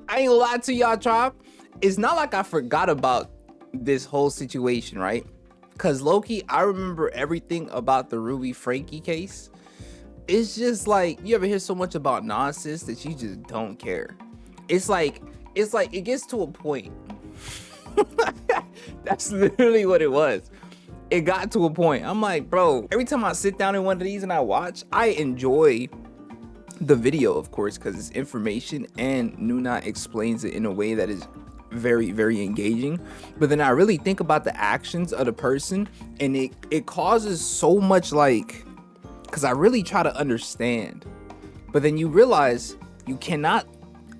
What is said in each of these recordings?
I ain't gonna lie to y'all, tribe. It's not like I forgot about this whole situation, right? Cause Loki, I remember everything about the Ruby Franke case. It's just like you ever hear so much about nonsense that you just don't care. It's like it gets to a point. That's literally what it was. It got to a point. I'm like, bro, every time I sit down in one of these and I watch, I enjoy the video, of course, because it's information and Noona explains it in a way that is very, very engaging. But then I really think about the actions of the person, and it causes so much, like, because I really try to understand, but then you realize you cannot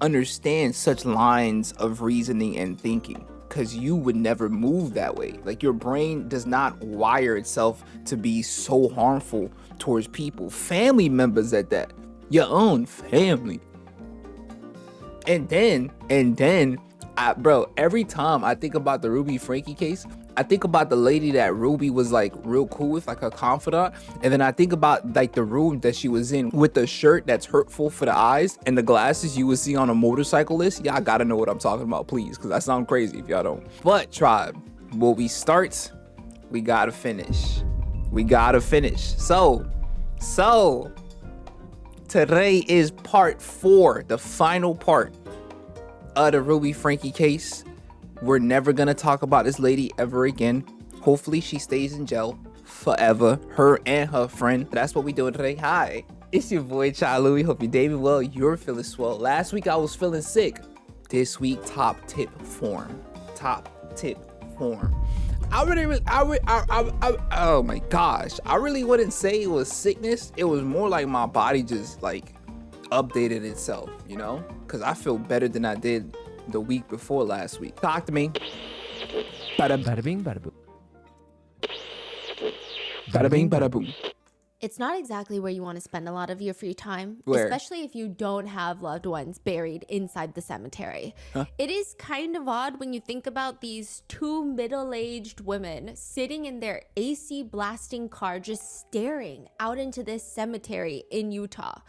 understand such lines of reasoning and thinking because you would never move that way. Like, your brain does not wire itself to be so harmful towards people, family members at that, your own family. And then bro, every time I think about the Ruby Franke case, I think about the lady that Ruby was like real cool with, like her confidant. And then I think about like the room that she was in with the shirt that's hurtful for the eyes and the glasses you would see on a motorcyclist. Y'all gotta know what I'm talking about, please, because I sound crazy if y'all don't. But tribe, when we start, we gotta finish. We gotta finish. So today is part 4, the final part of the Ruby Franke case. We're never gonna talk about this lady ever again. Hopefully she stays in jail forever, her and her friend. That's what we doing today. Hi, it's your boy Chai Louie. Hope you're David well. You're feeling swell. Last week I was feeling sick. This week, top tip form. Oh my gosh, I really wouldn't say it was sickness. It was more like my body just like updated itself, you know, because I feel better than I did the week before last week. Talk to me. Bada bada bing, bada boom. Bada bing, bada boom. It's not exactly where you want to spend a lot of your free time, Where? especially if you don't have loved ones buried inside the cemetery. Huh? It is kind of odd when you think about these 2 middle-aged women sitting in their AC blasting car just staring out into this cemetery in Utah.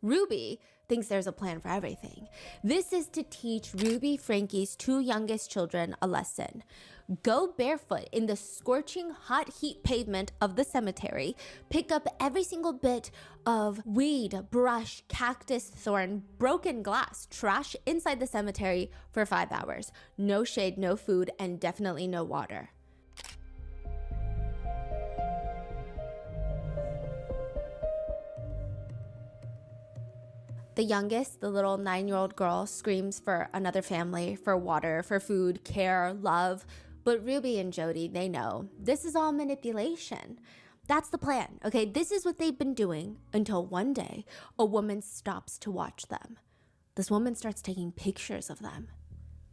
Ruby thinks there's a plan for everything. This is to teach Ruby Franke's 2 youngest children a lesson. Go barefoot in the scorching hot heat pavement of the cemetery, pick up every single bit of weed, brush, cactus, thorn, broken glass, trash inside the cemetery for 5 hours. No shade, no food, and definitely no water. The youngest, the little 9-year-old girl, screams for another family, for water, for food, care, love. But Ruby and Jodi, they know this is all manipulation. That's the plan, okay? This is what they've been doing until one day a woman stops to watch them. This woman starts taking pictures of them.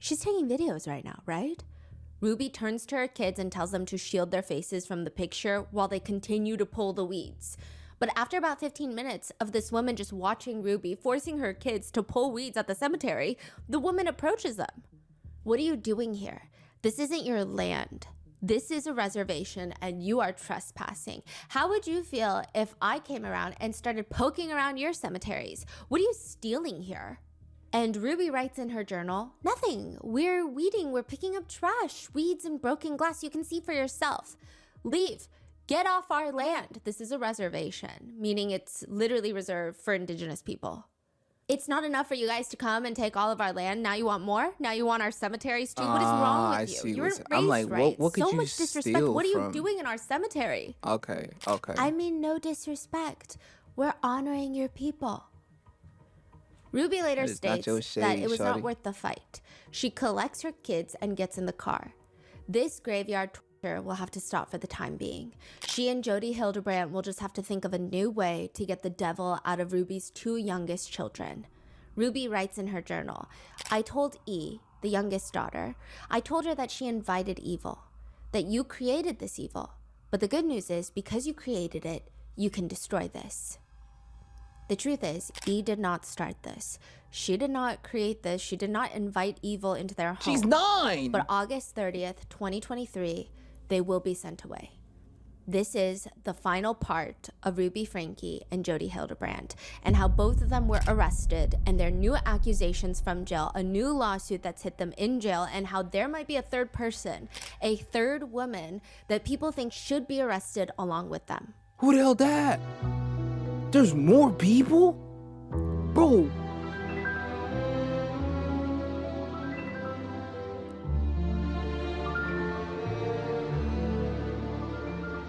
She's taking videos right now, right? Ruby turns to her kids and tells them to shield their faces from the picture while they continue to pull the weeds. But after about 15 minutes of this woman just watching Ruby, forcing her kids to pull weeds at the cemetery, the woman approaches them. What are you doing here? This isn't your land. This is a reservation and you are trespassing. How would you feel if I came around and started poking around your cemeteries? What are you stealing here? And Ruby writes in her journal, nothing. We're weeding. We're picking up trash, weeds and broken glass. You can see for yourself. Leave. Get off our land. This is a reservation, meaning it's literally reserved for indigenous people. It's not enough for you guys to come and take all of our land. Now you want more? Now you want our cemeteries too? What is wrong with you? You weren't raised I'm like, right. what could so you much disrespect. steal What are you from... doing in our cemetery? Okay. I mean, no disrespect. We're honoring your people. Ruby later states that it was not worth the fight. She collects her kids and gets in the car. This graveyard will have to stop for the time being. She and Jodi Hildebrandt will just have to think of a new way to get the devil out of Ruby's 2 youngest children. Ruby writes in her journal, I told E, the youngest daughter, I told her that she invited evil, that you created this evil. But the good news is, because you created it, you can destroy this. The truth is, E did not start this. She did not create this. She did not invite evil into their home. She's 9! But August 30th, 2023, they will be sent away. This is the final part of Ruby Franke and Jodi Hildebrandt and how both of them were arrested and their new accusations from jail, a new lawsuit that's hit them in jail, and how there might be a third person, a third woman that people think should be arrested along with them. Who the hell that? There's more people? Bro.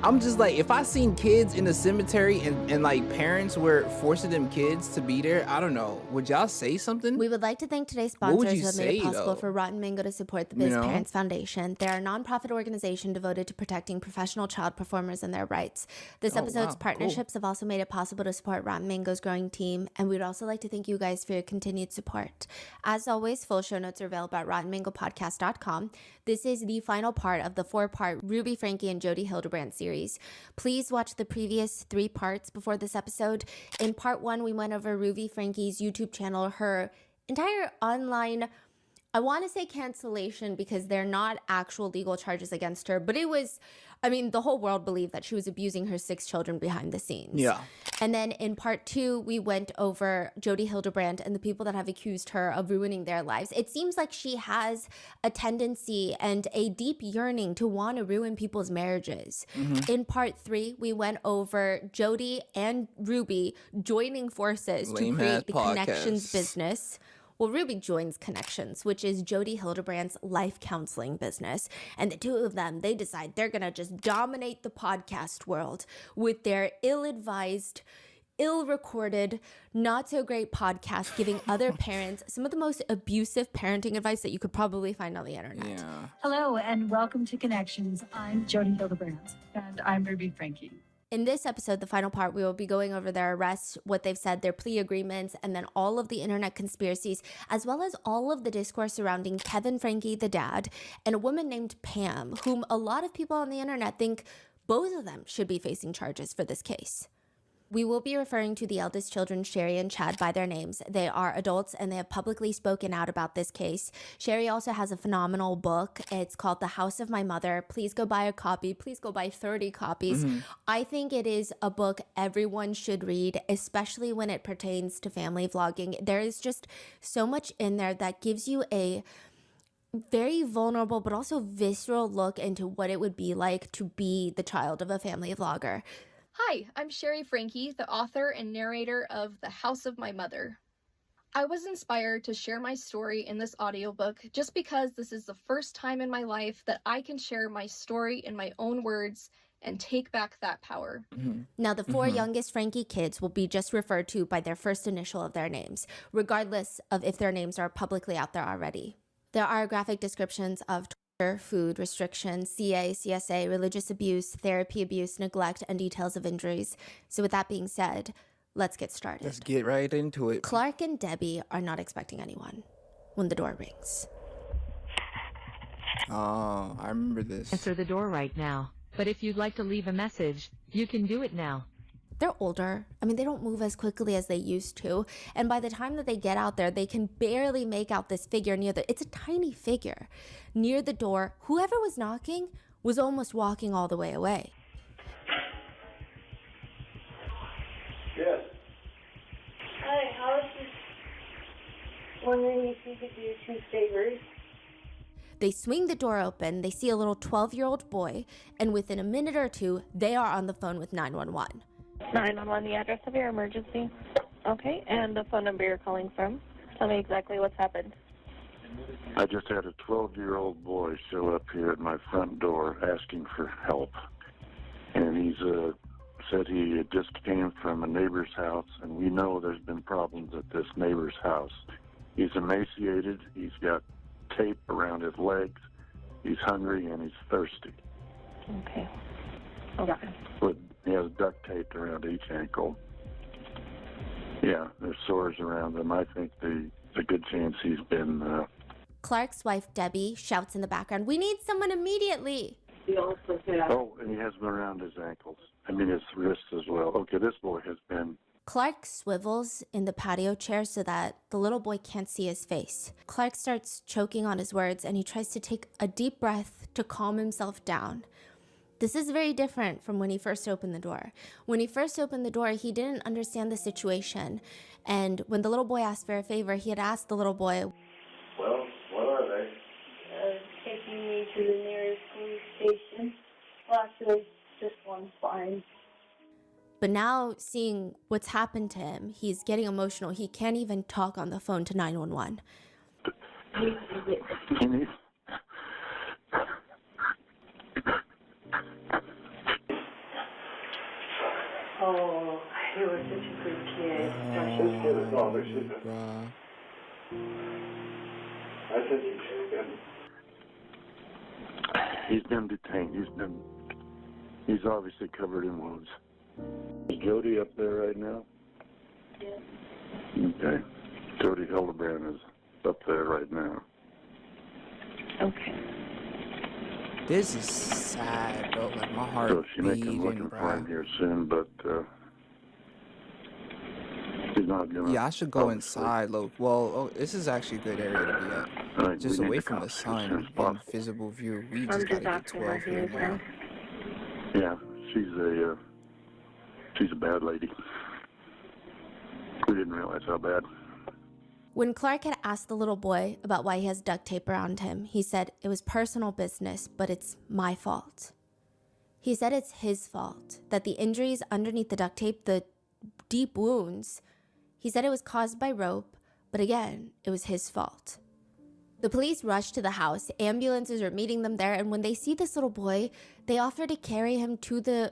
I'm just like, if I seen kids in the cemetery and like parents were forcing them kids to be there, I don't know. Would y'all say something? We would like to thank today's What would sponsors you who have made say, it possible though? for Rotten Mango to support the Biz You know? Parents Foundation. They're a nonprofit organization devoted to protecting professional child performers and their rights. This episode's wow, partnerships have also made it possible to support Rotten Mango's growing team, and we'd also like to thank you guys for your continued support. As always, full show notes are available at rottenmangopodcast.com. This is the final part of the 4-part Ruby Franke and Jodi Hildebrandt series. Please watch the previous 3 parts before this episode. In part 1, we went over Ruby Franke's YouTube channel, her entire online, I want to say cancellation because they're not actual legal charges against her, but it was, I mean, the whole world believed that she was abusing her 6 children behind the scenes. Yeah. And then in part 2, we went over Jodi Hildebrandt and the people that have accused her of ruining their lives. It seems like she has a tendency and a deep yearning to want to ruin people's marriages. In part 3, we went over Jodi and Ruby joining forces to Lame-ass create the Connections podcasts. business. Well, Ruby joins Connections, which is Jodi Hildebrandt's life counseling business. And the two of them, they decide they're going to just dominate the podcast world with their ill-advised, ill-recorded, not-so-great podcast, giving other parents some of the most abusive parenting advice that you could probably find on the internet. Yeah. Hello and welcome to Connections. I'm Jodi Hildebrandt. And I'm Ruby Franke. In this episode, the final part, we will be going over their arrests, what they've said, their plea agreements, and then all of the internet conspiracies, as well as all of the discourse surrounding Kevin Franke, the dad, and a woman named Pam, whom a lot of people on the internet think both of them should be facing charges for this case. We will be referring to the eldest children, Sherry and Chad, by their names. They are adults and they have publicly spoken out about this case. Sherry also has a phenomenal book. It's called The House of My Mother. Please go buy a copy. Please go buy 30 copies. I think it is a book everyone should read, especially when it pertains to family vlogging. There is just so much in there that gives you a very vulnerable but also visceral look into what it would be like to be the child of a family vlogger. Hi, I'm Sherry Franke, the author and narrator of The House of My Mother. I was inspired to share my story in this audiobook just because this is the first time in my life that I can share my story in my own words and take back that power. Now, the 4 youngest Franke kids will be just referred to by their first initial of their names, regardless of if their names are publicly out there already. There are graphic descriptions of food restrictions, CA, CSA, religious abuse, therapy abuse, neglect, and details of injuries. So with that being said, let's get started. Let's get right into it. Clark and Debbie are not expecting anyone when the door rings. Oh, I remember this. Answer the door right now. But if you'd like to leave a message, you can do it now. They're older. I mean, they don't move as quickly as they used to. And by the time that they get out there, they can barely make out this figure it's a tiny figure near the door. Whoever was knocking was almost walking all the way away. Yes. Hi, I was just wondering if you could do 2 favors. They swing the door open, they see a little 12-year-old boy, and within a minute or 2, they are on the phone with 911. 911, the address of your emergency. Okay, and the phone number you're calling from. Tell me exactly what's happened. I just had a 12-year-old boy show up here at my front door asking for help. And he's said he just came from a neighbor's house, and we know there's been problems at this neighbor's house. He's emaciated, he's got tape around his legs, he's hungry, and he's thirsty. Okay. Okay. But he has duct tape around each ankle. Yeah, there's sores around him. I think there's a good chance he's been... Clark's wife, Debbie, shouts in the background, "We need someone immediately!" Oh, and he has them around his ankles. I mean, his wrists as well. Okay, this boy has been... Clark swivels in the patio chair so that the little boy can't see his face. Clark starts choking on his words and he tries to take a deep breath to calm himself down. This is very different from when he first opened the door. When he first opened the door, he didn't understand the situation. And when the little boy asked for a favor, he had asked the little boy, Well, what are they? Taking me to the nearest police station. Well, actually, just one's fine. but now seeing what's happened to him, he's getting emotional. He can't even talk on the phone to 911. Can you? Oh, you were such a good kid. Bruh. I think he should have been. He's been detained. He's obviously covered in wounds. Is Jodi up there right now? Yes. Okay. Jodi Hildebrandt is up there right now. Okay. This is sad, bro. Like, my heart So she may come beating, looking for him bro. here soon, but he's not gonna. Yeah, I should go obviously. inside, look. Well, this is actually a good area to be at. All right, Just we need away the from the cops as soon sun as and possible. visible view. We I'm just just gotta get asking 12 what he here is now. Yeah, she's a bad lady. We didn't realize how bad. When Clark had asked the little boy about why he has duct tape around him, he said it was personal business, but it's my fault. He said it's his fault, that the injuries underneath the duct tape, the deep wounds, he said it was caused by rope, but again, it was his fault. The police rushed to the house, ambulances are meeting them there, and when they see this little boy, they offer to carry him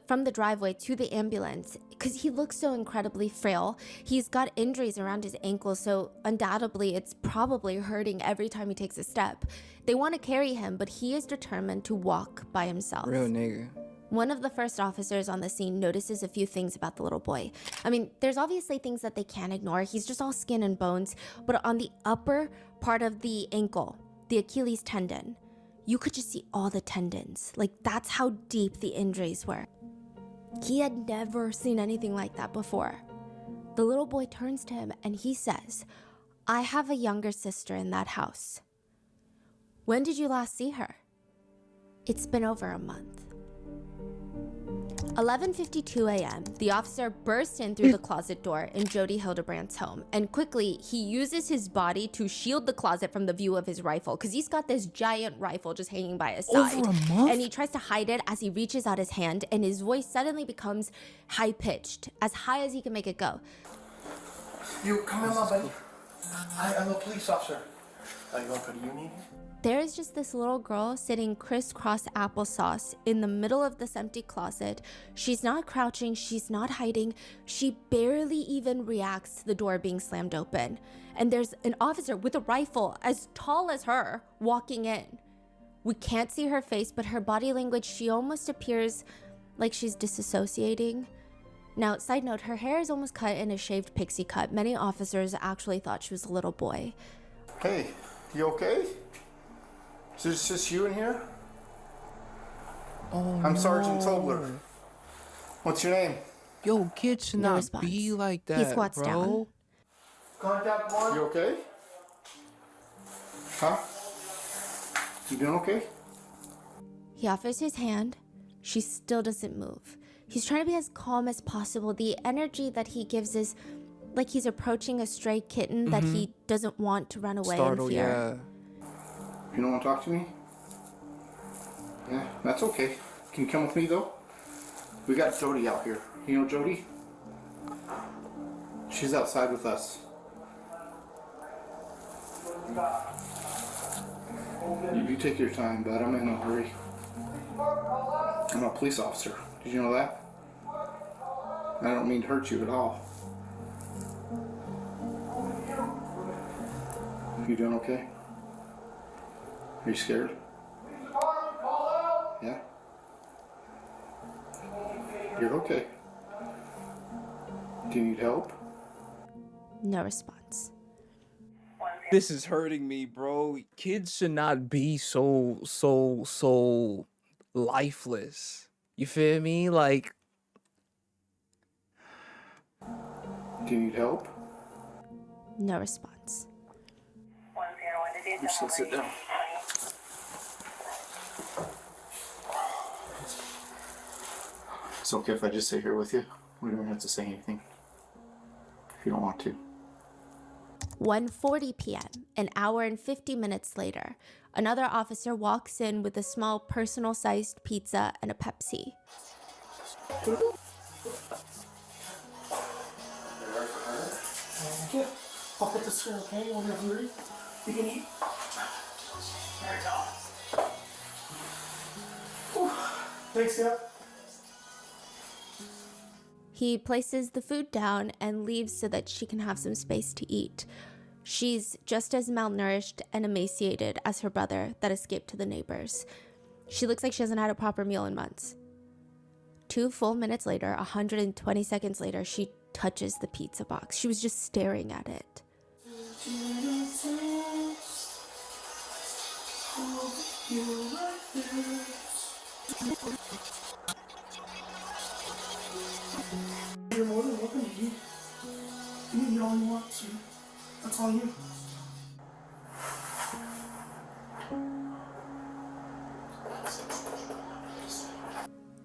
from the driveway to the ambulance because he looks so incredibly frail. He's got injuries around his ankles, so undoubtedly it's probably hurting every time he takes a step. They want to carry him, but he is determined to walk by himself. Real nigga. One of the first officers on the scene notices a few things about the little boy. I mean, there's obviously things that they can't ignore. He's just all skin and bones, but on the upper part of the ankle, the Achilles tendon, you could just see all the tendons. Like, that's how deep the injuries were. He had never seen anything like that before. The little boy turns to him and he says, "I have a younger sister in that house. When did you last see her?" "It's been over a month." 11:52 a.m., the officer bursts in through the closet door in Jodi Hildebrandt's home, and quickly he uses his body to shield the closet from the view of his rifle, because he's got this giant rifle just hanging by his side. Over a month? And he tries to hide it as he reaches out his hand, and his voice suddenly becomes high-pitched, as high as he can make it go. You come in, my buddy. I'm a police officer. Are you going for the union? There is just this little girl sitting crisscross applesauce in the middle of this empty closet. She's not crouching, she's not hiding. She barely even reacts to the door being slammed open. And there's an officer with a rifle as tall as her walking in. We can't see her face, but her body language, she almost appears like she's disassociating. Now, side note, her hair is almost cut in a shaved pixie cut. Many officers actually thought she was a little boy. Hey, you okay? Is this just you in here? Oh, I'm no. Sergeant Tobler. What's your name? Yo, kids should No not response. be like that, He squats bro. down. Contact one. You okay? Huh? You doing okay? He offers his hand. She still doesn't move. He's trying to be as calm as possible. The energy that he gives is like he's approaching a stray kitten that he doesn't want to run away Startle, in fear. yeah. You don't want to talk to me? Yeah, that's okay. Can you come with me though? We got Jodi out here. You know Jodi? She's outside with us. You take your time, bud. I'm in no hurry. I'm a police officer. Did you know that? I don't mean to hurt you at all. You doing okay? Are you scared? Yeah? You're okay. Do you need help? No response. This is hurting me, bro. Kids should not be so lifeless. You feel me? Like, Do you need help? No response. I'm just gonna sit down. It's okay if I just sit here with you. We don't have to say anything if you don't want to. 1:40 p.m., an hour and 50 minutes later, another officer walks in with a small personal-sized pizza and a Pepsi. Yeah, I'll put this here, okay? When you're hungry, you can eat. There you go. Whew. Thanks, yeah. He places the food down and leaves so that she can have some space to eat. She's just as malnourished and emaciated as her brother that escaped to the neighbors. She looks like she hasn't had a proper meal in months. 2 full minutes later, 120 seconds later, she touches the pizza box. She was just staring at it. You're more than welcome to eat. You can eat all you want to. That's all you.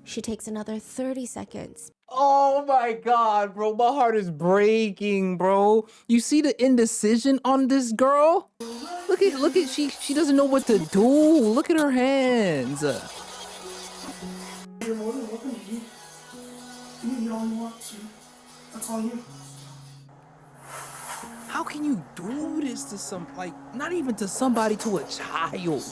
She takes another 30 seconds. Oh my God, bro. My heart is breaking, bro. You see the indecision on this girl? Look at she doesn't know what to do. Look at her hands. You're more than welcome to eat. You can eat all you want to. That's all you. How can you do this to not even to somebody, to a child?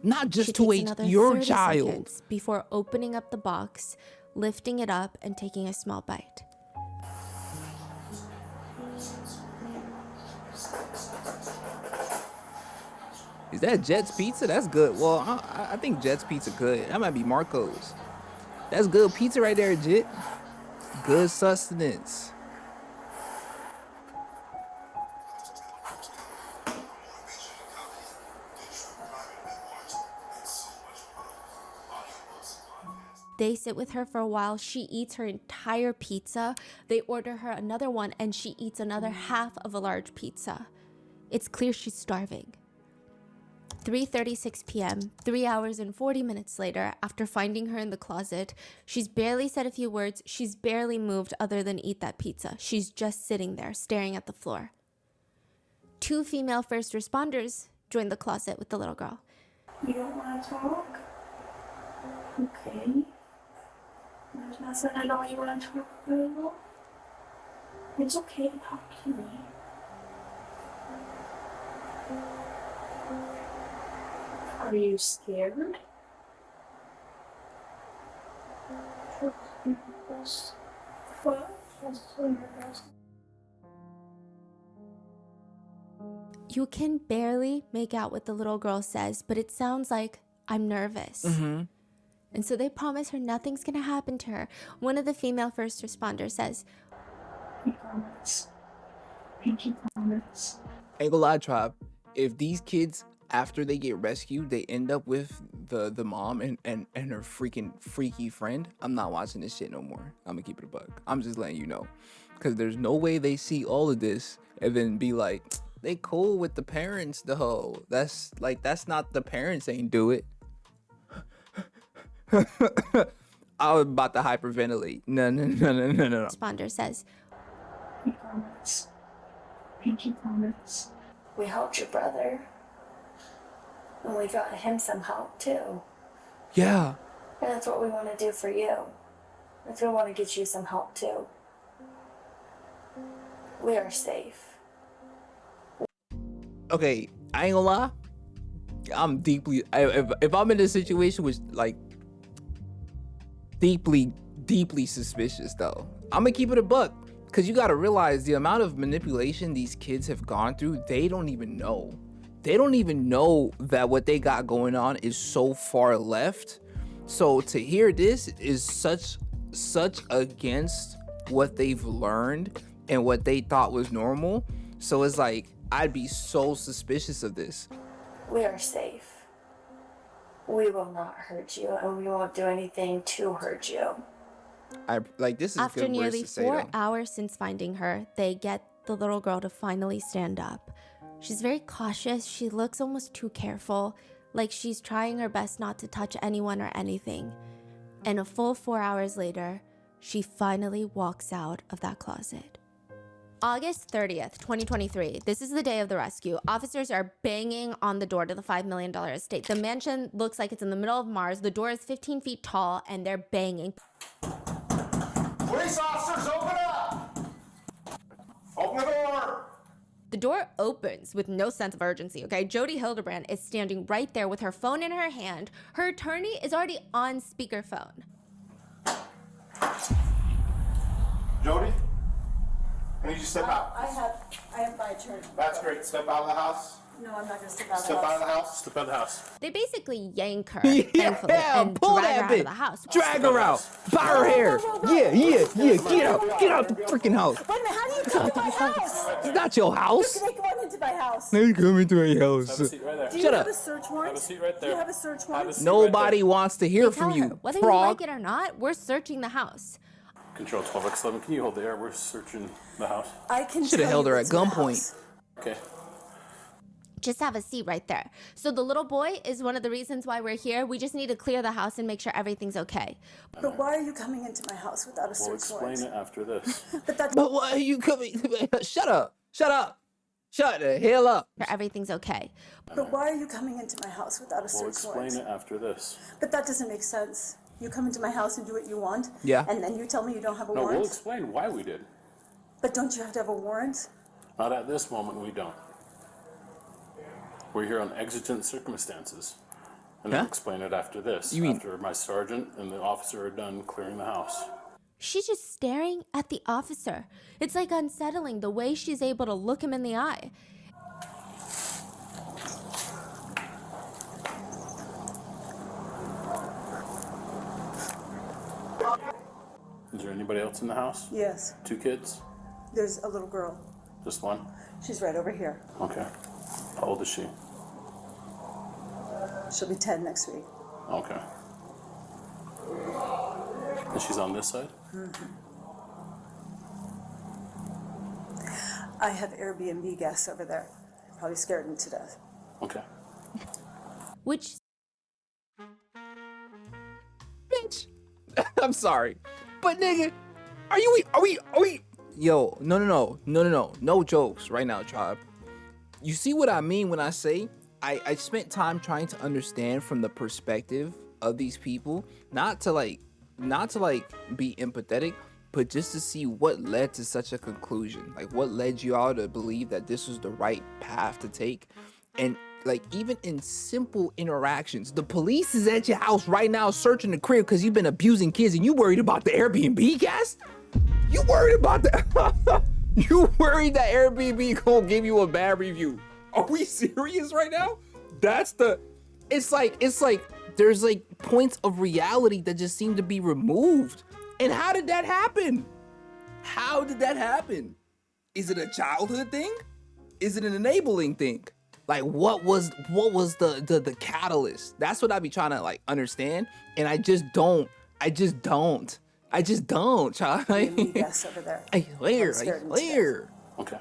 Not just She to takes another your 30 child. seconds before opening up the box, lifting it up, and taking a small bite. Is that Jet's Pizza? That's good. Well, I think Jet's Pizza good. That might be Marco's. That's good pizza right there, Jet. Good sustenance. They sit with her for a while. She eats her entire pizza. They order her another one, and she eats another half of a large pizza. It's clear she's starving. 3:36 p.m., 3 hours and 40 minutes later, after finding her in the closet, she's barely said a few words. She's barely moved other than eat that pizza. She's just sitting there, staring at the floor. 2 female first responders join the closet with the little girl. You don't want to talk? Okay. There's nothing I know you want to talk about. It's okay to talk to me. Are you scared? What? You can barely make out what the little girl says, but it sounds like, I'm nervous. Mm-hmm. And so they promise her nothing's gonna happen to her. One of the female first responders says, I promise. Pinky promise. Ain't gonna lie, Tribe. If these kids, after they get rescued, they end up with the mom and her freaking freaky friend, I'm not watching this shit no more. I'm gonna keep it a buck. I'm just letting you know. Because there's no way they see all of this and then be like, they cool with the parents though. That's not, the parents ain't do it. I was about to hyperventilate. No. responder says, I promise. Pinky promise. We helped your brother. And we got him some help too. Yeah. And that's what we want to do for you. If we want to get you some help too. We are safe. Okay, I ain't gonna lie. I'm deeply, if I'm in a situation with like deeply suspicious though. I'm gonna keep it a buck, because you gotta realize the amount of manipulation these kids have gone through. They don't even know that what they got going on is so far left. So to hear this is such against what they've learned and what they thought was normal. So it's like, I'd be so suspicious of this. We are safe. We will not hurt you, and we won't do anything to hurt you. This is after good words nearly to say, 4 though. hours since finding her, they get the little girl to finally stand up. She's very cautious. She looks almost too careful, like she's trying her best not to touch anyone or anything. And a full 4 hours later, she finally walks out of that closet. August 30th, 2023. This is the day of the rescue. Officers are banging on the door to the $5 million estate. The mansion looks like it's in the middle of Mars. The door is 15 feet tall, and they're banging. Police officers, open up! Open the door! The door opens with no sense of urgency, okay? Jodi Hildebrandt is standing right there with her phone in her hand. Her attorney is already on speakerphone. Jodi, I need you to step out. I have my attorney. That's great. Step out of the house. No, I'm not gonna step out of the Step house. out of the house. Step out of the house. They basically yank her, thankfully, and pull drag that her out of bitch. the house. Drag her out. Buy her hair. Yeah. Get out the freaking house. Wait a minute, how do you come to my house? It's not your house. They come into my house. Now you come into my Have a house. seat right there. Do you Shut have up. a search warrant? Have a seat right there. Do you have a search warrant? Nobody wants to hear Tell from her, you. whether you Frog. like it or not, we're searching the house. Control 12x11, can you hold the air? We're searching the house. I can Should have tell held you her at what's in the gunpoint. house. Okay. Just have a seat right there. So the little boy is one of the reasons why we're here. We just need to clear the house and make sure everything's okay. But why are you coming into my house without a We'll search explain warrant? it after this. But that's But why are you coming? Shut up. Shut the hell up. Everything's okay. But why are you coming into my house without a We'll search warrant? explain it after this. But that doesn't make sense. You come into my house and do what you want. Yeah. And then you tell me you don't have a No, warrant. we'll explain why we did. But don't you have to have a warrant? Not at this moment, we don't. We're here on exigent circumstances. And I'll Huh? explain it after this. You mean- After my sergeant and the officer are done clearing the house. She's just staring at the officer. It's like unsettling the way she's able to look him in the eye. Is there anybody else in the house? Yes. 2 kids? There's a little girl. Just one? She's right over here. Okay. How old is she? She'll be 10 next week. Okay. And she's on this side? I have Airbnb guests over there. Probably scared them to death. Okay. Which Bitch. I'm sorry. But nigga, are we yo, no jokes right now, tribe. You see what I mean when I say I spent time trying to understand from the perspective of these people, not to be empathetic, but just to see what led to such a conclusion. Like what led you all to believe that this was the right path to take. And like even in simple interactions, the police is at your house right now searching the crib because you've been abusing kids and you worried about the Airbnb guest? You worried about that? You worried that Airbnb gonna give you a bad review? Are we serious right now? It's like there's like points of reality that just seem to be removed. And how did that happen? How did that happen? Is it a childhood thing? Is it an enabling thing? Like what was the catalyst? That's what I be trying to like understand. And I just don't, child. Guests over there. I clear. Okay.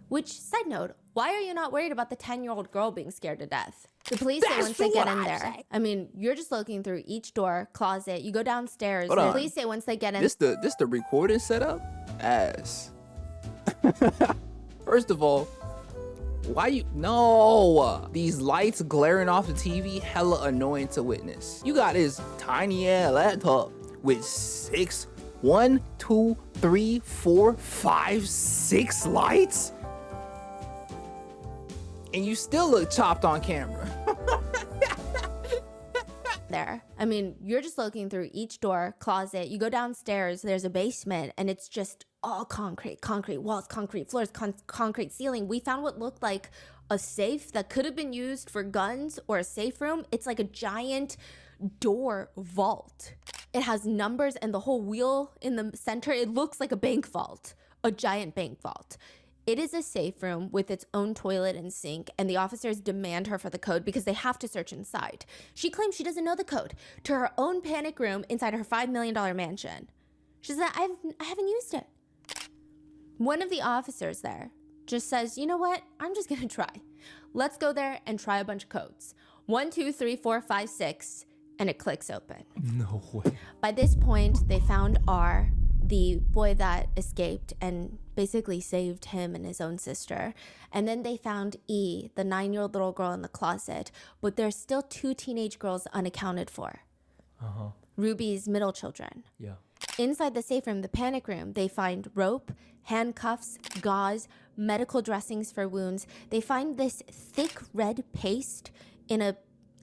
Which, side note, why are you not worried about the 10-year-old girl being scared to death? The police say That's once they what get in I'm there. saying. I mean, you're just looking through each door, closet. You go downstairs. Hold The on. police say once they get in. This the recording setup? Ass. First of all, why you no? These lights glaring off the TV, hella annoying to witness. You got this tiny ass laptop with 6 lights, and you still look chopped on camera. there. I mean, you're just looking through each door, closet. You go downstairs, there's a basement, and it's just all concrete walls, concrete floors, concrete ceiling. We found what looked like a safe that could have been used for guns or a safe room. It's like a giant door vault. It has numbers and the whole wheel in the center. It looks like a bank vault, a giant bank vault. It is a safe room with its own toilet and sink, and the officers demand her for the code because they have to search inside. She claims she doesn't know the code to her own panic room inside her $5 million mansion. She said, I haven't used it. One of the officers there just says, you know what? I'm just gonna try. Let's go there and try a bunch of codes. 1, 2, 3, 4, 5, 6. and it clicks open. No way. By this point, they found R, the boy that escaped and basically saved him and his own sister. And then they found E, the 9-year-old little girl in the closet, but there's still 2 teenage girls unaccounted for. Ruby's middle children. Yeah. Inside the safe room, the panic room, they find rope, handcuffs, gauze, medical dressings for wounds. They find this thick red paste in a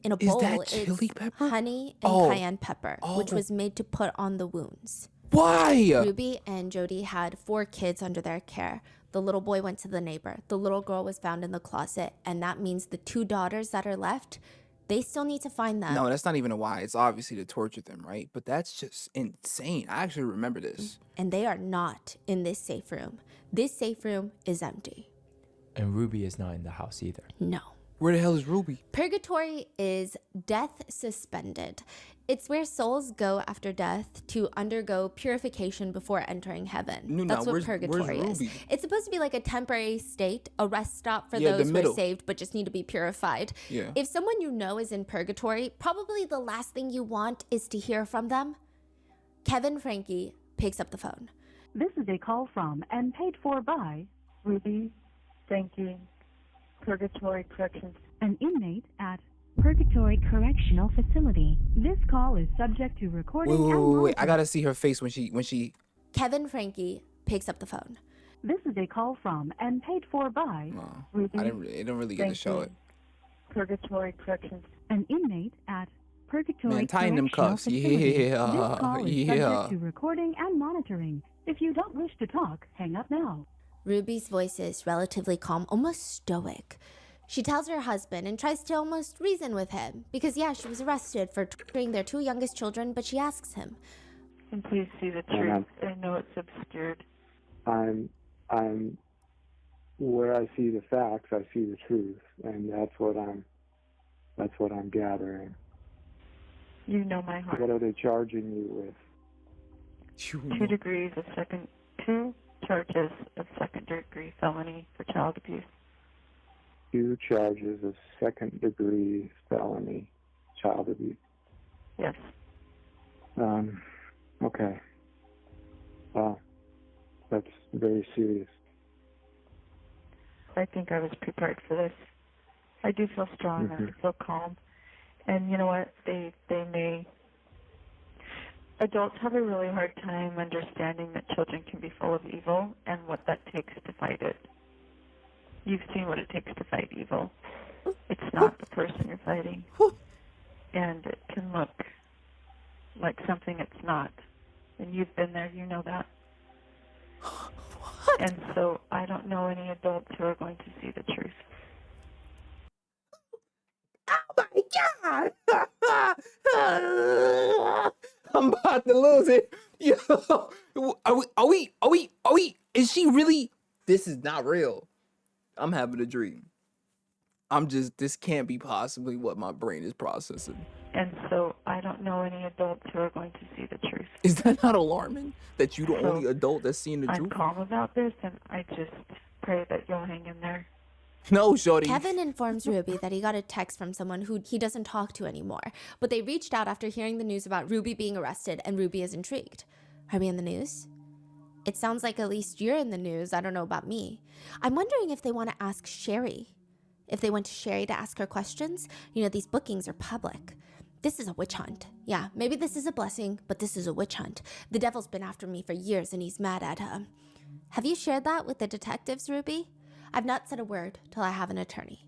bowl. Is that chili pepper? Honey and cayenne pepper, which was made to put on the wounds. Why? Ruby and Jodi had 4 kids under their care. The little boy went to the neighbor. The little girl was found in the closet, and that means the 2 daughters that are left, they still need to find them. No, that's not even a why. It's obviously to torture them, right? But that's just insane. I actually remember this. And they are not in this safe room. This safe room is empty. And Ruby is not in the house either. No. Where the hell is Ruby? Purgatory is death suspended. It's where souls go after death to undergo purification before entering heaven. That's what purgatory is. It's supposed to be like a temporary state, a rest stop for those who are saved but just need to be purified. Yeah. If someone you know is in purgatory, probably the last thing you want is to hear from them. Kevin Franke picks up the phone. This is a call from and paid for by Ruby, Frankie, Purgatory Corrections. an inmate at Purgatory Correctional Facility. This call is subject to recording and monitoring. Wait. I gotta see her face when she. Kevin Franke picks up the phone. This is a call from and paid for by Ruby, I didn't really get to show it. Purgatory Corrections. an inmate at Purgatory Man, tying them Correctional cuffs. Facility. This Yeah. call is Yeah. subject to recording and monitoring. If you don't wish to talk, hang up now. Ruby's voice is relatively calm, almost stoic. She tells her husband and tries to almost reason with him because, yeah, she was arrested for torturing their 2 youngest children, but she asks him. And please see the truth. I know it's obscured. I'm where I see the facts, I see the truth, and that's what I'm gathering. You know my heart. What are they charging you with? 2 degrees of 2 charges of second-degree felony for child abuse. 2 charges of second-degree felony child abuse. Yes. Okay. Wow. That's very serious. I think I was prepared for this. I do feel strong. I feel calm. And you know what? They may... Adults have a really hard time understanding that children can be full of evil and what that takes to fight it. You've seen what it takes to fight evil. It's not the person you're fighting. And it can look like something it's not. And you've been there, you know that. What? And so I don't know any adults who are going to see the truth. Oh my God! I'm about to lose it. Yo, are we? Is she really? This is not real. I'm having a dream. This can't be possibly what my brain is processing. And so I don't know any adults who are going to see the truth. Is that not alarming? That you're the only adult that's seeing the truth? I'm calm about this, and I just pray that you'll hang in there. No, shorty. Kevin informs Ruby that he got a text from someone who he doesn't talk to anymore, but they reached out after hearing the news about Ruby being arrested, and Ruby is intrigued. Are we in the news? It sounds like at least you're in the news. I don't know about me. I'm wondering if they want to ask Sherry. If they went to Sherry to ask her questions. You know, these bookings are public. This is a witch hunt. Yeah, maybe this is a blessing, but this is a witch hunt. The devil's been after me for years, and he's mad at her. Have you shared that with the detectives, Ruby? I've not said a word till I have an attorney.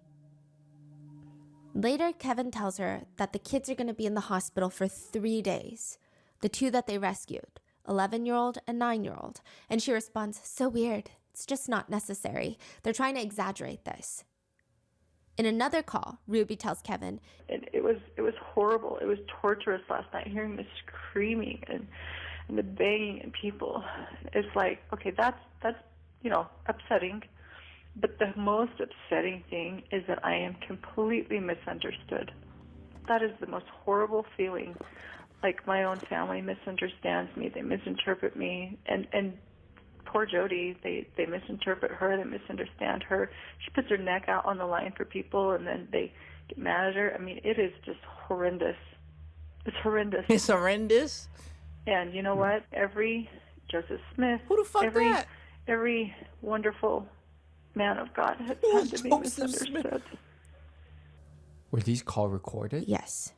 Later, Kevin tells her that the kids are going to be in the hospital for 3 days. The 2 that they rescued, 11-year-old and 9-year-old. And she responds, so weird. It's just not necessary. They're trying to exaggerate this. In another call, Ruby tells Kevin, It was horrible. It was torturous last night, hearing the screaming and the banging and people. It's like, okay, that's upsetting. But the most upsetting thing is that I am completely misunderstood. That is the most horrible feeling. Like my own family misunderstands me. They misinterpret me. And poor Jodi, they misinterpret her. They misunderstand her. She puts her neck out on the line for people, and then they get mad at her. I mean, it is just horrendous. It's horrendous. It's horrendous. And you know what? Every Joseph Smith, Who the fuck that? every wonderful man of God has had to be misunderstood. Were these calls recorded? Yes.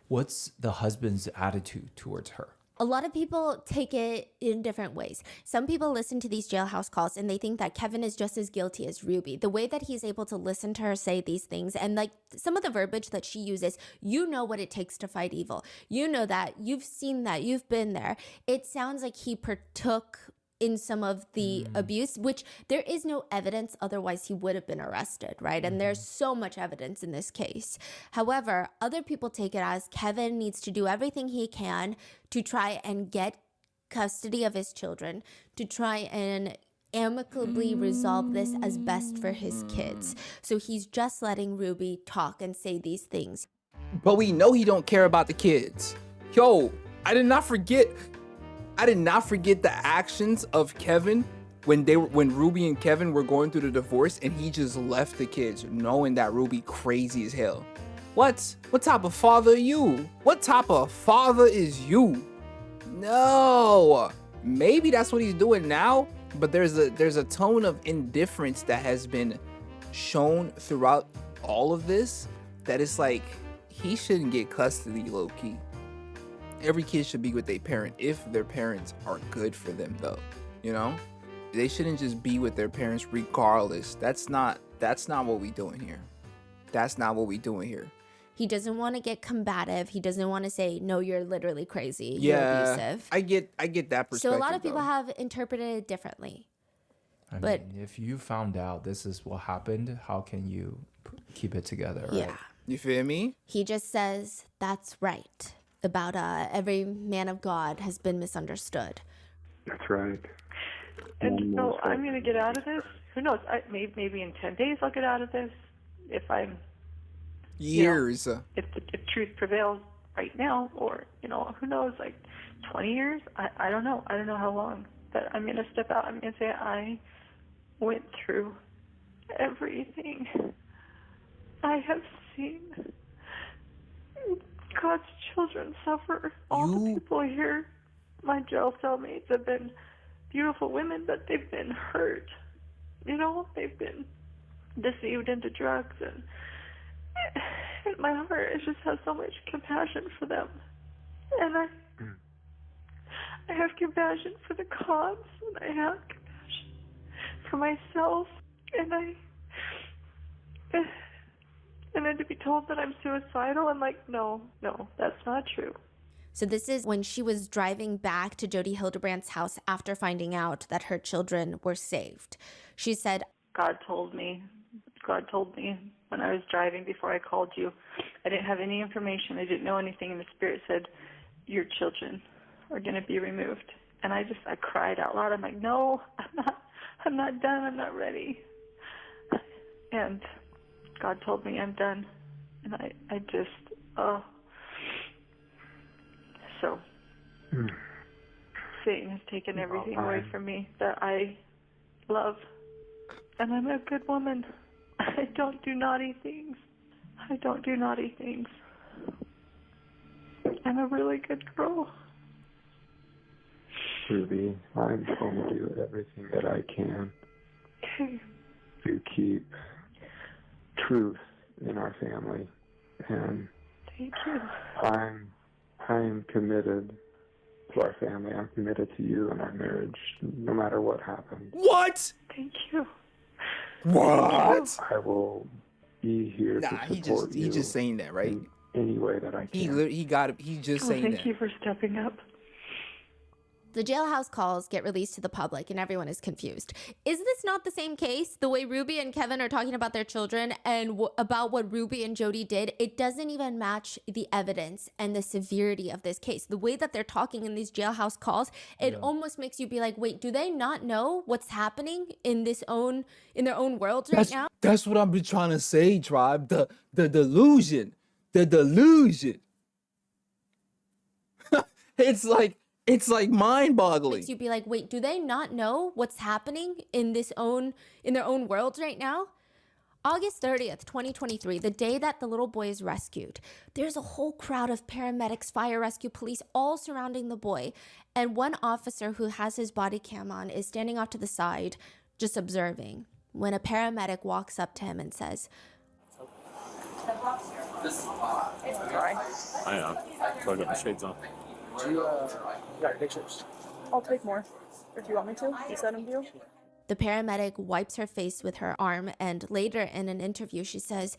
What's the husband's attitude towards her? A lot of people take it in different ways. Some people listen to these jailhouse calls and they think that Kevin is just as guilty as Ruby. The way that he's able to listen to her say these things and like some of the verbiage that she uses, you know what it takes to fight evil. You know that, you've seen that, you've been there. It sounds like he partook in some of the abuse, which there is no evidence, otherwise he would have been arrested, right? And there's so much evidence in this case. However, other people take it as Kevin needs to do everything he can to try and get custody of his children, to try and amicably resolve this as best for his kids. So he's just letting Ruby talk and say these things. But we know he don't care about the kids. Yo, I did not forget the actions of Kevin when Ruby and Kevin were going through the divorce and he just left the kids knowing that Ruby crazy as hell. What type of father are you? What type of father is you? No. Maybe that's what he's doing now, but there's a tone of indifference that has been shown throughout all of this that it's like he shouldn't get custody low key. Every kid should be with their parent if their parents are good for them though, you know? They shouldn't just be with their parents regardless. That's not what we doing here. That's not what we doing here. He doesn't want to get combative. He doesn't want to say, no, you're literally crazy. Yeah, you're abusive. I get that perspective. So a lot of people have interpreted it differently. I mean, if you found out this is what happened, how can you keep it together, right? Yeah. You feel me? He just says, that's right. About every man of God has been misunderstood. That's right. And so I'm going to get out of this. Who knows? Maybe in 10 days I'll get out of this. If I'm... Years. If truth prevails right now, or, who knows, like 20 years? I don't know. I don't know how long. But I'm going to step out. I'm going to say I went through everything. I have seen God's children suffer. All the people here, my jail cellmates, have been beautiful women, but they've been hurt. They've been deceived into drugs, and my heart just has so much compassion for them. And I have compassion for the cause, and I have compassion for myself, and then to be told that I'm suicidal, I'm like, no, that's not true. So this is when she was driving back to Jodi Hildebrandt's house after finding out that her children were saved. She said, God told me when I was driving before I called you. I didn't have any information. I didn't know anything. And the Spirit said, your children are going to be removed. And I cried out loud. I'm like, no, I'm not done. I'm not ready. And God told me I'm done. And I just, So, Satan has taken everything away from me that I love. And I'm a good woman. I don't do naughty things. I'm a really good girl. Ruby, I'm going to do everything that I can to keep truth in our family. And thank you. I'm committed to our family. I'm committed to you and our marriage, no matter what happens. What? Thank you. What? I will be here to support you. He's just saying that, right? In any way that I can. He's just saying that. Thank you for stepping up. The jailhouse calls get released to the public and everyone is confused. Is this not the same case? The way Ruby and Kevin are talking about their children and about what Ruby and Jodi did, it doesn't even match the evidence and the severity of this case. The way that they're talking in these jailhouse calls, it almost makes you be like, wait, do they not know what's happening in their own world right now? That's what I've been trying to say, Tribe. The delusion. The delusion. It's like mind-boggling. Makes you be like, wait, do they not know what's happening in their own world right now? August 30th, 2023, the day that the little boy is rescued, there's a whole crowd of paramedics, fire rescue police, all surrounding the boy. And one officer who has his body cam on is standing off to the side, just observing, when a paramedic walks up to him and says, I am. So I got my shades on. You got pictures? I'll take more if you want me to. You send them to you? The paramedic wipes her face with her arm, and later in an interview, she says,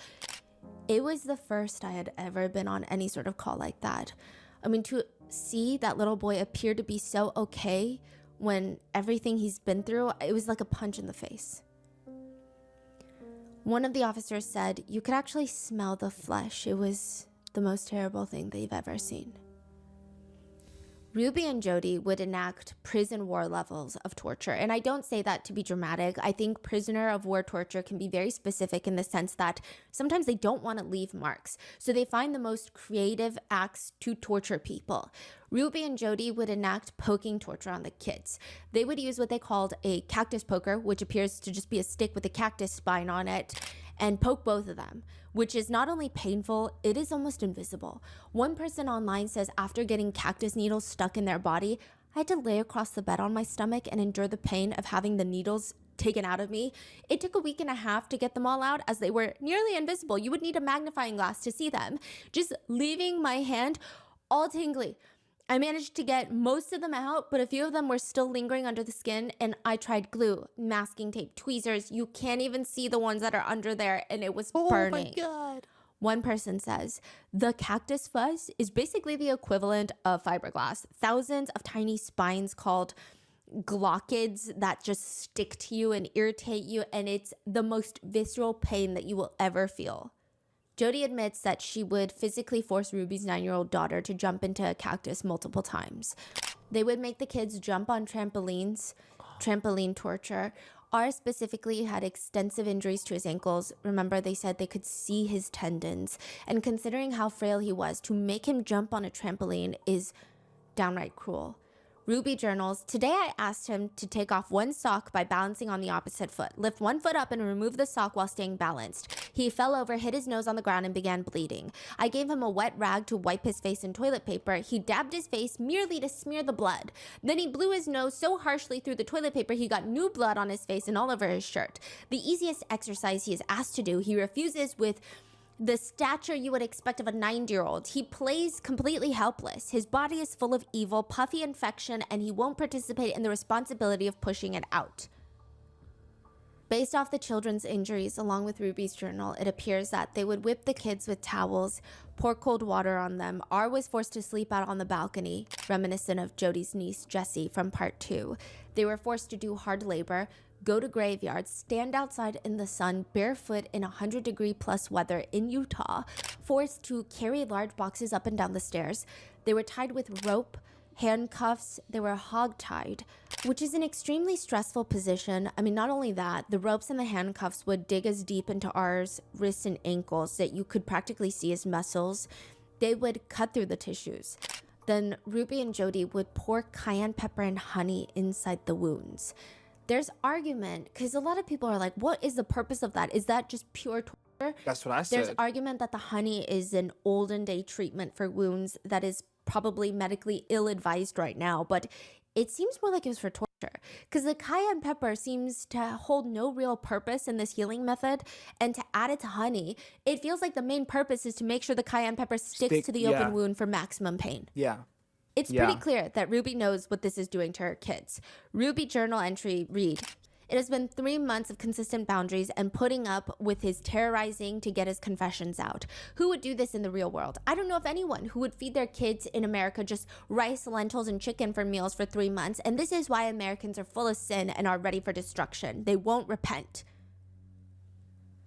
"It was the first I had ever been on any sort of call like that. I mean, to see that little boy appear to be so okay when everything he's been through, it was like a punch in the face." One of the officers said, "You could actually smell the flesh. It was the most terrible thing they've ever seen." Ruby and Jodi would enact prison war levels of torture. And I don't say that to be dramatic. I think prisoner of war torture can be very specific in the sense that sometimes they don't want to leave marks. So they find the most creative acts to torture people. Ruby and Jodi would enact poking torture on the kids. They would use what they called a cactus poker, which appears to just be a stick with a cactus spine on it, and poke both of them, which is not only painful, it is almost invisible. One person online says after getting cactus needles stuck in their body, "I had to lay across the bed on my stomach and endure the pain of having the needles taken out of me. It took a week and a half to get them all out as they were nearly invisible. You would need a magnifying glass to see them. Just leaving my hand all tingly. I managed to get most of them out, but a few of them were still lingering under the skin, and I tried glue, masking tape, tweezers. You can't even see the ones that are under there, and it was burning." Oh my God. One person says, "The cactus fuzz is basically the equivalent of fiberglass. Thousands of tiny spines called glockids that just stick to you and irritate you, and it's the most visceral pain that you will ever feel." Jodi admits that she would physically force Ruby's 9-year-old daughter to jump into a cactus multiple times. They would make the kids jump on trampolines, trampoline torture. R specifically had extensive injuries to his ankles. Remember, they said they could see his tendons. And considering how frail he was, to make him jump on a trampoline is downright cruel. Ruby journals, "Today I asked him to take off one sock by balancing on the opposite foot. Lift one foot up and remove the sock while staying balanced. He fell over, hit his nose on the ground, and began bleeding. I gave him a wet rag to wipe his face in toilet paper. He dabbed his face merely to smear the blood. Then he blew his nose so harshly through the toilet paper he got new blood on his face and all over his shirt. The easiest exercise he is asked to do, he refuses with the stature you would expect of a 9-year-old. He plays completely helpless. His body is full of evil, puffy infection, and he won't participate in the responsibility of pushing it out." Based off the children's injuries, along with Ruby's journal, it appears that they would whip the kids with towels, pour cold water on them. R was forced to sleep out on the balcony, reminiscent of Jodi's niece, Jessie, from part 2. They were forced to do hard labor, go to graveyards, stand outside in the sun, barefoot in 100-degree plus weather in Utah, forced to carry large boxes up and down the stairs. They were tied with rope, handcuffs, they were hog-tied, which is an extremely stressful position. I mean, not only that, the ropes and the handcuffs would dig as deep into R's wrists and ankles that you could practically see his muscles. They would cut through the tissues. Then Ruby and Jodi would pour cayenne pepper and honey inside the wounds. There's argument, because a lot of people are like, what is the purpose of that? Is that just pure torture? That's what I said. There's argument that the honey is an olden day treatment for wounds that is probably medically ill-advised right now, but it seems more like it was for torture, because the cayenne pepper seems to hold no real purpose in this healing method, and to add it to honey, it feels like the main purpose is to make sure the cayenne pepper sticks to the open wound for maximum pain. Yeah. It's pretty clear that Ruby knows what this is doing to her kids. Ruby journal entry read, "It has been 3 months of consistent boundaries and putting up with his terrorizing to get his confessions out. Who would do this in the real world? I don't know of anyone who would feed their kids in America just rice, lentils, and chicken for meals for 3 months. And this is why Americans are full of sin and are ready for destruction. They won't repent."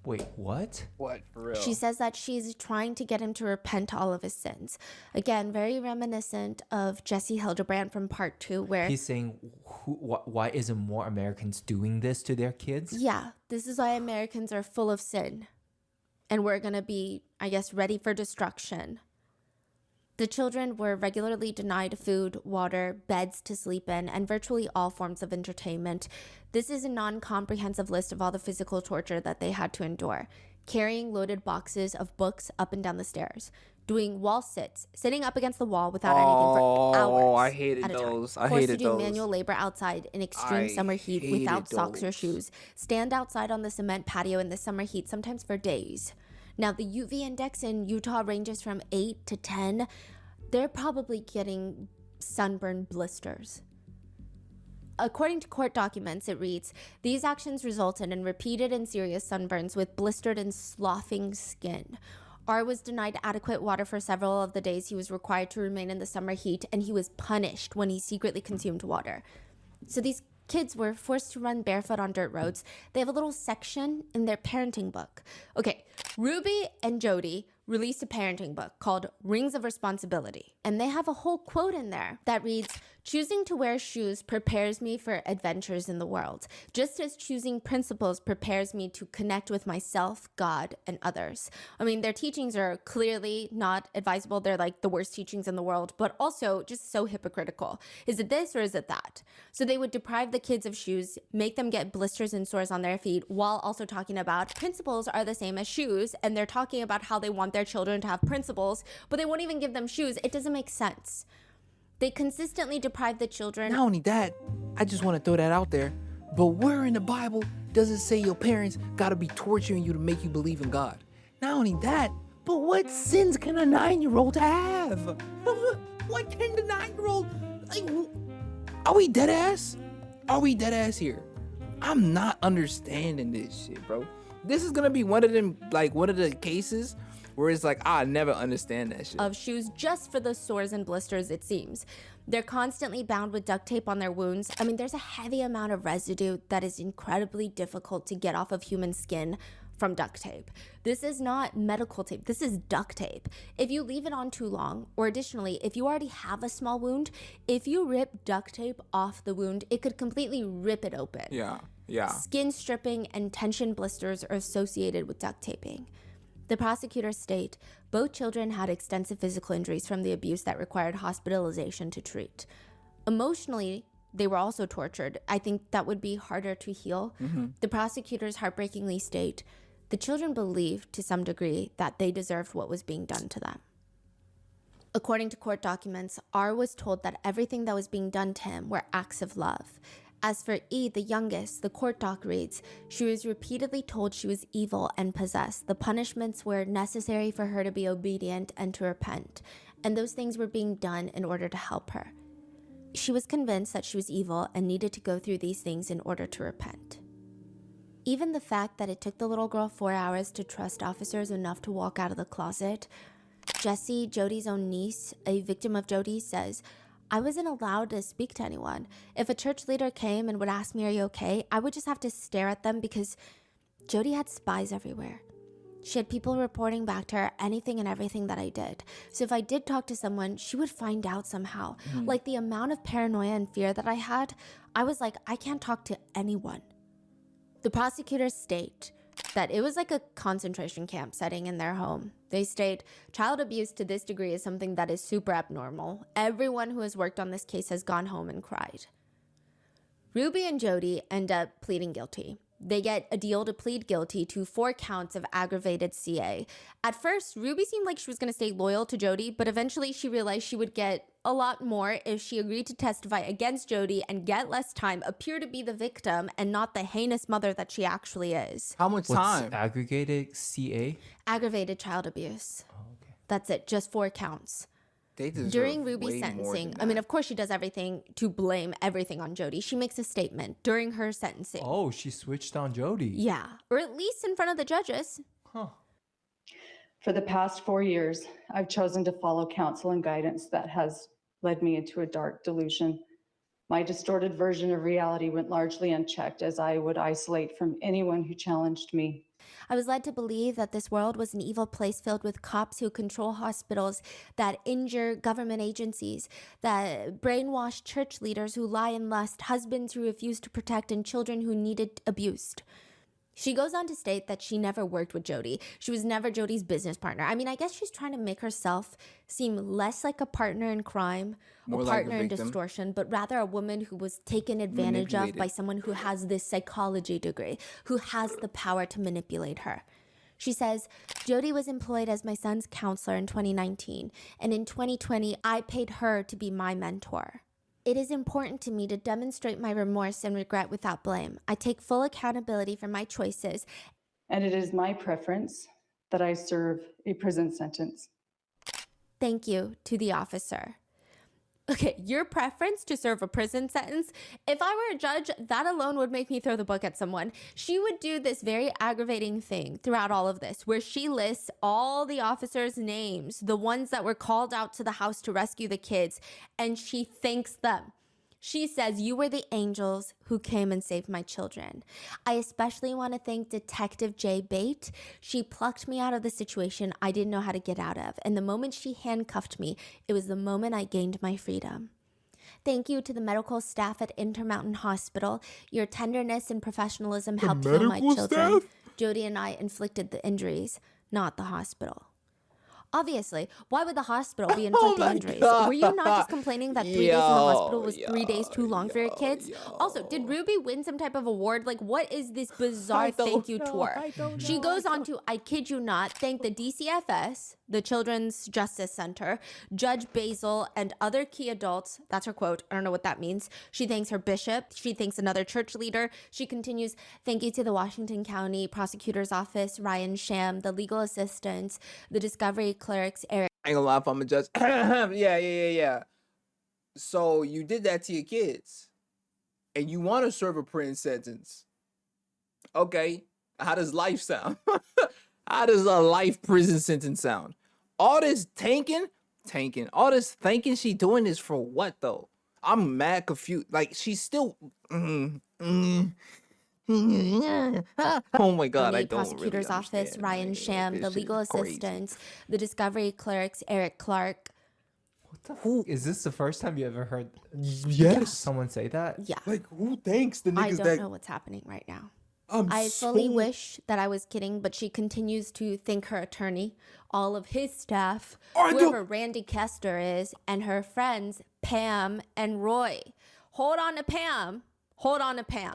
Wait, what? What, for real? She says that she's trying to get him to repent all of his sins. Again, very reminiscent of Jodi Hildebrandt from part 2, where He's saying, why isn't more Americans doing this to their kids? yeah, this is why Americans are full of sin. And we're going to be, I guess, ready for destruction. The children were regularly denied food, water, beds to sleep in, and virtually all forms of entertainment. This is a non-comprehensive list of all the physical torture that they had to endure. Carrying loaded boxes of books up and down the stairs, doing wall sits, sitting up against the wall without anything for hours I hated at a time. those. I Forced hated to do those. manual labor outside in extreme I summer heat hated without socks or those. shoes. Stand outside on the cement patio in the summer heat, sometimes for days. Now, the UV index in Utah ranges from 8 to 10. They're probably getting sunburn blisters. According to court documents, it reads, these actions resulted in repeated and serious sunburns with blistered and sloughing skin. R was denied adequate water for several of the days he was required to remain in the summer heat, and he was punished when he secretly consumed water. So these kids were forced to run barefoot on dirt roads. They have a little section in their parenting book. Okay, Ruby and Jodi released a parenting book called Rings of Responsibility. And they have a whole quote in there that reads, choosing to wear shoes prepares me for adventures in the world, just as choosing principles prepares me to connect with myself, God, and others. I mean, their teachings are clearly not advisable. They're like the worst teachings in the world, but also just so hypocritical. Is it this or is it that? So they would deprive the kids of shoes, make them get blisters and sores on their feet, while also talking about principles are the same as shoes, and they're talking about how they want their children to have principles, but they won't even give them shoes. It doesn't make sense. They consistently deprive the children. Not only that, I just want to throw that out there, but where in the Bible does it say your parents got to be torturing you to make you believe in God? Not only that, but what sins can a 9-year-old have? What can the 9-year-old, like, are we dead ass? Are we dead ass here? I'm not understanding this shit, bro. This is gonna be one of them, like one of the cases where it's like, I never understand that shit. Of shoes just for the sores and blisters, it seems. They're constantly bound with duct tape on their wounds. I mean, there's a heavy amount of residue that is incredibly difficult to get off of human skin from duct tape. This is not medical tape. This is duct tape. If you leave it on too long, or additionally, if you already have a small wound, if you rip duct tape off the wound, it could completely rip it open. Yeah. Skin stripping and tension blisters are associated with duct taping. The prosecutors state both children had extensive physical injuries from the abuse that required hospitalization to treat. Emotionally, they were also tortured. I think that would be harder to heal. The prosecutors heartbreakingly state the children believed to some degree that they deserved what was being done to them. According to court documents, R was told that everything that was being done to him were acts of love. As for E, the youngest, the court doc reads, she was repeatedly told she was evil and possessed. The punishments were necessary for her to be obedient and to repent, and those things were being done in order to help her. She was convinced that she was evil and needed to go through these things in order to repent. Even the fact that it took the little girl 4 hours to trust officers enough to walk out of the closet. Jessie, Jodi's own niece, a victim of Jodi, says, I wasn't allowed to speak to anyone. If a church leader came and would ask me, are you okay? I would just have to stare at them because Jodi had spies everywhere. She had people reporting back to her anything and everything that I did. So if I did talk to someone, she would find out somehow. Like the amount of paranoia and fear that I had, I was like, I can't talk to anyone. The prosecutors state that it was like a concentration camp setting in their home. They state, child abuse to this degree is something that is super abnormal. Everyone who has worked on this case has gone home and cried. Ruby and Jodi end up pleading guilty. They get a deal to plead guilty to 4 counts of aggravated CA. At first, Ruby seemed like she was going to stay loyal to Jodi, but eventually she realized she would get a lot more if she agreed to testify against Jodi and get less time, appear to be the victim and not the heinous mother that she actually is. How much time? Aggregated CA? Aggravated child abuse. That's it, just 4 counts. During Ruby's sentencing, I mean, of course she does everything to blame everything on Jodi. She makes a statement during her sentencing. Oh, she switched on Jodi. Yeah, or at least in front of the judges. For the past 4 years, I've chosen to follow counsel and guidance that has led me into a dark delusion. My distorted version of reality went largely unchecked as I would isolate from anyone who challenged me. I was led to believe that this world was an evil place filled with cops who control hospitals, that injure government agencies, that brainwash church leaders who lie in lust, husbands who refuse to protect, and children who needed abused. She goes on to state that she never worked with Jodi. She was never Jodi's business partner. I mean, I guess she's trying to make herself seem less like a partner in crime, More a like a partner in victim. distortion, but rather a woman who was taken advantage of by someone who has this psychology degree, who has the power to manipulate her. She says, Jodi was employed as my son's counselor in 2019, and in 2020, I paid her to be my mentor. It is important to me to demonstrate my remorse and regret without blame. I take full accountability for my choices. And it is my preference that I serve a prison sentence. Thank you to the officer. Okay, your preference to serve a prison sentence, if I were a judge, that alone would make me throw the book at someone. She would do this very aggravating thing throughout all of this, where she lists all the officers' names, the ones that were called out to the house to rescue the kids, and she thanks them. She says, you were the angels who came and saved my children. I especially want to thank Detective J. Bate. She plucked me out of the situation I didn't know how to get out of. And the moment she handcuffed me, it was the moment I gained my freedom. Thank you to the medical staff at Intermountain Hospital. Your tenderness and professionalism helped heal my children. Jodi and I inflicted the injuries, not the hospital. Obviously, why would the hospital be inflicting injuries? God. Were you not just complaining that 3 days in the hospital was 3 days too long for your kids? Also, did Ruby win some type of award? Like, what is this bizarre thank you tour? She goes on to, I kid you not, thank the DCFS, the Children's Justice Center, Judge Basil, and other key adults. That's her quote. I don't know what that means. She thanks her bishop. She thanks another church leader. She continues, thank you to the Washington County Prosecutor's Office, Ryan Sham, the legal assistants, the discovery clerks, Eric. I ain't gonna lie if I'm a judge. Yeah. So you did that to your kids, and you want to serve a prison sentence. Okay, how does life sound? How does a life prison sentence sound? All this tanking, all this thinking she doing this for what though? I'm mad confused. Like she's still. Oh my God, I don't Prosecutor's really Office, understand, Ryan man. Sham, This the shit legal is crazy. assistants, the discovery clerks, Eric Clark. Who is this the first time you ever heard someone say that? Yeah. Like who thanks the I niggas don't that know what's happening right now. I fully wish that I was kidding, but she continues to thank her attorney, all of his staff, whoever Randy Kester is, and her friends, Pam and Roy. Hold on to Pam.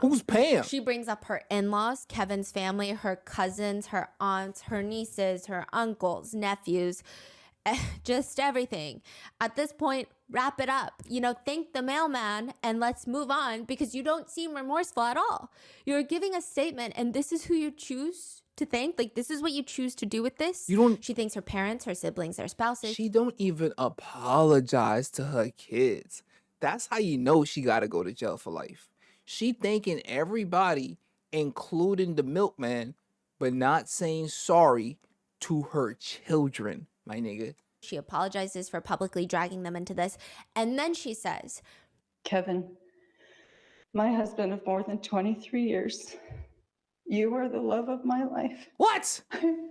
Who's Pam? She brings up her in-laws, Kevin's family, her cousins, her aunts, her nieces, her uncles, nephews, just everything. At this point, wrap it up. Thank the mailman and let's move on because you don't seem remorseful at all. You're giving a statement and this is who you choose to thank. Like, this is what you choose to do with this. She thanks her parents, her siblings, their spouses. She don't even apologize to her kids. That's how you know she gotta go to jail for life. She thanking everybody, including the milkman, but not saying sorry to her children, my nigga. She apologizes for publicly dragging them into this. And then she says, Kevin, my husband of more than 23 years, you are the love of my life. What? I'm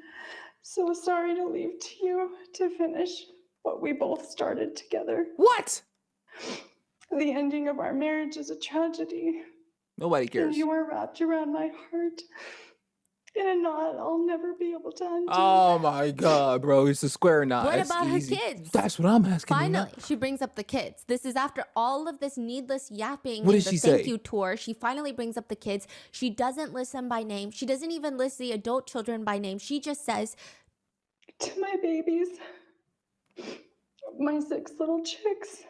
so sorry to leave to you to finish what we both started together. What? The ending of our marriage is a tragedy. Nobody cares. And you are wrapped around my heart in a knot I'll never be able to undo. Oh my God, bro. It's a square knot. what That's about easy. her kids? That's what I'm asking. Finally, she brings up the kids. This is after all of this needless yapping What in did the she thank say? you tour. She finally brings up the kids. She doesn't list them by name. She doesn't even list the adult children by name. She just says, to my babies, my 6 little chicks,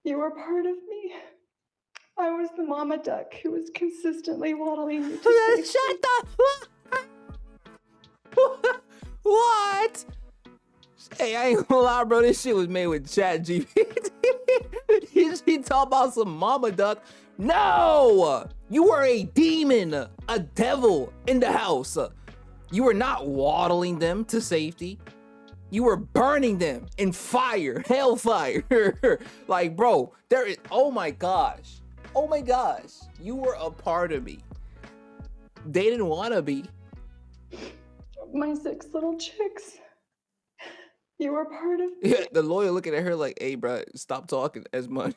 you were part of me. I was the mama duck who was consistently waddling you to safety. Shut the fuck. What? Hey, I ain't gonna lie, bro. This shit was made with ChatGPT. She talk about some mama duck. No! You were a demon, a devil in the house. You were not waddling them to safety. You were burning them in fire, hellfire. Like, bro, there is, oh my gosh. Oh my gosh. You were a part of me. They didn't want to be. My 6 little chicks, you were part of me. Yeah, the lawyer looking at her like, hey, bro, stop talking as much.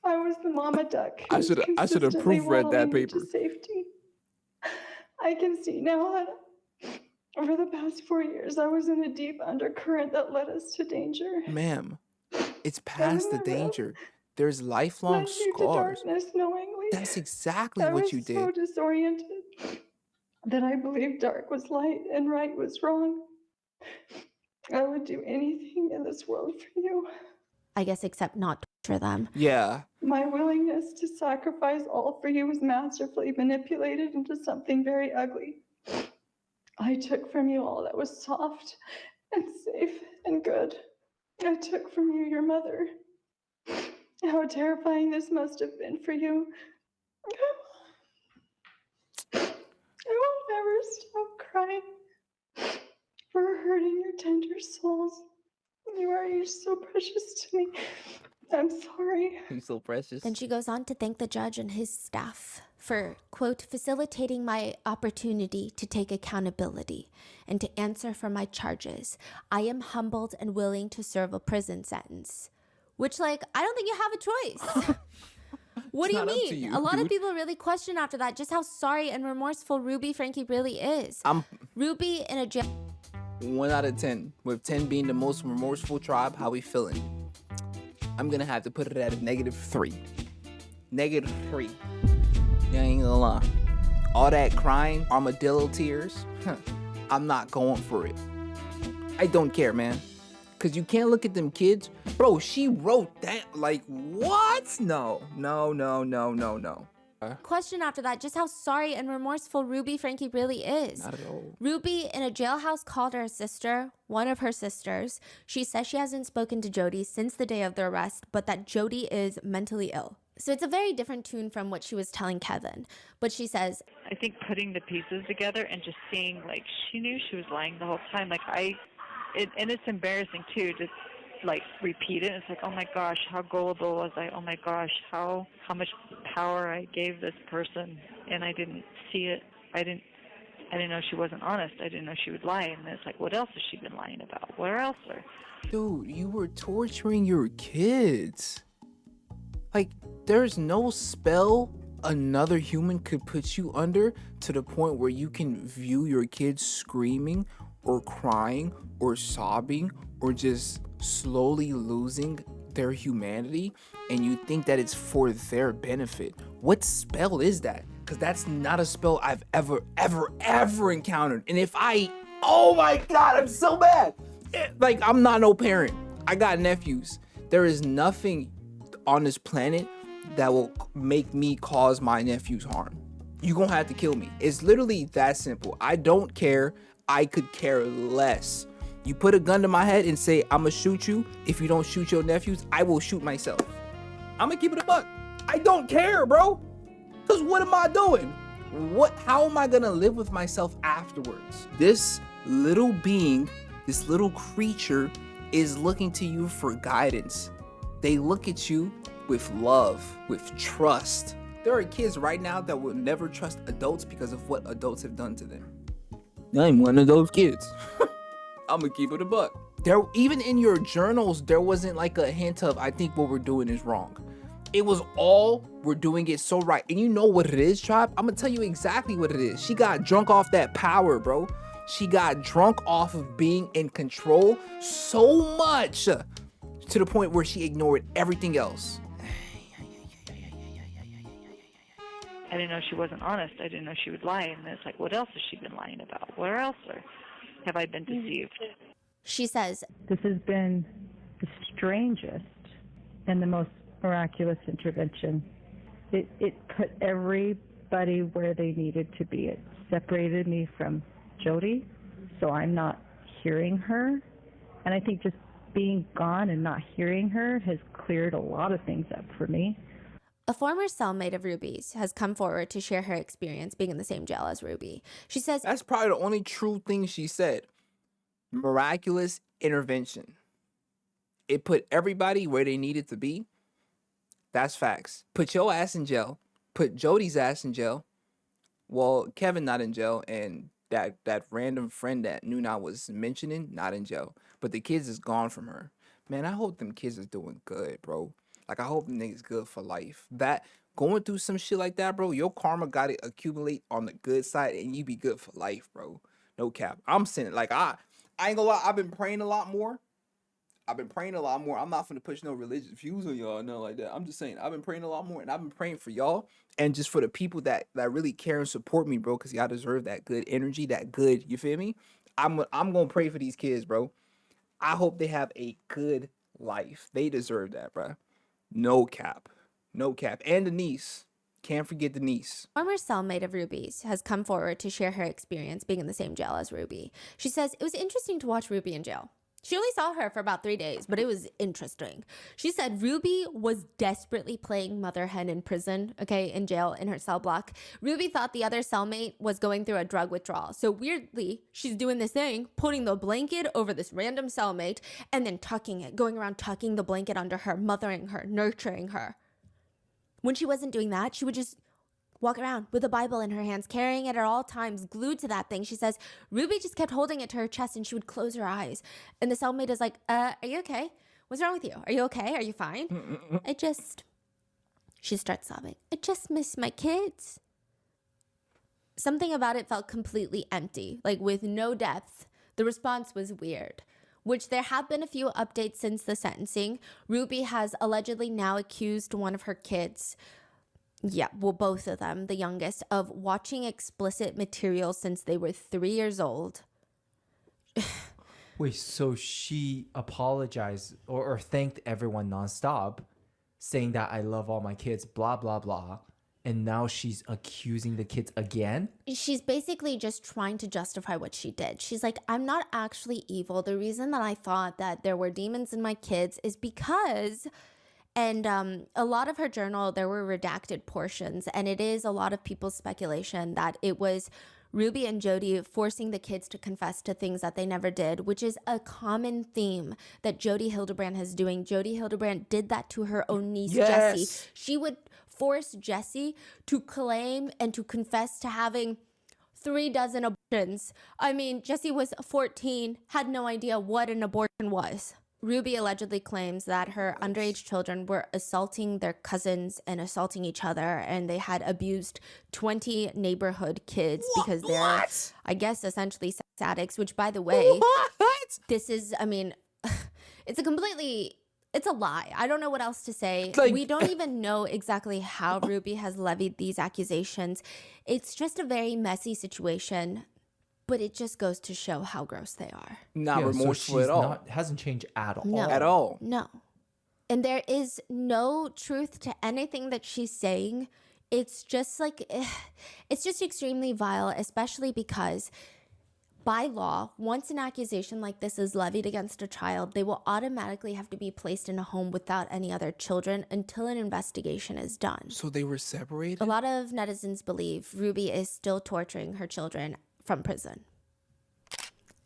I was the mama duck. I should have proofread that paper. To safety. I can see now that over the past 4 years, I was in a deep undercurrent that led us to danger. Ma'am, it's I past the would never have danger. There's lifelong led you to scars. darkness knowingly. That's exactly I what was you so did. disoriented that I believed dark was light and right was wrong. I would do anything in this world for you. I guess except not torture them. Yeah. My willingness to sacrifice all for you was masterfully manipulated into something very ugly. I took from you all that was soft and safe and good. I took from you your mother. How terrifying this must have been for you. I will never stop crying for hurting your tender souls. You are each so precious to me. I'm sorry. He's so precious. Then she goes on to thank the judge and his staff for, quote, facilitating my opportunity to take accountability and to answer for my charges. I am humbled and willing to serve a prison sentence. Which, like, I don't think you have a choice. What do you mean? A lot of people really question after that just how sorry and remorseful Ruby Franke really is. Ruby in a jail. 1 out of 10, with 10 being the most remorseful tribe. How we feeling? I'm gonna have to put it at a -3. -3. Yeah, I ain't gonna lie. All that crying, armadillo tears, I'm not going for it. I don't care, man. Cause you can't look at them kids. Bro, she wrote that, like, what? No. Question after that just how sorry and remorseful Ruby Franke really is. Not at all. Ruby in a jailhouse called her sister, one of her sisters. She says she hasn't spoken to Jodi since the day of the arrest, but that Jodi is mentally ill. So it's a very different tune from what she was telling Kevin. But she says, I think putting the pieces together and just seeing, like, she knew she was lying the whole time. Like, and it's embarrassing too to like repeat it. It's like, oh my gosh, how gullible was I? Oh my gosh, how much power I gave this person, and I didn't see it. I didn't know she wasn't honest. I didn't know she would lie. And it's like, what else has she been lying about? Where else? Dude, you were torturing your kids. Like, there's no spell another human could put you under to the point where you can view your kids screaming or crying or sobbing or just slowly losing their humanity, and you think that it's for their benefit. What spell is that? Because that's not a spell I've ever encountered. And if oh my God, I'm so mad. Like, I'm not no parent. I got nephews. There is nothing on this planet that will make me cause my nephews harm. You gonna have to kill me. It's literally that simple. I don't care. I could care less. You put a gun to my head and say, I'm gonna shoot you. If you don't shoot your nephews, I will shoot myself. I'm gonna keep it a buck. I don't care, bro. Because what am I doing? How am I gonna live with myself afterwards? This little being, this little creature is looking to you for guidance. They look at you with love, with trust. There are kids right now that will never trust adults because of what adults have done to them. I'm one of those kids. I'm gonna keep it a buck. Even in your journals, there wasn't like a hint of, I think what we're doing is wrong. It was all, we're doing it so right. And you know what it is, tribe? I'm gonna tell you exactly what it is. She got drunk off that power, bro. She got drunk off of being in control so much to the point where she ignored everything else. I didn't know she wasn't honest. I didn't know she would lie. And it's like, what else has she been lying about? Where else have I been deceived? She says, this has been the strangest and the most miraculous intervention. It put everybody where they needed to be. It separated me from Jodi, so I'm not hearing her. And I think just being gone and not hearing her has cleared a lot of things up for me. a former cellmate of Ruby's has come forward to share her experience being in the same jail as Ruby. She says, that's probably the only true thing she said. Miraculous intervention. It put everybody where they needed to be. That's facts. Put your ass in jail. Put Jodi's ass in jail. Well, Kevin not in jail, and that random friend that noona was mentioning, not in jail. But the kids is gone from her. Man, I hope them kids is doing good, bro. Like, I hope them niggas good for life. That going through some shit like that, bro, your karma got to accumulate on the good side, and you be good for life, bro. No cap. I'm saying, like, I ain't gonna lie, I've been praying a lot more. I'm not finna push no religious views on y'all, no, like that. I'm just saying, I've been praying a lot more, and I've been praying for y'all, and just for the people that really care and support me, bro, because y'all deserve that good energy, that good, you feel me? I'm gonna pray for these kids, bro. I hope they have a good life. They deserve that, bro. No cap. No cap. And the niece. Can't forget the niece. Former cellmate of Ruby's has come forward to share her experience being in the same jail as Ruby. She says it was interesting to watch Ruby in jail. She only saw her for about 3 days, but it was interesting. She said Ruby was desperately playing mother hen in prison, okay, in jail in her cell block. Ruby thought the other cellmate was going through a drug withdrawal. So weirdly, she's doing this thing, putting the blanket over this random cellmate and then tucking it, going around tucking the blanket under her, mothering her, nurturing her. When she wasn't doing that, she would just walk around with a Bible in her hands, carrying it at all times, glued to that thing. She says Ruby just kept holding it to her chest and she would close her eyes. And the cellmate is like, are you okay? What's wrong with you? Are you okay? Are you fine? She starts sobbing. I just miss my kids. Something about it felt completely empty, like with no depth. The response was weird. Which there have been a few updates since the sentencing. Ruby has allegedly now accused one of her kids, both of them, the youngest, of watching explicit material since they were 3 years old. Wait, so she apologized or thanked everyone nonstop, saying that I love all my kids, blah, blah, blah. And now she's accusing the kids again? She's basically just trying to justify what she did. She's like, I'm not actually evil. The reason that I thought that there were demons in my kids is because... And a lot of her journal, there were redacted portions. And it is a lot of people's speculation that it was Ruby and Jodi forcing the kids to confess to things that they never did, which is a common theme that Jodi Hildebrandt is doing. Jodi Hildebrandt did that to her own niece, Jessie. She would force Jessie to claim and to confess to having 36 abortions. I mean, Jessie was 14, had no idea what an abortion was. Ruby allegedly claims that her underage children were assaulting their cousins and assaulting each other, and they had abused 20 neighborhood kids because they're, I guess, essentially sex addicts, which, by the way, this is, I mean, it's a lie. I don't know what else to say. We don't even know exactly how Ruby has levied these accusations. It's just a very messy situation. But it just goes to show how gross they are. Not remorseful at all. Hasn't changed at all. No, at all. No. And there is no truth to anything that she's saying. It's just like, it's just extremely vile, especially because by law, once an accusation like this is levied against a child, they will automatically have to be placed in a home without any other children until an investigation is done. So they were separated? A lot of netizens believe Ruby is still torturing her children from prison.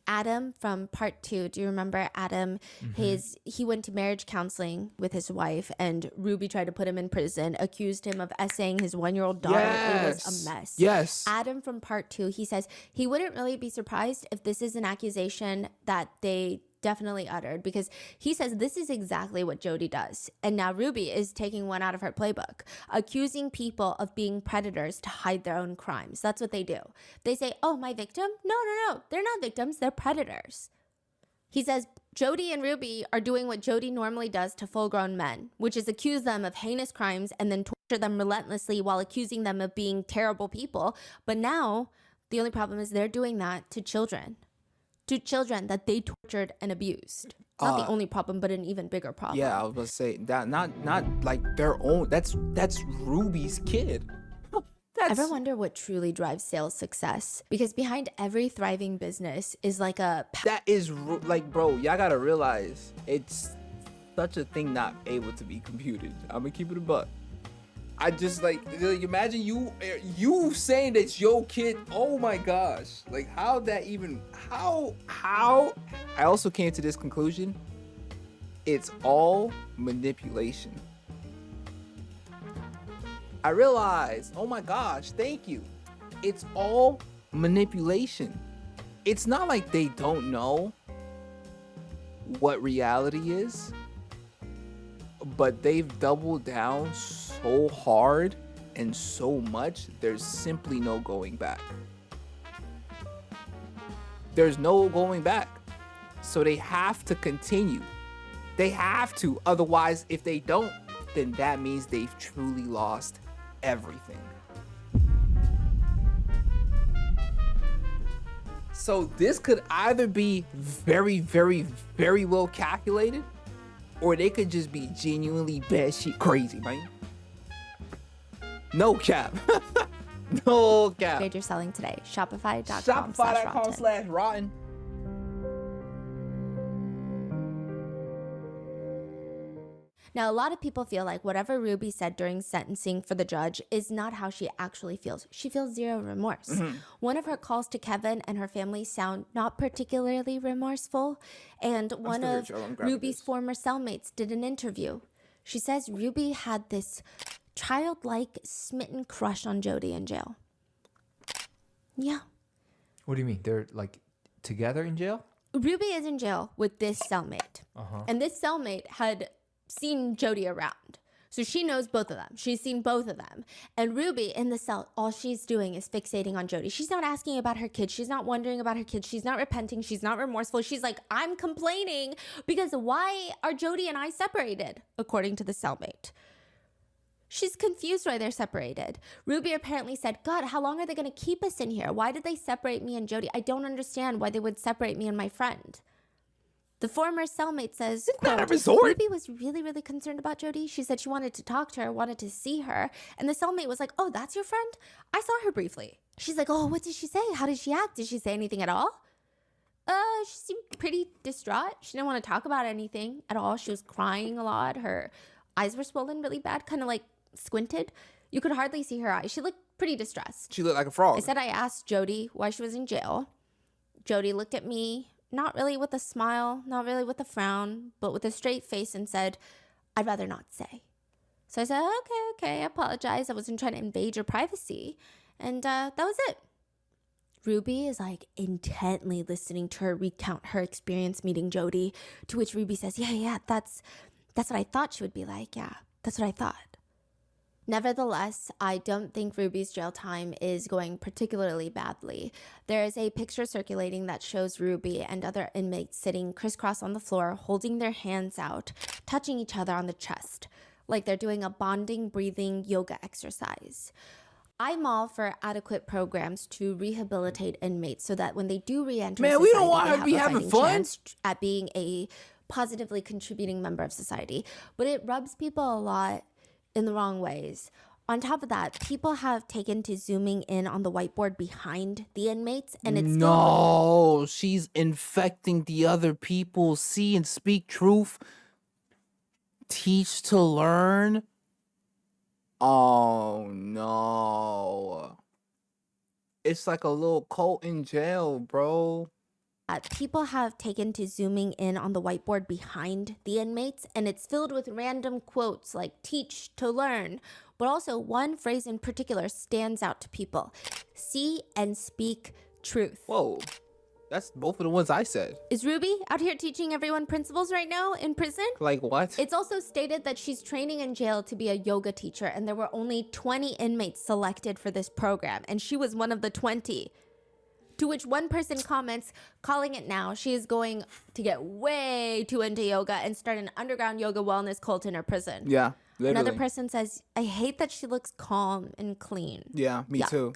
Adam from part 2, do you remember Adam? He went to marriage counseling with his wife, and Ruby tried to put him in prison, accused him of essaying his 1-year-old daughter. It was a mess. Yes. Adam from part 2, he says he wouldn't really be surprised if this is an accusation that they definitely uttered, because he says this is exactly what Jodi does. And now Ruby is taking one out of her playbook, accusing people of being predators to hide their own crimes. That's what they do. They say, oh, my victim? No. They're not victims. They're predators. He says Jodi and Ruby are doing what Jodi normally does to full-grown men, which is accuse them of heinous crimes and then torture them relentlessly while accusing them of being terrible people. But now the only problem is they're doing that to children. To children that they tortured and abused. Not the only problem, but an even bigger problem. Yeah, I was about to say that not like their own. That's Ruby's kid. Ever wonder what truly drives sales success? Because behind every thriving business is like that is like, bro, y'all gotta realize it's such a thing not able to be computed. I'm gonna keep it a buck. I just like imagine you saying that's your kid. Oh my gosh, like how I also came to this conclusion. It's all manipulation. I realized, oh my gosh, thank you. It's all manipulation. It's not like they don't know what reality is, but they've doubled down so hard and so much, there's simply no going back. There's no going back. So they have to continue. They have to. Otherwise, if they don't, then that means they've truly lost everything. So this could either be very, very, very well calculated, or they could just be genuinely batshit crazy, man. No cap. No cap. Upgrade your selling today. Shopify.com/rotten. Shopify.com/rotten. Now, a lot of people feel like whatever Ruby said during sentencing for the judge is not how she actually feels. She feels zero remorse. Mm-hmm. One of her calls to Kevin and her family sound not particularly remorseful. And one of Ruby's former cellmates did an interview. She says Ruby had this childlike smitten crush on Jodi in jail. Yeah. What do you mean? They're like together in jail? Ruby is in jail with this cellmate. And this cellmate had seen Jodi around. So she knows both of them. She's seen both of them. And Ruby in the cell, all she's doing is fixating on Jodi. She's not asking about her kids. She's not wondering about her kids. She's not repenting. She's not remorseful. She's like, I'm complaining because why are Jodi and I separated, according to the cellmate. She's confused why they're separated. Ruby apparently said, God, how long are they going to keep us in here? Why did they separate me and Jodi? I don't understand why they would separate me and my friend. The former cellmate says, quote, Ruby was really, really concerned about Jodi. She said she wanted to talk to her, wanted to see her. And the cellmate was like, oh, that's your friend? I saw her briefly. She's like, oh, what did she say? How did she act? Did she say anything at all? She seemed pretty distraught. She didn't want to talk about anything at all. She was crying a lot. Her eyes were swollen really bad, kind of like squinted. You could hardly see her eyes. She looked pretty distressed. She looked like a frog. I said I asked Jodi why she was in jail. Jodi looked at me, not really with a smile, not really with a frown, but with a straight face and said, I'd rather not say. So I said, okay, I apologize. I wasn't trying to invade your privacy. And that was it. Ruby is like intently listening to her recount her experience meeting Jodi, to which Ruby says, yeah, that's what I thought she would be like. Yeah, that's what I thought. Nevertheless, I don't think Ruby's jail time is going particularly badly. There is a picture circulating that shows Ruby and other inmates sitting crisscross on the floor, holding their hands out, touching each other on the chest, like they're doing a bonding, breathing yoga exercise. I'm all for adequate programs to rehabilitate inmates so that when they do re-enter society, we don't want they to be have a having fighting fun chance at being a positively contributing member of society. But it rubs people a lot in the wrong ways. On top of that, people have taken to zooming in on the whiteboard behind the inmates, and it's no, she's infecting the other people. See and speak truth. Teach to learn. Oh no. It's like a little cult in jail, bro. People have taken to zooming in on the whiteboard behind the inmates, and it's filled with random quotes like teach to learn. But also one phrase in particular stands out to people. See and speak truth. Whoa. That's both of the ones I said. Is Ruby out here teaching everyone principles right now in prison? Like what? It's also stated that she's training in jail to be a yoga teacher, and there were only 20 inmates selected for this program, and she was one of the 20. To which one person comments, calling it now, she is going to get way too into yoga and start an underground yoga wellness cult in her prison. Yeah, literally. Another person says, I hate that she looks calm and clean. Yeah, me too.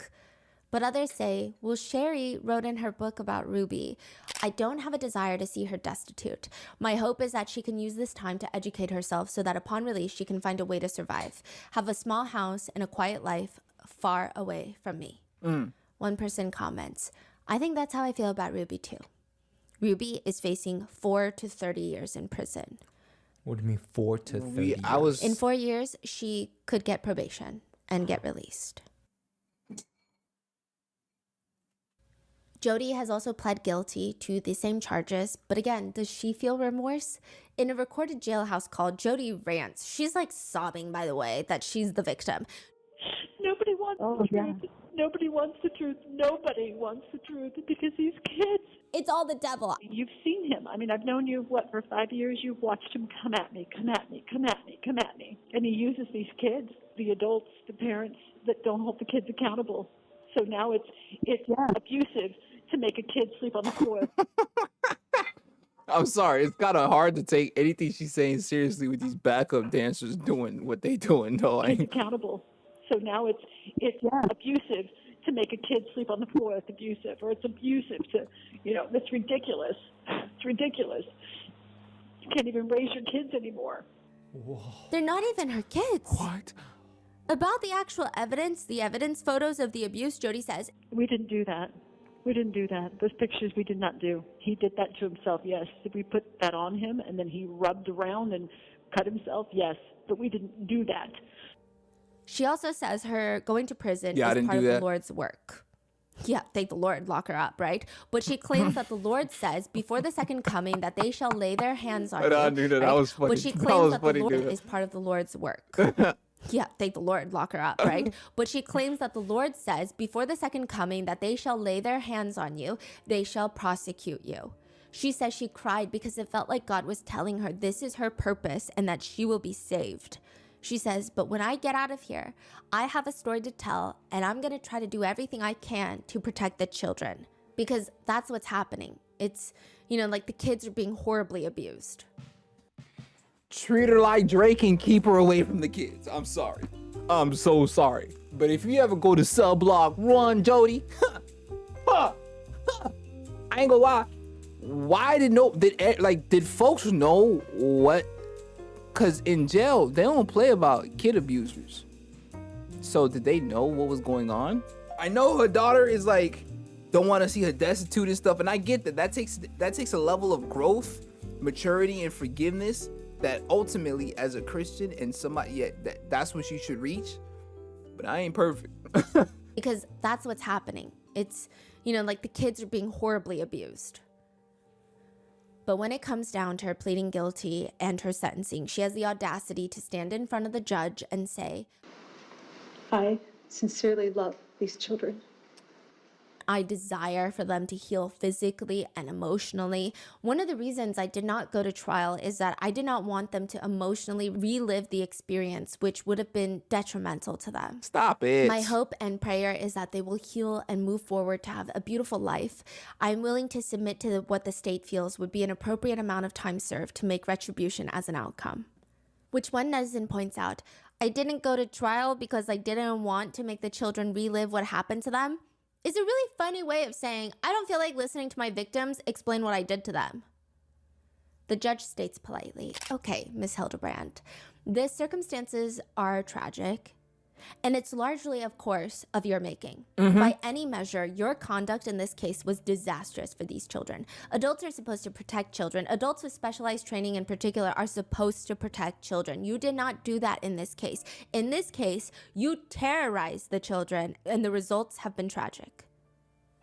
But others say, well, Sherry wrote in her book about Ruby, I don't have a desire to see her destitute. My hope is that she can use this time to educate herself so that upon release she can find a way to survive, have a small house and a quiet life far away from me. One person comments, I think that's how I feel about Ruby too. Ruby is facing 4 to 30 years in prison. What do you mean 4 to 30 years? In 4 years, she could get probation and get released. Jodi has also pled guilty to the same charges, but again, does she feel remorse? In a recorded Jailhouse call, Jodi rants. She's like sobbing, by the way, that she's the victim. Nobody wants Oh, yeah. Nobody wants the truth. Nobody wants the truth because these kids. It's all the devil. You've seen him. I mean, I've known you, for 5 years? You've watched him come at me, come at me, come at me, come at me. And he uses these kids, the adults, the parents that don't hold the kids accountable. So now it's abusive to make a kid sleep on the floor. I'm sorry, it's kind of hard to take anything she's saying seriously with these backup dancers doing what they doing, though. Kids accountable. So now it's abusive to make a kid sleep on the floor. It's abusive, or it's abusive to, it's ridiculous. It's ridiculous. You can't even raise your kids anymore. Whoa. They're not even her kids. What? About the actual evidence, the evidence photos of the abuse, Jodi says, we didn't do that. We didn't do that. Those pictures we did not do. He did that to himself, yes. Did we put that on him and then he rubbed around and cut himself? Yes. But we didn't do that. She also says her going to prison I is didn't part do of that. the Lord's work. Yeah, thank the Lord, lock her up, right? But she claims that the Lord says before the second coming that they shall lay their hands on you. I knew that. That was funny. But she That claims was that funny, the Lord dude. is part of the Lord's work. Yeah, thank the Lord, lock her up, right? But she claims that the Lord says before the second coming that they shall lay their hands on you, they shall prosecute you. She says she cried because it felt like God was telling her this is her purpose and that she will be saved. She says, but when I get out of here, I have a story to tell and I'm going to try to do everything I can to protect the children because that's what's happening. It's, like the kids are being horribly abused. Treat her like Drake and keep her away from the kids. I'm sorry. I'm so sorry. But if you ever go to cell block, run, Jodi. I ain't gonna lie. Why did folks know what? Cause in jail they don't play about kid abusers. So did they know what was going on? I know her daughter is don't want to see her destitute and stuff, and I get that. That takes a level of growth, maturity, and forgiveness that ultimately, as a Christian and somebody, that's what you should reach. But I ain't perfect. Because that's what's happening. It's, the kids are being horribly abused. But when it comes down to her pleading guilty and her sentencing, she has the audacity to stand in front of the judge and say, I sincerely love these children. I desire for them to heal physically and emotionally. One of the reasons I did not go to trial is that I did not want them to emotionally relive the experience, which would have been detrimental to them. Stop it. My hope and prayer is that they will heal and move forward to have a beautiful life. I'm willing to submit to what the state feels would be an appropriate amount of time served to make retribution as an outcome. Which one netizen points out, I didn't go to trial because I didn't want to make the children relive what happened to them. It's a really funny way of saying, I don't feel like listening to my victims explain what I did to them. The judge states politely, okay, Ms. Hildebrandt, the circumstances are tragic, and it's largely, of course, of your making. By any measure, your conduct in this case was disastrous for these children. Adults are supposed to protect children. Adults with specialized training in particular are supposed to protect children. You did not do that in this case. In this case, you terrorized the children, and the results have been tragic.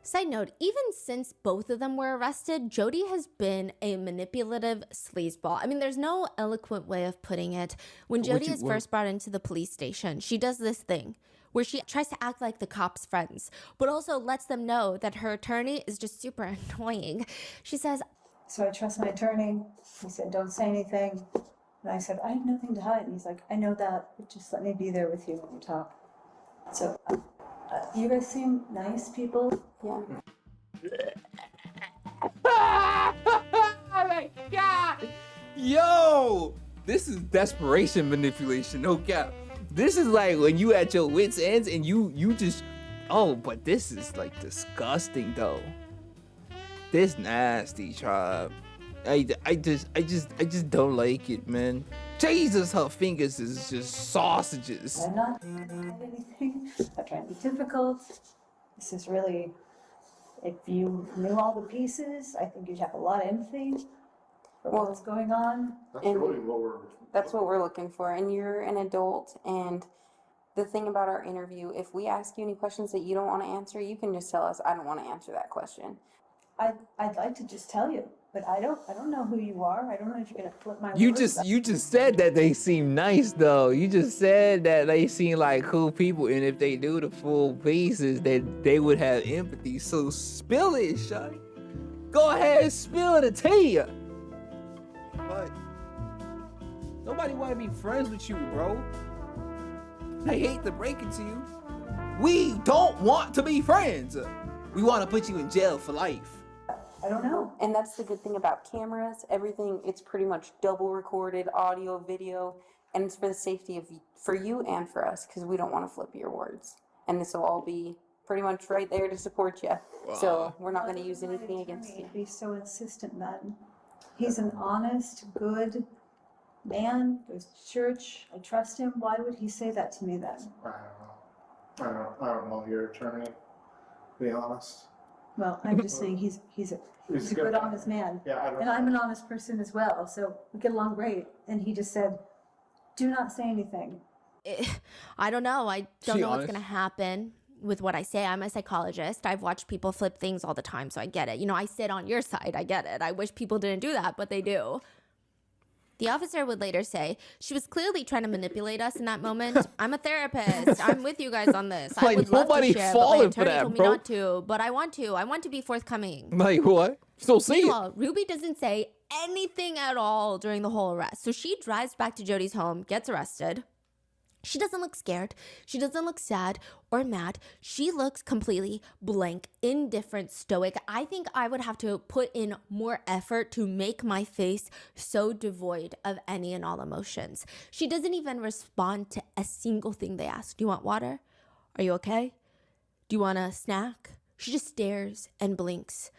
Side note, even since both of them were arrested, Jodi has been a manipulative sleazeball. I mean, there's no eloquent way of putting it. When Jodi is first brought into the police station, she does this thing where she tries to act like the cops' friends, but also lets them know that her attorney is just super annoying. She says, so I trust my attorney. He said, don't say anything. And I said, I have nothing to hide. And he's like, I know that, but just let me be there with you when you talk. So you guys seem nice people. Yeah. Oh my God. Yo, this is desperation manipulation, no cap. This is like when you at your wits' ends and you just, but this is disgusting though. This nasty, tribe. I just don't like it, man. Jesus, her fingers is just sausages. I'm not doing anything. I'm trying to be difficult. This is really, if you knew all the pieces, I think you'd have a lot of empathy for what's going on. That's what we're looking for. And you're an adult. And the thing about our interview, if we ask you any questions that you don't want to answer, you can just tell us, I don't want to answer that question. I'd like to just tell you, But I don't know who you are. I don't know if you're gonna flip my You words. just said that they seem nice though. You just said that they seem like cool people, and if they do the full pieces, that they would have empathy. So spill it, shawty. Go ahead, spill the tea. But nobody want to be friends with you, bro. I hate to break it to you. We don't want to be friends. We want to put you in jail for life. I don't know. And that's the good thing about cameras. Everything, it's pretty much double recorded, audio, video, and it's for the safety of for you and for us, because we don't want to flip your words. And this will all be pretty much right there to support you. So we're not going to use anything against you. Be so insistent, Madden. He's an honest, good man, goes to church. I trust him. Why would he say that to me then? I don't know your attorney, to be honest. Well, I'm just saying he's a good, honest man. Yeah, and I'm an honest person as well, so we get along great. And he just said, do not say anything. I don't know. I don't know what's honest? going to happen with what I say. I'm a psychologist. I've watched people flip things all the time, so I get it. You know, I sit on your side. I get it. I wish people didn't do that, but they do. The officer would later say, she was clearly trying to manipulate us in that moment. I'm a therapist. I'm with you guys on this. I Like, would love to nobody share, but my falling for attorney that, told me bro. not to. But I want to. I want to be forthcoming. Like what? Still see it. Meanwhile, Ruby doesn't say anything at all during the whole arrest. So she drives back to Jodi's home, gets arrested. She doesn't look scared. She doesn't look sad or mad. She looks completely blank, indifferent, stoic. I think I would have to put in more effort to make my face so devoid of any and all emotions. She doesn't even respond to a single thing they ask. Do you want water? Are you okay? Do you want a snack? She just stares and blinks.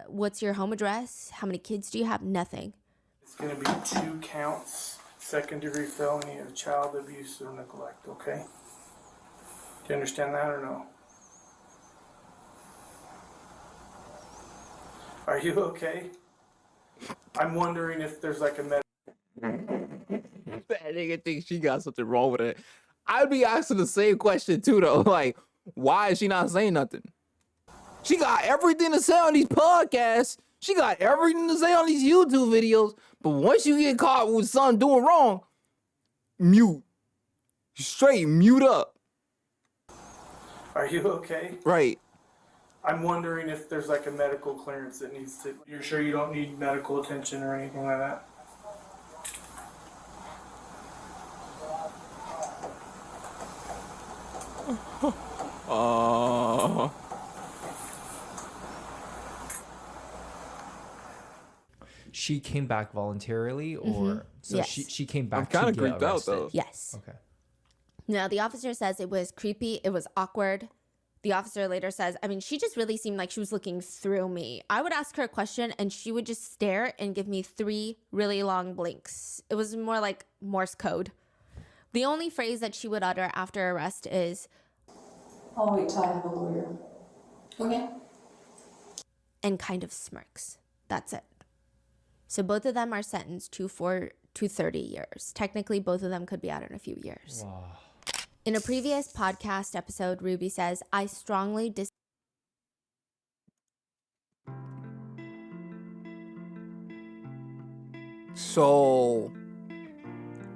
What's your home address? How many kids do you have? Nothing. It's going to be 2 counts. Second-degree felony of child abuse or neglect, okay? Do you understand that or no? Are you okay? I'm wondering if there's like a That nigga thinks she got something wrong with it. I'd be asking the same question too, though. Like, why is she not saying nothing? She got everything to say on these podcasts. She got everything to say on these YouTube videos. But once you get caught with something doing wrong, mute. Straight mute up. Are you okay? Right. I'm wondering if there's like a medical clearance that needs to... You're sure you don't need medical attention or anything like that? She came back voluntarily, or so Yes. she came back. I'm kinda to get creeped out, arrested. though. Yes. Okay. Now, the officer says it was creepy. It was awkward. The officer later says, I mean, she just really seemed like she was looking through me. I would ask her a question and she would just stare and give me 3 really long blinks. It was more like Morse code. The only phrase that she would utter after arrest is, I'll wait till I have a lawyer. Okay. and kind of smirks. That's it. So both of them are sentenced to 30 years. Technically, both of them could be out in a few years. Wow. In a previous podcast episode, Ruby says, I strongly So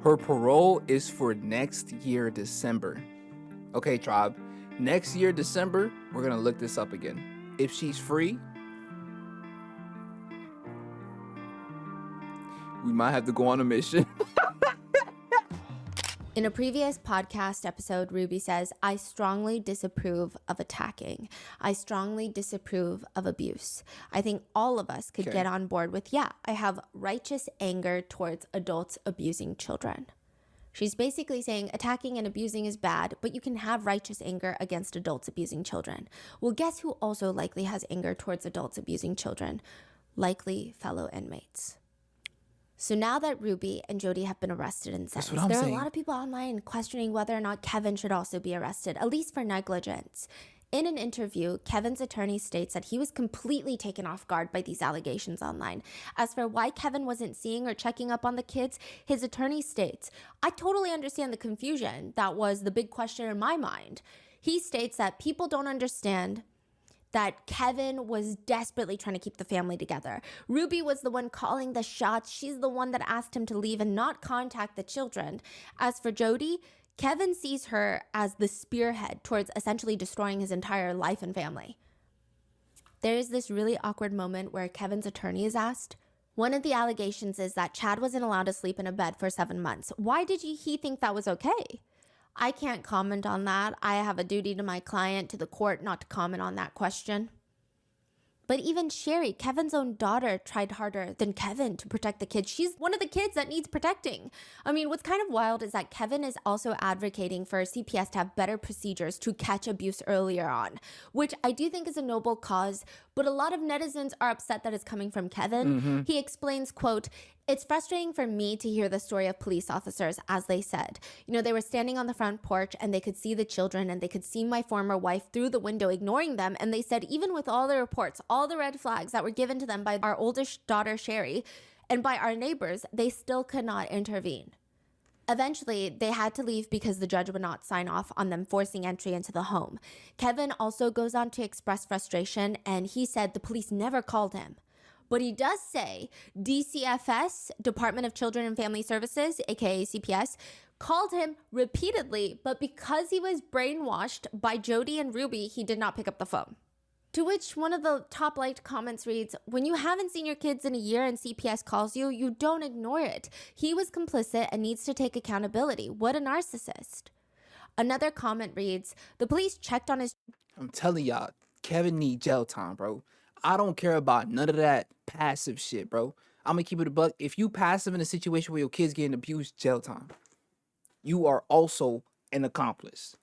her parole is for next year, December. Okay, tribe. Next year, December, we're gonna look this up again. If she's free, we might have to go on a mission. In a previous podcast episode, Ruby says, I strongly disapprove of attacking. I strongly disapprove of abuse. I think all of us could get on board with, yeah, I have righteous anger towards adults abusing children. She's basically saying attacking and abusing is bad, but you can have righteous anger against adults abusing children. Well, guess who also likely has anger towards adults abusing children? Likely fellow inmates. So now that Ruby and Jodi have been arrested and That's sentenced, what I'm there are saying. a lot of people online questioning whether or not Kevin should also be arrested, at least for negligence. In an interview, Kevin's attorney states that he was completely taken off guard by these allegations online. As for why Kevin wasn't seeing or checking up on the kids, his attorney states, I totally understand the confusion. That was the big question in my mind. He states that people don't understand that Kevin was desperately trying to keep the family together. Ruby was the one calling the shots. She's the one that asked him to leave and not contact the children. As for Jodi, Kevin sees her as the spearhead towards essentially destroying his entire life and family. There is this really awkward moment where Kevin's attorney is asked. One of the allegations is that Chad wasn't allowed to sleep in a bed for 7 months. Why did he think that was okay? I can't comment on that. I have a duty to my client, to the court, not to comment on that question. But even Sherry, Kevin's own daughter, tried harder than Kevin to protect the kids. She's one of the kids that needs protecting. I mean, what's kind of wild is that Kevin is also advocating for CPS to have better procedures to catch abuse earlier on, which I do think is a noble cause, but a lot of netizens are upset that it's coming from Kevin. He explains, quote, "It's frustrating for me to hear the story of police officers, as they said. You know, they were standing on the front porch and they could see the children and they could see my former wife through the window ignoring them. And they said, even with all the reports, all the red flags that were given to them by our oldest daughter, Sherry, and by our neighbors, they still could not intervene. Eventually, they had to leave because the judge would not sign off on them forcing entry into the home." Kevin also goes on to express frustration, and he said the police never called him. But he does say DCFS, Department of Children and Family Services, aka CPS, called him repeatedly, but because he was brainwashed by Jodi and Ruby, he did not pick up the phone. To which one of the top liked comments reads, "When you haven't seen your kids in a year and CPS calls you, you don't ignore it. He was complicit and needs to take accountability. What a narcissist." Another comment reads, "The police checked on his..." I'm telling y'all, Kevin need jail time, bro. I don't care about none of that passive shit, bro. I'm gonna keep it a buck. If you passive in a situation where your kid's getting abused, jail time. You are also an accomplice.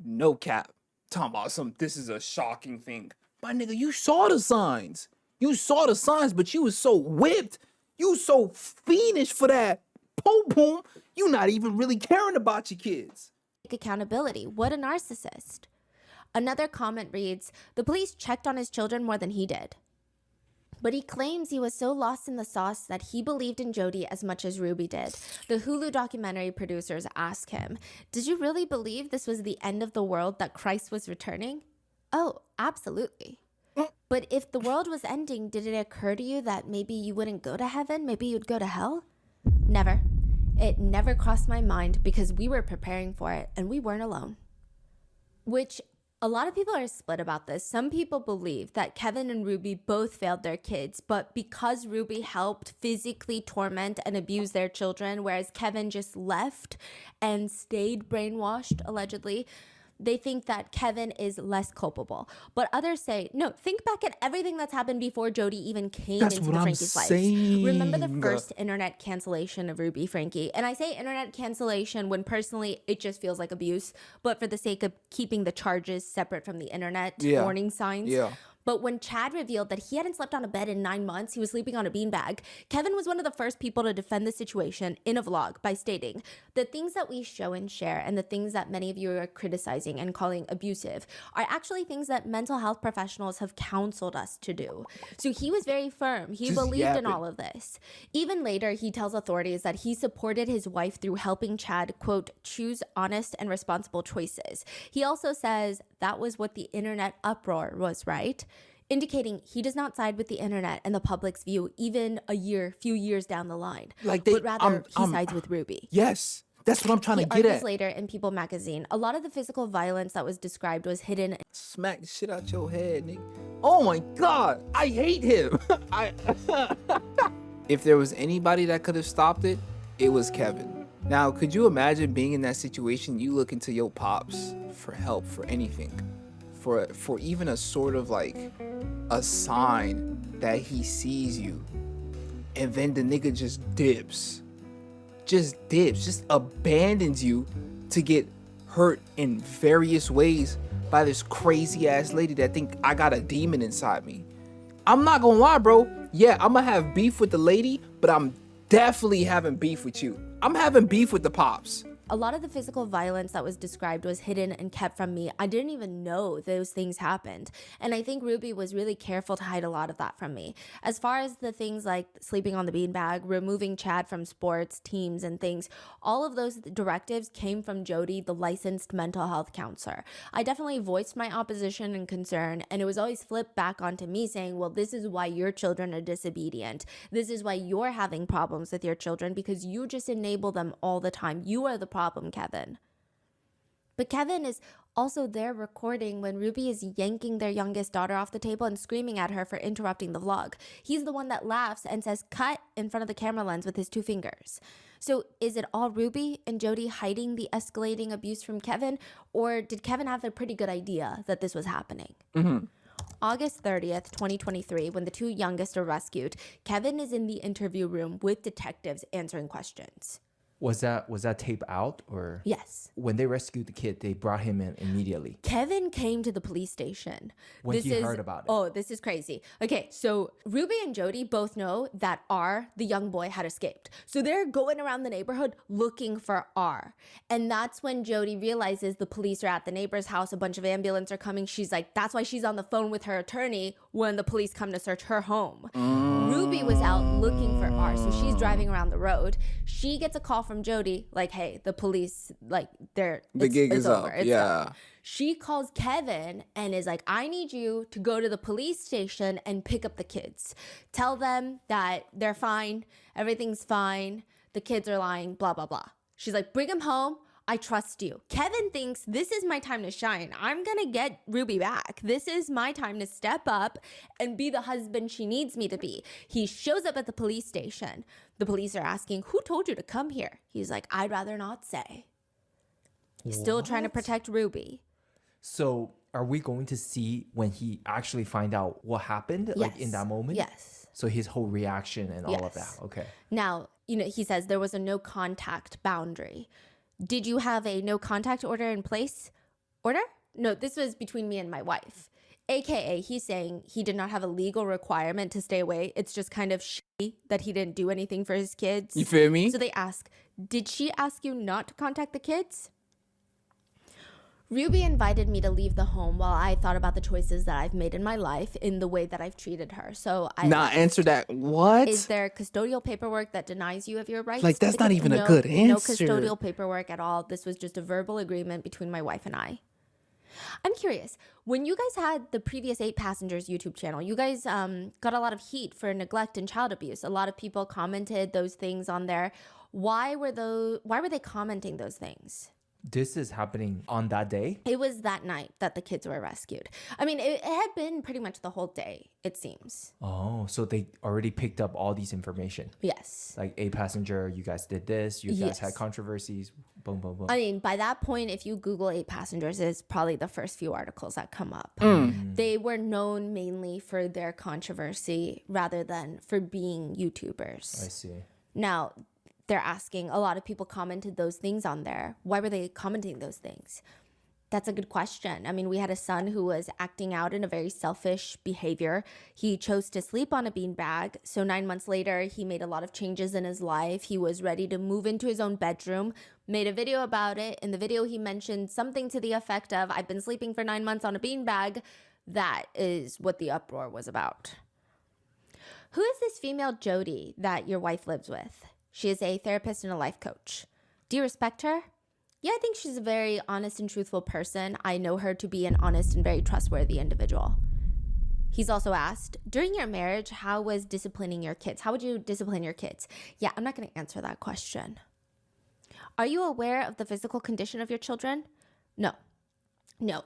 No cap. Talking about this is a shocking thing. My nigga, you saw the signs. You saw the signs, but you was so whipped. You so fiendish for that. Boom, boom. You not even really caring about your kids. Accountability. What a narcissist. Another comment reads, "The police checked on his children more than he did." But he claims he was so lost in the sauce that he believed in Jodi as much as Ruby did. The Hulu documentary producers ask him, "Did you really believe this was the end of the world, that Christ was returning?" "Oh, absolutely." "But if the world was ending, did it occur to you that maybe you wouldn't go to heaven? Maybe you'd go to hell?" "Never. It never crossed my mind because we were preparing for it and we weren't alone." Which a lot of people are split about this. Some people believe that Kevin and Ruby both failed their kids, but because Ruby helped physically torment and abuse their children, whereas Kevin just left and stayed brainwashed, allegedly, they think that Kevin is less culpable. But others say, no, think back at everything that's happened before Jodi even came into the Frankie's life. Remember the first internet cancellation of Ruby Franke? And I say internet cancellation when personally it just feels like abuse, but for the sake of keeping the charges separate from the internet warning signs. But when Chad revealed that he hadn't slept on a bed in 9 months, he was sleeping on a beanbag, Kevin was one of the first people to defend the situation in a vlog by stating, "The things that we show and share and the things that many of you are criticizing and calling abusive are actually things that mental health professionals have counseled us to do." So he was very firm. He believed in all of this. Even later, he tells authorities that he supported his wife through helping Chad, quote, "choose honest and responsible choices." He also says that was what the internet uproar was, right? Indicating he does not side with the internet and the public's view even few years down the line, but rather he sides with Ruby. Yes, that's what I'm trying to get He argues at. later in People magazine, a lot of the physical violence that was described was hidden. Smack the shit out your head, nigga. Oh my God, I hate him. If there was anybody that could have stopped it, it was Kevin. Now, could you imagine being in that situation? You look into your pops for help, for anything, for even a sort of like a sign that he sees you, and then the nigga just abandons you to get hurt in various ways by this crazy ass lady that think I got a demon inside me. I'm not gonna lie, bro. Yeah, I'm gonna have beef with the lady, but I'm definitely having beef with you. I'm having beef with the pops. A lot of the physical violence that was described was hidden and kept from me. I didn't even know those things happened. And I think Ruby was really careful to hide a lot of that from me. As far as the things like sleeping on the beanbag, removing Chad from sports, teams, and things, all of those directives came from Jodi, the licensed mental health counselor. I definitely voiced my opposition and concern, and it was always flipped back onto me saying, well, this is why your children are disobedient. This is why you're having problems with your children, because you just enable them all the time. You are the problem, Kevin. But Kevin is also there recording when Ruby is yanking their youngest daughter off the table and screaming at her for interrupting the vlog. He's the one that laughs and says cut in front of the camera lens with his 2 fingers. So is it all Ruby and Jodi hiding the escalating abuse from Kevin, or did Kevin have a pretty good idea that this was happening? August 30th, 2023, when the 2 youngest are rescued, Kevin is in the interview room with detectives answering questions. Was that tape out, or? Yes. When they rescued the kid, they brought him in immediately. Kevin came to the police station. When he heard about it. Oh, this is crazy. Okay, so Ruby and Jodi both know that R, the young boy, had escaped. So they're going around the neighborhood looking for R. And that's when Jodi realizes the police are at the neighbor's house. A bunch of ambulance are coming. She's like, that's why she's on the phone with her attorney when the police come to search her home. Ruby was out looking for R, so she's driving around the road. She gets a call from Jodi, like, hey, the police, like, the gig is over. It's up. She calls Kevin and is like, I need you to go to the police station and pick up the kids. Tell them that they're fine, everything's fine, the kids are lying, blah, blah, blah. She's like, bring them home. I trust you. Kevin thinks this is my time to shine. I'm going to get Ruby back. This is my time to step up and be the husband she needs me to be. He shows up at the police station. The police are asking, who told you to come here? He's like, I'd rather not say. He's still trying to protect Ruby. So are we going to see when he actually find out what happened, like in that moment? Yes. So his whole reaction and all of that. Okay. Now, he says there was a no contact boundary. Did you have a no contact order in place? Order? No, this was between me and my wife. AKA, he's saying he did not have a legal requirement to stay away. It's just kind of shitty that he didn't do anything for his kids. You feel me? So they ask, did she ask you not to contact the kids? Ruby invited me to leave the home while I thought about the choices that I've made in my life in the way that I've treated her. So I not answer that. What? Is there custodial paperwork that denies you of your rights? Like, that's not even a good answer. No custodial paperwork at all. This was just a verbal agreement between my wife and I. I'm curious, when you guys had the previous 8 Passengers YouTube channel, you guys got a lot of heat for neglect and child abuse. A lot of people commented those things on there. Why were they commenting those things? This is happening on that day? It was that night that the kids were rescued. I mean, it had been pretty much the whole day, it seems. Oh, so they already picked up all these information. Yes. Like, 8 Passenger, you guys did this, you guys had controversies, boom, boom, boom. I mean, by that point, if you Google 8 Passengers, it's probably the first few articles that come up. They were known mainly for their controversy rather than for being YouTubers. I see. Now, they're asking, a lot of people commented those things on there. Why were they commenting those things? That's a good question. I mean, we had a son who was acting out in a very selfish behavior. He chose to sleep on a beanbag. So 9 months later, he made a lot of changes in his life. He was ready to move into his own bedroom, made a video about it. In the video, he mentioned something to the effect of, I've been sleeping for 9 months on a beanbag. That is what the uproar was about. Who is this female Jodi that your wife lives with? She is a therapist and a life coach. Do you respect her? Yeah, I think she's a very honest and truthful person. I know her to be an honest and very trustworthy individual. He's also asked, during your marriage, how was disciplining your kids? How would you discipline your kids? Yeah, I'm not going to answer that question. Are you aware of the physical condition of your children? No,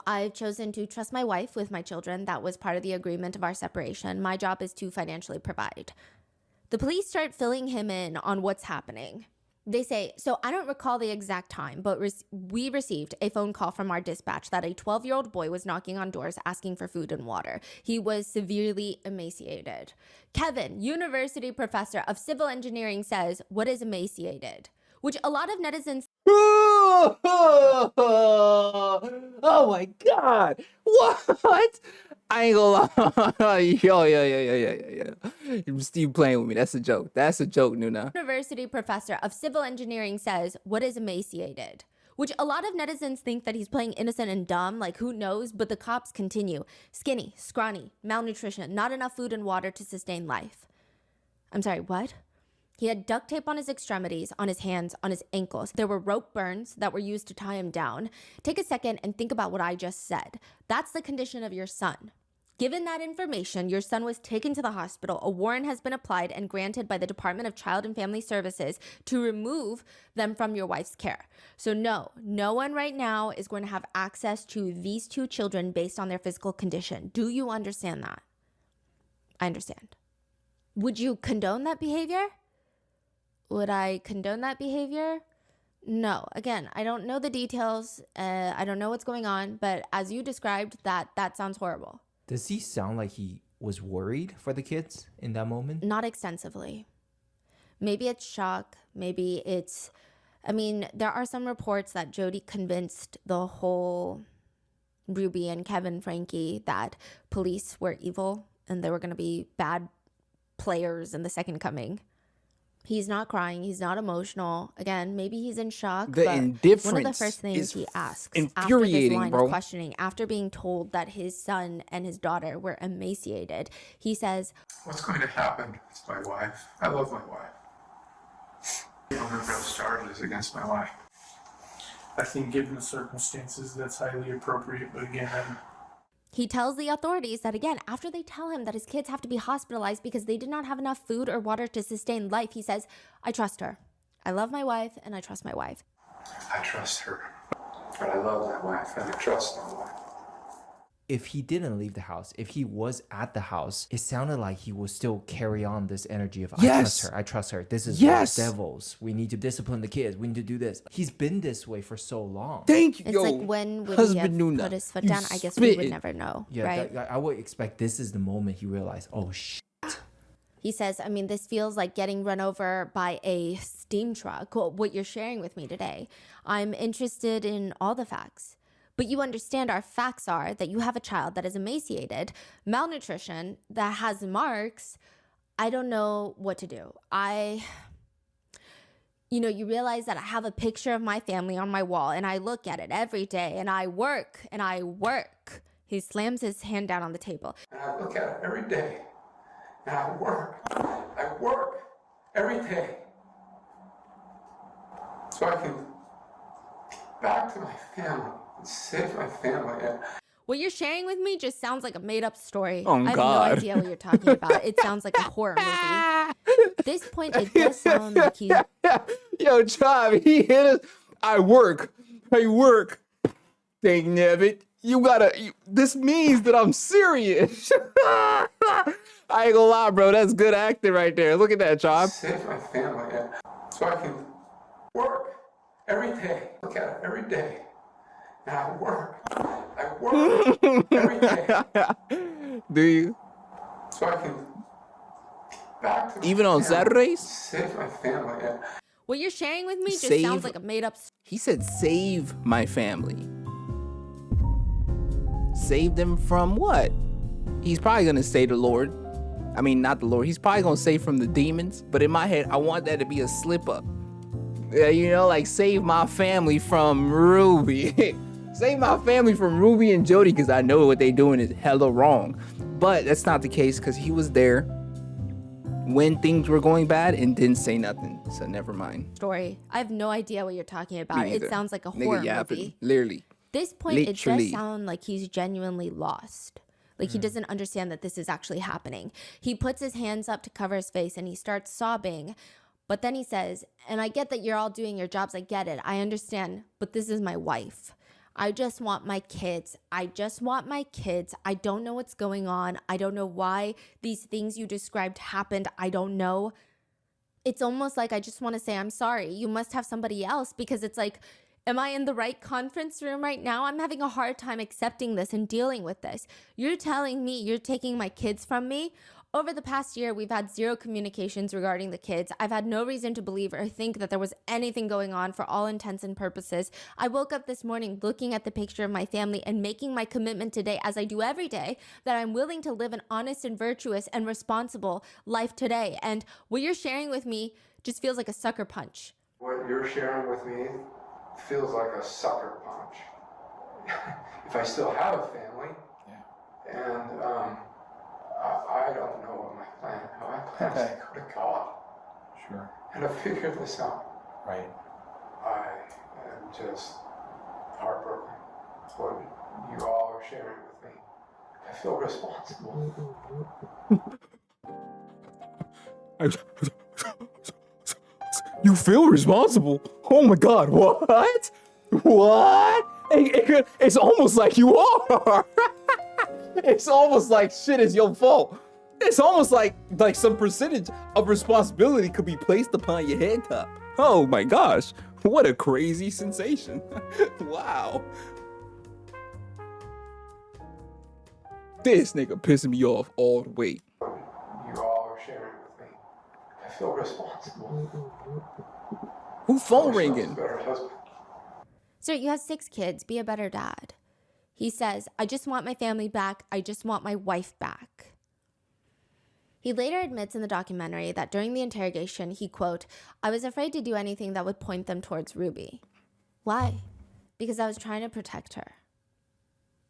I've chosen to trust my wife with my children. That was part of the agreement of our separation. My job is to financially provide. The police start filling him in on what's happening. They say, so I don't recall the exact time, but we received a phone call from our dispatch that a 12-year-old boy was knocking on doors asking for food and water. He was severely emaciated. Kevin, university professor of civil engineering, says, what is emaciated? Which a lot of netizens... Oh my God. What? I ain't gonna lie. Yo. You playing with me. That's a joke. That's a joke, Noona. University professor of civil engineering says, what is emaciated? Which a lot of netizens think that he's playing innocent and dumb, like who knows, but the cops continue. Skinny, scrawny, malnutrition, not enough food and water to sustain life. I'm sorry, what? He had duct tape on his extremities, on his hands, on his ankles. There were rope burns that were used to tie him down. Take a second and think about what I just said. That's the condition of your son. Given that information, your son was taken to the hospital. A warrant has been applied and granted by the Department of Child and Family Services to remove them from your wife's care. So no one right now is going to have access to these two children based on their physical condition. Do you understand that? I understand. Would you condone that behavior? Would I condone that behavior? No. Again, I don't know the details. I don't know what's going on. But as you described, that sounds horrible. Does he sound like he was worried for the kids in that moment? Not extensively. Maybe it's shock. Maybe it's... I mean, there are some reports that Jodi convinced the whole Ruby and Kevin Franke that police were evil and they were going to be bad players in the second coming. He's not crying. He's not emotional. Again, maybe he's in shock. The but indifference one of the first things he asks after this infuriating, line bro. of questioning, after being told that his son and his daughter were emaciated, he says, "What's going to happen? It's my wife. I love my wife. I don't have those charges against my wife." I think given the circumstances, that's highly appropriate. But again, he tells the authorities that, again, after they tell him that his kids have to be hospitalized because they did not have enough food or water to sustain life, he says, I trust her. I love my wife and I trust my wife. I trust her, but I love my wife and I trust my wife. If he didn't leave the house, if he was at the house, it sounded like he would still carry on this energy of, I trust her. This is devils. We need to discipline the kids. We need to do this. He's been this way for so long. Thank you. It's like, when would he have put his foot down? I guess we would never know, right? I would expect this is the moment he realized, oh, shit. He says, I mean, this feels like getting run over by a steam truck, what you're sharing with me today. I'm interested in all the facts. But you understand our facts are that you have a child that is emaciated, malnutrition, that has marks. I don't know what to do. You realize that I have a picture of my family on my wall and I look at it every day and I work. He slams his hand down on the table. And I look at it every day and I work every day so I can get back to my family. Save my family. What you're sharing with me just sounds like a made-up story. Oh, I have God. no idea what you're talking about. It sounds like a horror movie. At this point, it does sound like he's... Yo, Tribe, he hit us. I work. Dang nabbit. This means that I'm serious. I ain't gonna lie, bro. That's good acting right there. Look at that, Tribe. Save my family so I can work every day. Look at it every day. And I work every day. Do you? So I can get back to my Even on family. Saturdays? Save my family. What you're sharing with me just sounds like a made-up story. He said, save my family. Save them from what? He's probably gonna say the Lord. I mean, not the Lord. He's probably gonna say from the demons. But in my head, I want that to be a slip up. Yeah, like save my family from Ruby. Save my family from Ruby and Jodi, because I know what they doing is hella wrong. But that's not the case, because he was there when things were going bad and didn't say nothing. So never mind. Story. I have no idea what you're talking about. It sounds like a horror movie. Literally. This point, it does sound like he's genuinely lost. Like he doesn't understand that this is actually happening. He puts his hands up to cover his face and he starts sobbing. But then he says, and I get that you're all doing your jobs. I get it. I understand. But this is my wife. I just want my kids. I don't know what's going on. I don't know why these things you described happened. I don't know. It's almost like I just want to say, I'm sorry. You must have somebody else, because it's like, am I in the right conference room right now? I'm having a hard time accepting this and dealing with this. You're telling me you're taking my kids from me? Over the past year, we've had zero communications regarding the kids. I've had no reason to believe or think that there was anything going on for all intents and purposes. I woke up this morning looking at the picture of my family and making my commitment today, as I do every day, that I'm willing to live an honest and virtuous and responsible life today. And what you're sharing with me just feels like a sucker punch. What you're sharing with me feels like a sucker punch. If I still have a family, and I don't know what my plan, how I plan to go to God. Sure. And to figure this out. Right. I am just heartbroken. What you all are sharing with me. I feel responsible. You feel responsible? Oh my God, what? What? It's almost like you are. It's almost like shit is your fault. It's almost like some percentage of responsibility could be placed upon your head top. Oh my gosh, what a crazy sensation. Wow. This nigga pissing me off all the way. You all are sharing with me. I feel responsible. Who phone ringing? Sir, you have 6 kids. Be a better dad. He says, I just want my family back. I just want my wife back. He later admits in the documentary that during the interrogation, he, quote, I was afraid to do anything that would point them towards Ruby. Why? Because I was trying to protect her.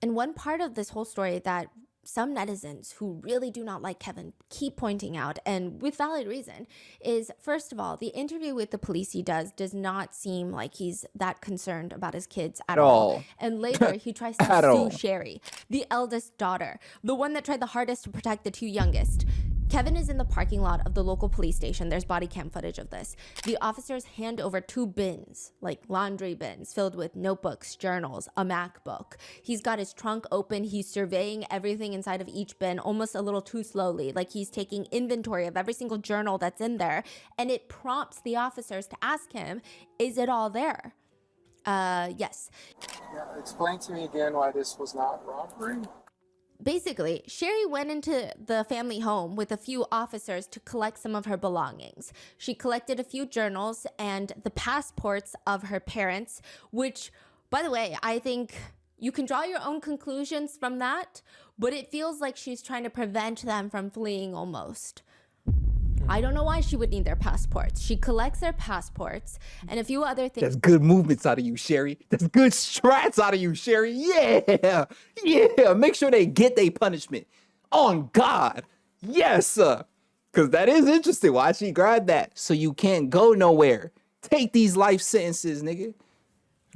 And one part of this whole story that some netizens who really do not like Kevin keep pointing out, and with valid reason, is, first of all, the interview with the police he does not seem like he's that concerned about his kids at all. And later, he tries to sue Sherry, the eldest daughter, the one that tried the hardest to protect the 2 youngest. Kevin is in the parking lot of the local police station. There's body cam footage of this. The officers hand over 2 bins, like laundry bins, filled with notebooks, journals, a MacBook. He's got his trunk open. He's surveying everything inside of each bin almost a little too slowly, like he's taking inventory of every single journal that's in there. And it prompts the officers to ask him, is it all there? Yes. Yeah, explain to me again why this was not robbery. Basically, Sherry went into the family home with a few officers to collect some of her belongings. She collected a few journals and the passports of her parents, which, by the way, I think you can draw your own conclusions from that, but it feels like she's trying to prevent them from fleeing almost. I don't know why she would need their passports. She collects their passports and a few other things. That's good movements out of you, Sherry. That's good strats out of you, Sherry. Yeah. Yeah. Make sure they get their punishment. On God. Yes, sir. Because that is interesting. Why she grabbed that? So you can't go nowhere. Take these life sentences, nigga.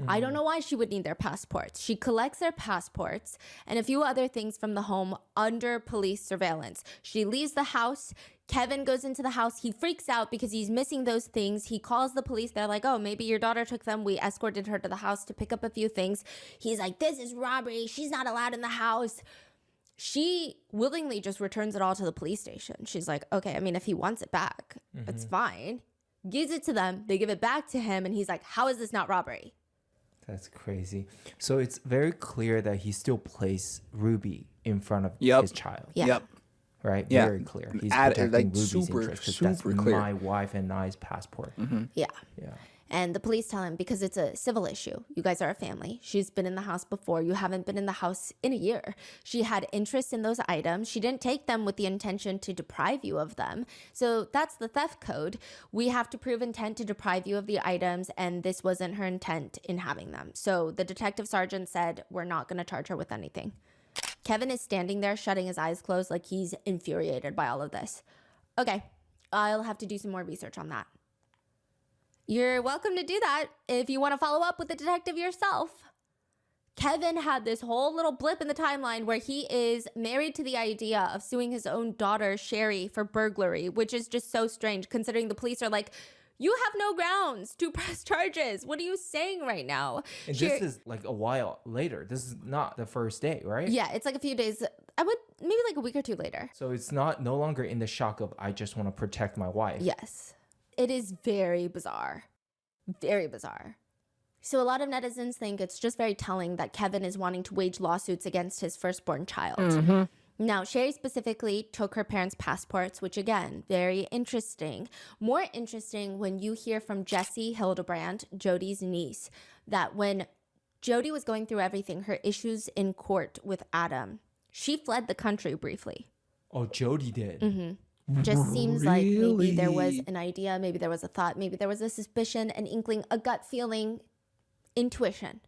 I don't know why she would need their passports. She collects their passports and a few other things from the home under police surveillance. She leaves the house. Kevin goes into the house. He freaks out because he's missing those things. He calls the police. They're like, oh, maybe your daughter took them. We escorted her to the house to pick up a few things. He's like, this is robbery. She's not allowed in the house. She willingly just returns it all to the police station. She's like, okay, I mean, if he wants it back, it's fine. Gives it to them. They give it back to him. And he's like, how is this not robbery? That's crazy. So it's very clear that he still placed Ruby in front of his child. Yep. Right? Yeah. Very clear. He's protecting Ruby's interest because that's clear. my wife and I's passport. Yeah. Yeah. And the police tell him, because it's a civil issue. You guys are a family. She's been in the house before. You haven't been in the house in a year. She had interest in those items. She didn't take them with the intention to deprive you of them. So that's the theft code. We have to prove intent to deprive you of the items, and this wasn't her intent in having them. So the detective sergeant said, we're not going to charge her with anything. Kevin is standing there, shutting his eyes closed like he's infuriated by all of this. Okay, I'll have to do some more research on that. You're welcome to do that if you want to follow up with the detective yourself. Kevin had this whole little blip in the timeline where he is married to the idea of suing his own daughter, Sherry, for burglary, which is just so strange considering the police are like, you have no grounds to press charges. What are you saying right now? And this is like a while later. This is not the first day, right? Yeah, it's like a few days. Maybe like a week or two later. So it's no longer in the shock of, I just want to protect my wife. Yes. It is very bizarre. Very bizarre. So a lot of netizens think it's just very telling that Kevin is wanting to wage lawsuits against his firstborn child. Now, Sherry specifically took her parents' passports, which again, very interesting. More interesting when you hear from Jodi Hildebrandt, Jodi's niece, that when Jodi was going through everything, her issues in court with Adam, she fled the country briefly. Oh, Jodi did. Just seems like maybe there was Really? an idea, maybe there was a thought, maybe there was a suspicion, an inkling, a gut feeling, intuition.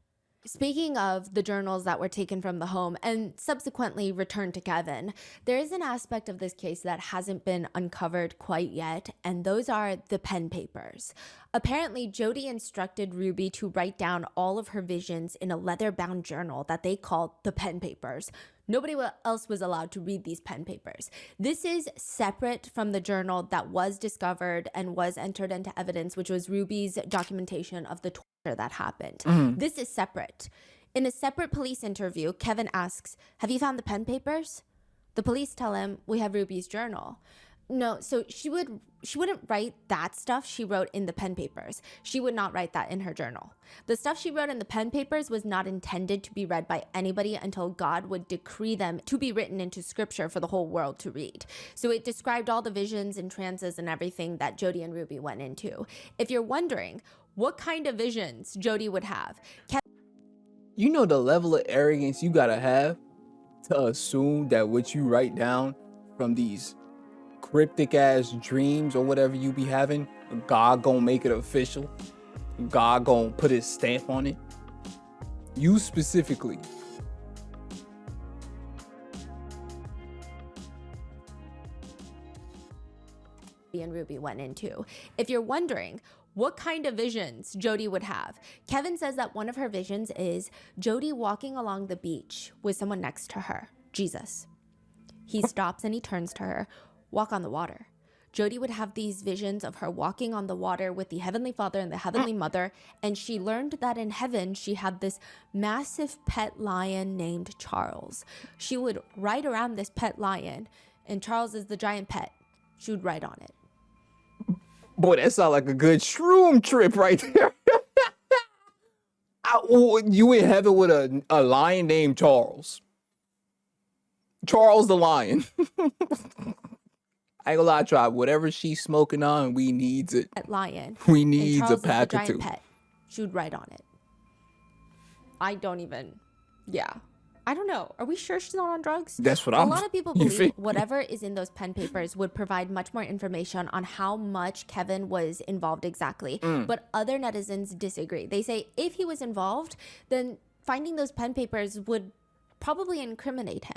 Speaking of the journals that were taken from the home and subsequently returned to Kevin, there is an aspect of this case that hasn't been uncovered quite yet, and those are the pen papers. Apparently, Jodi instructed Ruby to write down all of her visions in a leather-bound journal that they called the pen papers. Nobody else was allowed to read these pen papers. This is separate from the journal that was discovered and was entered into evidence, which was Ruby's documentation of the torture that happened. This is separate. In a separate police interview, Kevin asks, "Have you found the pen papers?" The police tell him, "We have Ruby's journal." No, so she wouldn't write that stuff she wrote in the pen papers. She would not write that in her journal. The stuff she wrote in the pen papers was not intended to be read by anybody until God would decree them to be written into scripture for the whole world to read. So it described all the visions and trances and everything that Jodi and Ruby went into. If you're wondering what kind of visions Jodi would have, You know the level of arrogance you gotta have to assume that what you write down from these cryptic ass dreams or whatever you be having, God gonna make it official. God gonna put his stamp on it. You specifically. and Ruby went into. If you're wondering what kind of visions Jodi would have, Kevin says that one of her visions is Jodi walking along the beach with someone next to her, Jesus. He stops and he turns to her, "Walk on the water." Jodi would have these visions of her walking on the water with the Heavenly Father and the Heavenly Mother, and she learned that in heaven she had this massive pet lion named Charles. She would ride around this pet lion, and Charles is the giant pet. She would ride on it. Boy, that sounds like a good shroom trip right there. You in heaven with a lion named Charles. Charles the lion. I ain't gonna lie, tribe. Whatever she's smoking on, we needs it. Pet lion. We needs Charles a pack is the or two. giant pet. She would ride on it. I don't know. Are we sure she's not on drugs? That's what A I'm. lot of people you believe feel- whatever is in those pen papers would provide much more information on how much Kevin was involved exactly. But other netizens disagree. They say if he was involved, then finding those pen papers would probably incriminate him.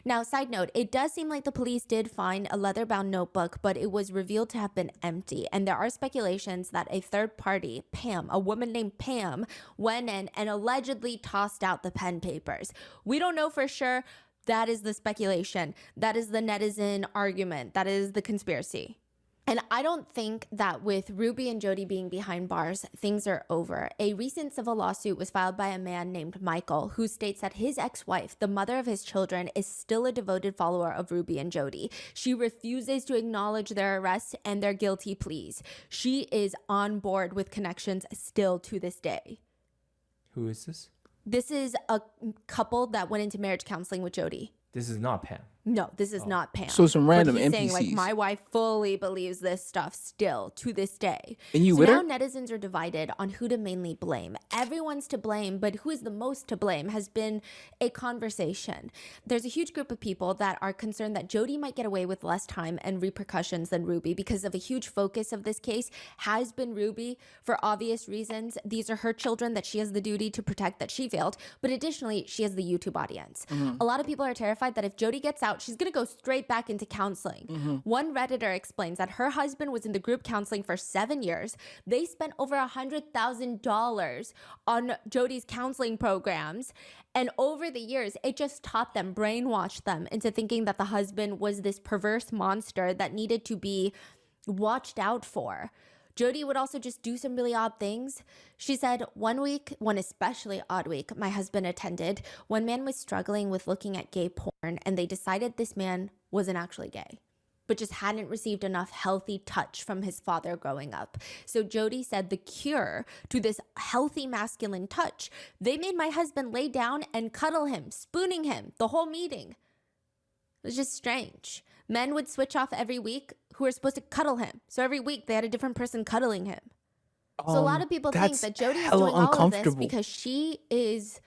Now, side note, it does seem like the police did find a leather-bound notebook, but it was revealed to have been empty. And there are speculations that a third party, Pam, a woman named Pam, went in and allegedly tossed out the pen papers. We don't know for sure. That is the speculation. That is the netizen argument. That is the conspiracy. And I don't think that with Ruby and Jodi being behind bars, things are over. A recent civil lawsuit was filed by a man named Michael, who states that his ex-wife, the mother of his children, is still a devoted follower of Ruby and Jodi. She refuses to acknowledge their arrests and their guilty pleas. She is on board with connections still to this day. Who is this? This is a couple that went into marriage counseling with Jodi. This is not Pam. No, this is not Pam. So some random But he's saying, like, NPCs. my wife fully believes this stuff still to this day. And you so with now her? netizens are divided on who to mainly blame. Everyone's to blame, but who is the most to blame has been a conversation. There's a huge group of people that are concerned that Jodi might get away with less time and repercussions than Ruby because of a huge focus of this case has been Ruby for obvious reasons. These are her children that she has the duty to protect that she failed, but additionally, she has the YouTube audience. A lot of people are terrified that if Jodi gets out, she's going to go straight back into counseling. One Redditor explains that her husband was in the group counseling for 7 years. They spent over $100,000 on Jodi's counseling programs. And over the years, it just taught them, brainwashed them into thinking that the husband was this perverse monster that needed to be watched out for. Jodi would also just do some really odd things. She said, one especially odd week my husband attended, one man was struggling with looking at gay porn, and they decided this man wasn't actually gay, but just hadn't received enough healthy touch from his father growing up. So Jodi said the cure to this healthy masculine touch, they made my husband lay down and cuddle him, spooning him the whole meeting. It was just strange. Men would switch off every week who were supposed to cuddle him. So every week they had a different person cuddling him. So a lot of people think that Jodi is doing all of this because she is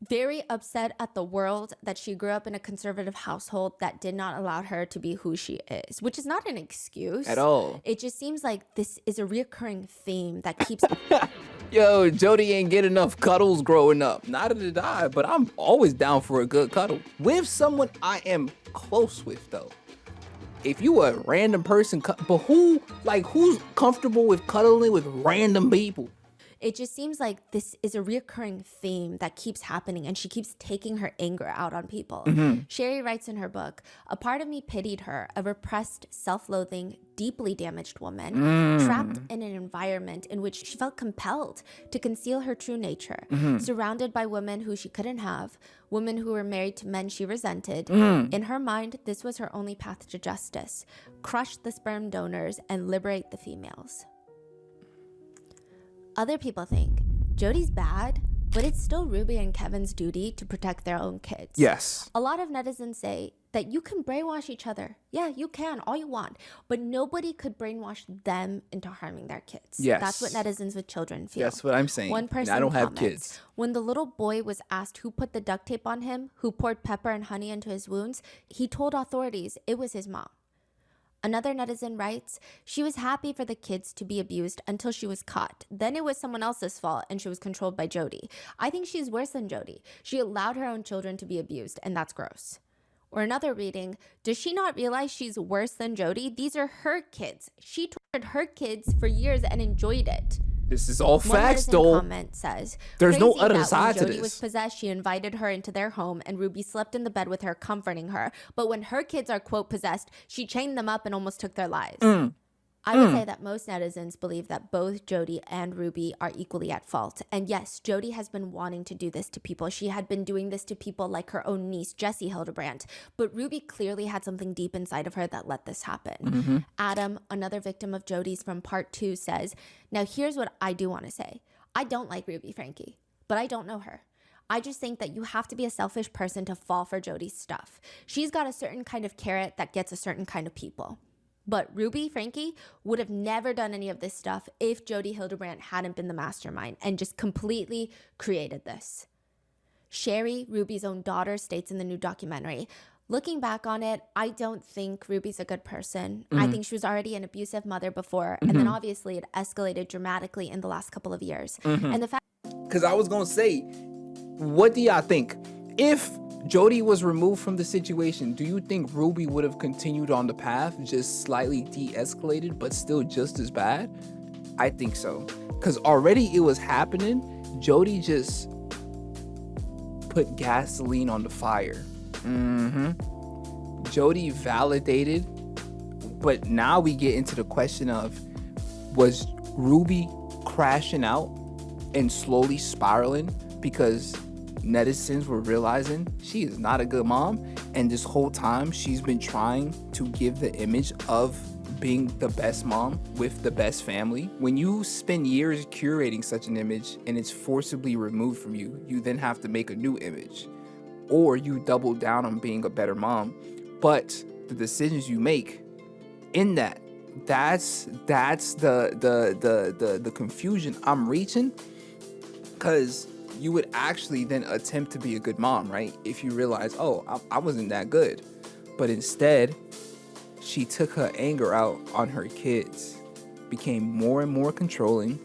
very upset at the world that she grew up in a conservative household that did not allow her to be who she is, which is not an excuse at all. It just seems like this is a reoccurring theme that keeps Yo, Jodi ain't get enough cuddles growing up. Neither did I, but I'm always down for a good cuddle. With someone I am close with, though. If you a random person, but who's comfortable with cuddling with random people? It just seems like this is a reoccurring theme that keeps happening, and she keeps taking her anger out on people. Sherry writes in her book, "A part of me pitied her, a repressed, self-loathing, deeply damaged woman, trapped in an environment in which she felt compelled to conceal her true nature, surrounded by women who she couldn't have, women who were married to men she resented. In her mind, this was her only path to justice: crush the sperm donors and liberate the females." Other people think Jodi's bad, but it's still Ruby and Kevin's duty to protect their own kids. Yes. A lot of netizens say that you can brainwash each other. Yeah, you can, all you want. But nobody could brainwash them into harming their kids. Yes. That's what netizens with children feel. That's what I'm saying. One person and I don't have comments, kids. "When the little boy was asked who put the duct tape on him, who poured pepper and honey into his wounds, he told authorities it was his mom." Another netizen writes, "She was happy for the kids to be abused until she was caught. Then it was someone else's fault and she was controlled by Jodi. I think she's worse than Jodi. She allowed her own children to be abused, and that's gross." Or another reading, "Does she not realize she's worse than Jodi? These are her kids. She tortured her kids for years and enjoyed it." This is all One facts, netizen though. comment says, There's no "Crazy other that side to when Jodi this. was possessed, she invited her into their home and Ruby slept in the bed with her, comforting her. But when her kids are, quote, possessed, she chained them up and almost took their lives." I would say that most netizens believe that both Jodi and Ruby are equally at fault. And yes, Jodi has been wanting to do this to people. She had been doing this to people like her own niece, Jodi Hildebrandt. But Ruby clearly had something deep inside of her that let this happen. Adam, another victim of Jodi's from part 2, says, "Now here's what I do want to say. I don't like Ruby Franke, but I don't know her. I just think that you have to be a selfish person to fall for Jodi's stuff. She's got a certain kind of carrot that gets a certain kind of people. But Ruby Franke would have never done any of this stuff if Jodi Hildebrandt hadn't been the mastermind and just completely created this." Sherry, Ruby's own daughter, states in the new documentary, "Looking back on it, I don't think Ruby's a good person. I think she was already an abusive mother before, and then obviously it escalated dramatically in the last couple of years. And the fact..." Because I was going to say, what do y'all think? If Jodi was removed from the situation, do you think Ruby would have continued on the path, just slightly de-escalated, but still just as bad? I think so. Because already it was happening. Jodi just put gasoline on the fire. Jodi validated, but now we get into the question of, was Ruby crashing out and slowly spiraling because netizens were realizing she is not a good mom, and this whole time she's been trying to give the image of being the best mom with the best family? When you spend years curating such an image and it's forcibly removed from you, you then have to make a new image, or you double down on being a better mom. But the decisions you make in that's the confusion I'm reaching, because you would actually then attempt to be a good mom, right? If you realize, oh, I wasn't that good. But instead, she took her anger out on her kids, became more and more controlling,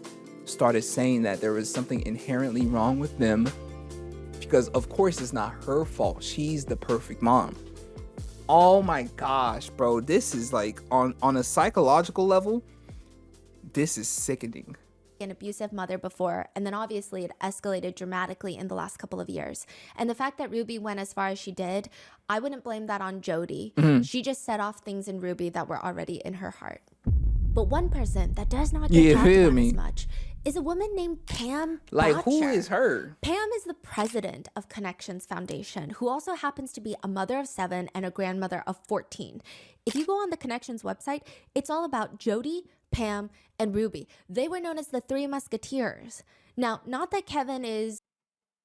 started saying that there was something inherently wrong with them, because of course it's not her fault. She's the perfect mom. Oh my gosh, bro. This is like on a psychological level, this is sickening. An abusive mother before, and then obviously it escalated dramatically in the last couple of years. And the fact that Ruby went as far as she did, I wouldn't blame that on Jodi. She just set off things in Ruby that were already in her heart. But one person that does not get talked about as much is a woman named Pam Botcher. Like, who is her? Pam is the president of Connections Foundation, who also happens to be a mother of 7 and a grandmother of 14. If you go on the Connections website, it's all about Jodi, Pam, and Ruby. They were known as the Three Musketeers. Now, not that Kevin is...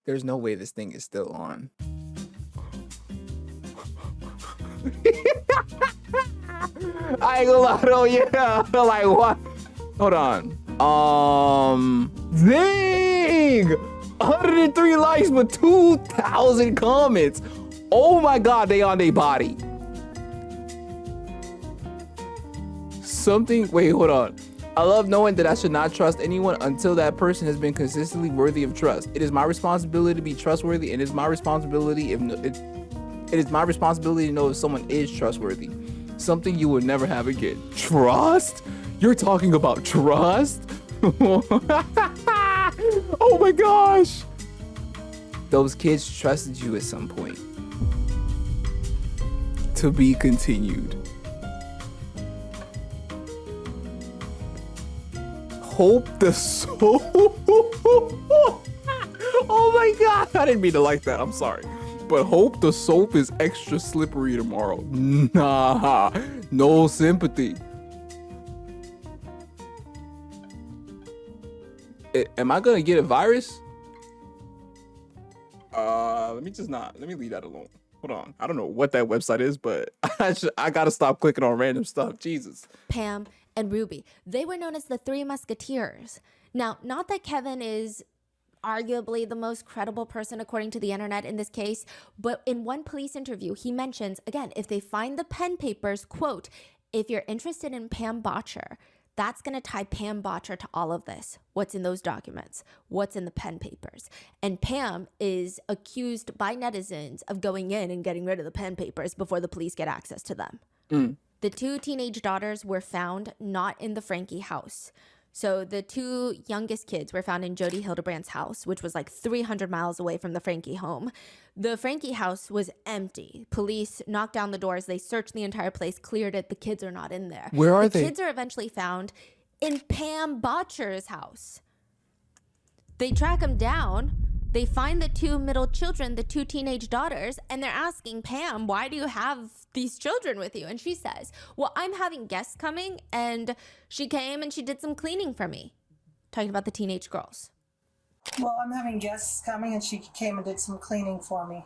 There's no way this thing is still on. I ain't gonna lie though, yeah. Like what? Hold on. Dang! 103 likes but 2,000 comments. Oh my god, they on their body. Wait, hold on. I love knowing that I should not trust anyone until that person has been consistently worthy of trust. It is my responsibility to be trustworthy, and it is my responsibility it is my responsibility to know if someone is trustworthy. Something you will never have again. Trust? You're talking about trust? Oh my gosh. Those kids trusted you at some point. To be continued. Hope the soul. Oh my god. I didn't mean to like that. I'm sorry. But hope the soap is extra slippery tomorrow. Nah. No sympathy. Am I gonna get a virus? Let me leave that alone. Hold on. I don't know what that website is, but I gotta stop clicking on random stuff. Jesus. Pam and Ruby, they were known as the Three Musketeers. Now, not that Kevin is arguably the most credible person according to the internet in this case, but in one police interview, he mentions, again, if they find the pen papers, quote, if you're interested in Pam Botcher, that's going to tie Pam Botcher to all of this. What's in those documents? What's in the pen papers? And Pam is accused by netizens of going in and getting rid of the pen papers before the police get access to them. The two teenage daughters were found not in the Franke house. So the two youngest kids were found in Jodi Hildebrandt's house, which was like 300 miles away from the Franke home. The Franke house was empty. Police knocked down the doors. They searched the entire place, cleared it. The kids are not in there. Where are they? The kids are eventually found in Pam Botcher's house. They track them down. They find the two middle children, the two teenage daughters, and they're asking Pam, why do you have these children with you? And she says, well, I'm having guests coming, and she came and she did some cleaning for me. Talking about the teenage girls. Well, I'm having guests coming, and she came and did some cleaning for me.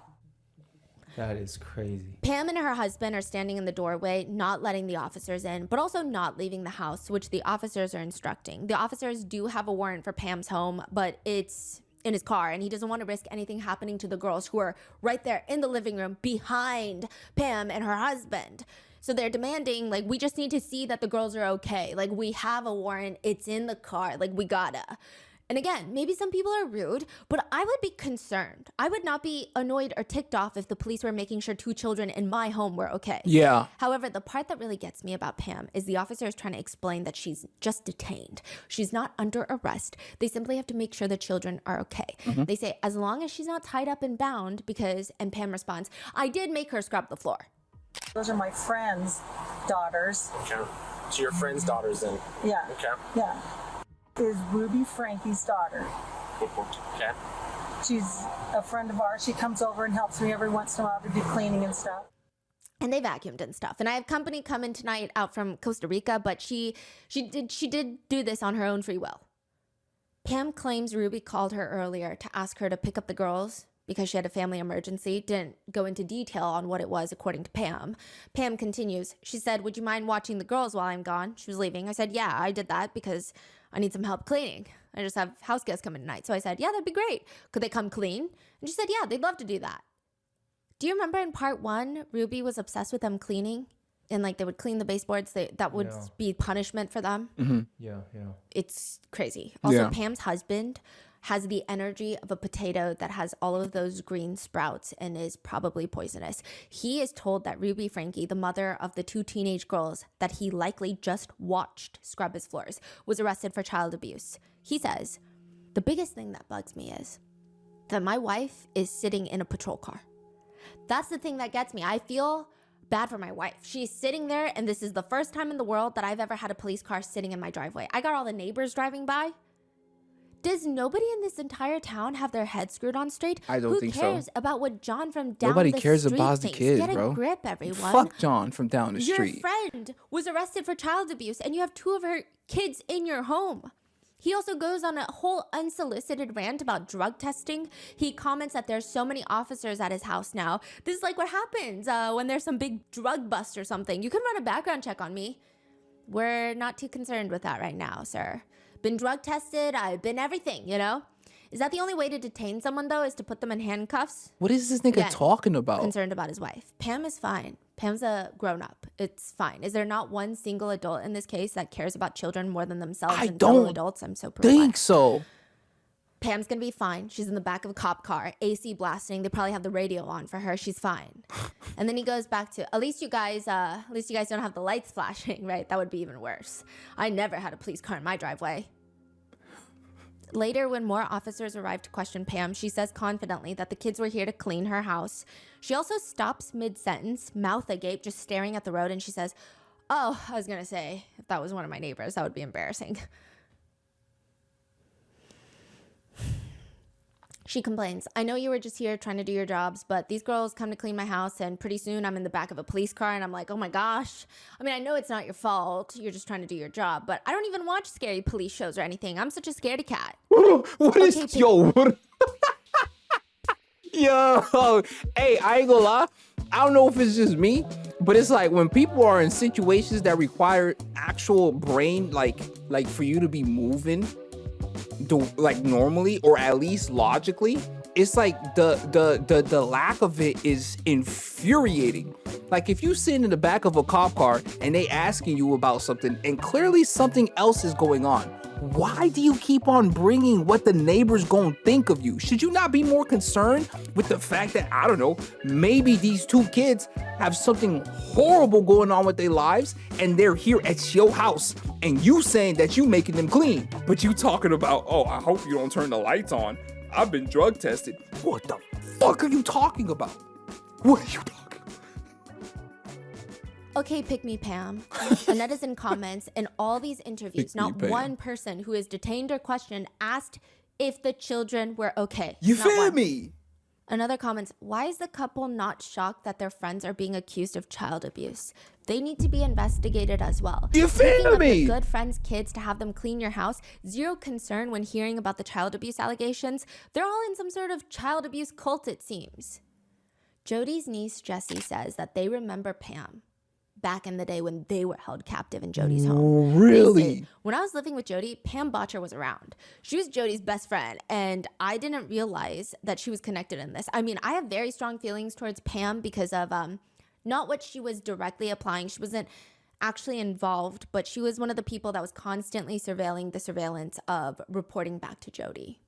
That is crazy. Pam and her husband are standing in the doorway, not letting the officers in, but also not leaving the house, which the officers are instructing. The officers do have a warrant for Pam's home, but it's in his car, and he doesn't want to risk anything happening to the girls who are right there in the living room behind Pam and her husband. So they're demanding, like, we just need to see that the girls are okay. Like, we have a warrant. It's in the car. Like, we gotta. And again, maybe some people are rude, but I would be concerned. I would not be annoyed or ticked off if the police were making sure two children in my home were okay. Yeah. However, the part that really gets me about Pam is the officer is trying to explain that she's just detained. She's not under arrest. They simply have to make sure the children are okay. They say, as long as she's not tied up and bound, and Pam responds, I did make her scrub the floor. Those are my friends' daughters. Okay. So your friend's daughters then? Yeah. Okay. Yeah. Is Ruby Franke's daughter. Okay. She's a friend of ours. She comes over and helps me every once in a while to do cleaning and stuff. And they vacuumed and stuff. And I have company coming tonight out from Costa Rica, but she did do this on her own free will. Pam claims Ruby called her earlier to ask her to pick up the girls because she had a family emergency. Didn't go into detail on what it was, according to Pam. Pam continues. She said, would you mind watching the girls while I'm gone? She was leaving. I said, yeah, I did that because I need some help cleaning. I just have house guests coming tonight. So I said, yeah, that'd be great. Could they come clean? And she said, yeah, they'd love to do that. Do you remember in part 1, Ruby was obsessed with them cleaning? And like they would clean the baseboards. That would be punishment for them. Yeah. It's crazy. Also, Yeah. Pam's husband has the energy of a potato that has all of those green sprouts and is probably poisonous. He is told that Ruby Franke, the mother of the two teenage girls that he likely just watched scrub his floors, was arrested for child abuse. He says, the biggest thing that bugs me is that my wife is sitting in a patrol car. That's the thing that gets me. I feel bad for my wife. She's sitting there, and this is the first time in the world that I've ever had a police car sitting in my driveway. I got all the neighbors driving by. Does nobody in this entire town have their head screwed on straight? I don't think so. Who cares about what John from down Nobody the cares street about the thinks? kids, Get bro. a grip, everyone. Fuck John from down the Your street. friend was arrested for child abuse, and you have two of her kids in your home. He also goes on a whole unsolicited rant about drug testing. He comments that there's so many officers at his house now. This is like what happens when there's some big drug bust or something. You can run a background check on me. We're not too concerned with that right now, sir. Been drug tested, I've been everything, you know? Is that the only way to detain someone, though, is to put them in handcuffs? What is this nigga talking about? Concerned about his wife. Pam is fine. Pam's a grown-up. It's fine. Is there not one single adult in this case that cares about children more than themselves and fellow adults? I'm so perplexed. Think so. Pam's gonna be fine. She's in the back of a cop car, AC blasting. They probably have the radio on for her. She's fine. And then he goes back to, at least you guys don't have the lights flashing, right? That would be even worse. I never had a police car in my driveway. Later, when more officers arrive to question Pam, she says confidently that the kids were here to clean her house. She also stops mid-sentence, mouth agape, just staring at the road, and she says, "Oh, I was gonna say, if that was one of my neighbors, that would be embarrassing." She complains, "I know you were just here trying to do your jobs, but these girls come to clean my house, and pretty soon I'm in the back of a police car," and I'm like, oh my gosh. I mean, I know it's not your fault. You're just trying to do your job, but I don't even watch scary police shows or anything. I'm such a scaredy cat. Yo, hey, I ain't gonna lie. I don't know if it's just me, but it's like when people are in situations that require actual brain, like for you to be moving, like normally or at least logically, it's like the lack of it is infuriating. Like if you sit in the back of a cop car and they asking you about something and clearly something else is going on, why do you keep on bringing what the neighbors gonna think of you? Should you not be more concerned with the fact that, I don't know, maybe these two kids have something horrible going on with their lives and they're here at your house and you saying that you making them clean, but you talking about, oh, I hope you don't turn the lights on. I've been drug tested. What the fuck are you talking about? What are you talking about? Okay, pick me, Pam. A netizen comments in all these interviews, not one person who is detained or questioned asked if the children were okay. You feel me? Another comments, why is the couple not shocked that their friends are being accused of child abuse? They need to be investigated as well. You feel me? Good friends' kids to have them clean your house. Zero concern when hearing about the child abuse allegations. They're all in some sort of child abuse cult, it seems. Jodi's niece, Jessie, says that they remember Pam back in the day when they were held captive in Jodi's home. Really? When I was living with Jodi, Pam Botcher was around. She was Jodi's best friend, and I didn't realize that she was connected in this. I mean, I have very strong feelings towards Pam because of not what she was directly applying. She wasn't actually involved, but she was one of the people that was constantly surveilling the surveillance of reporting back to Jodi.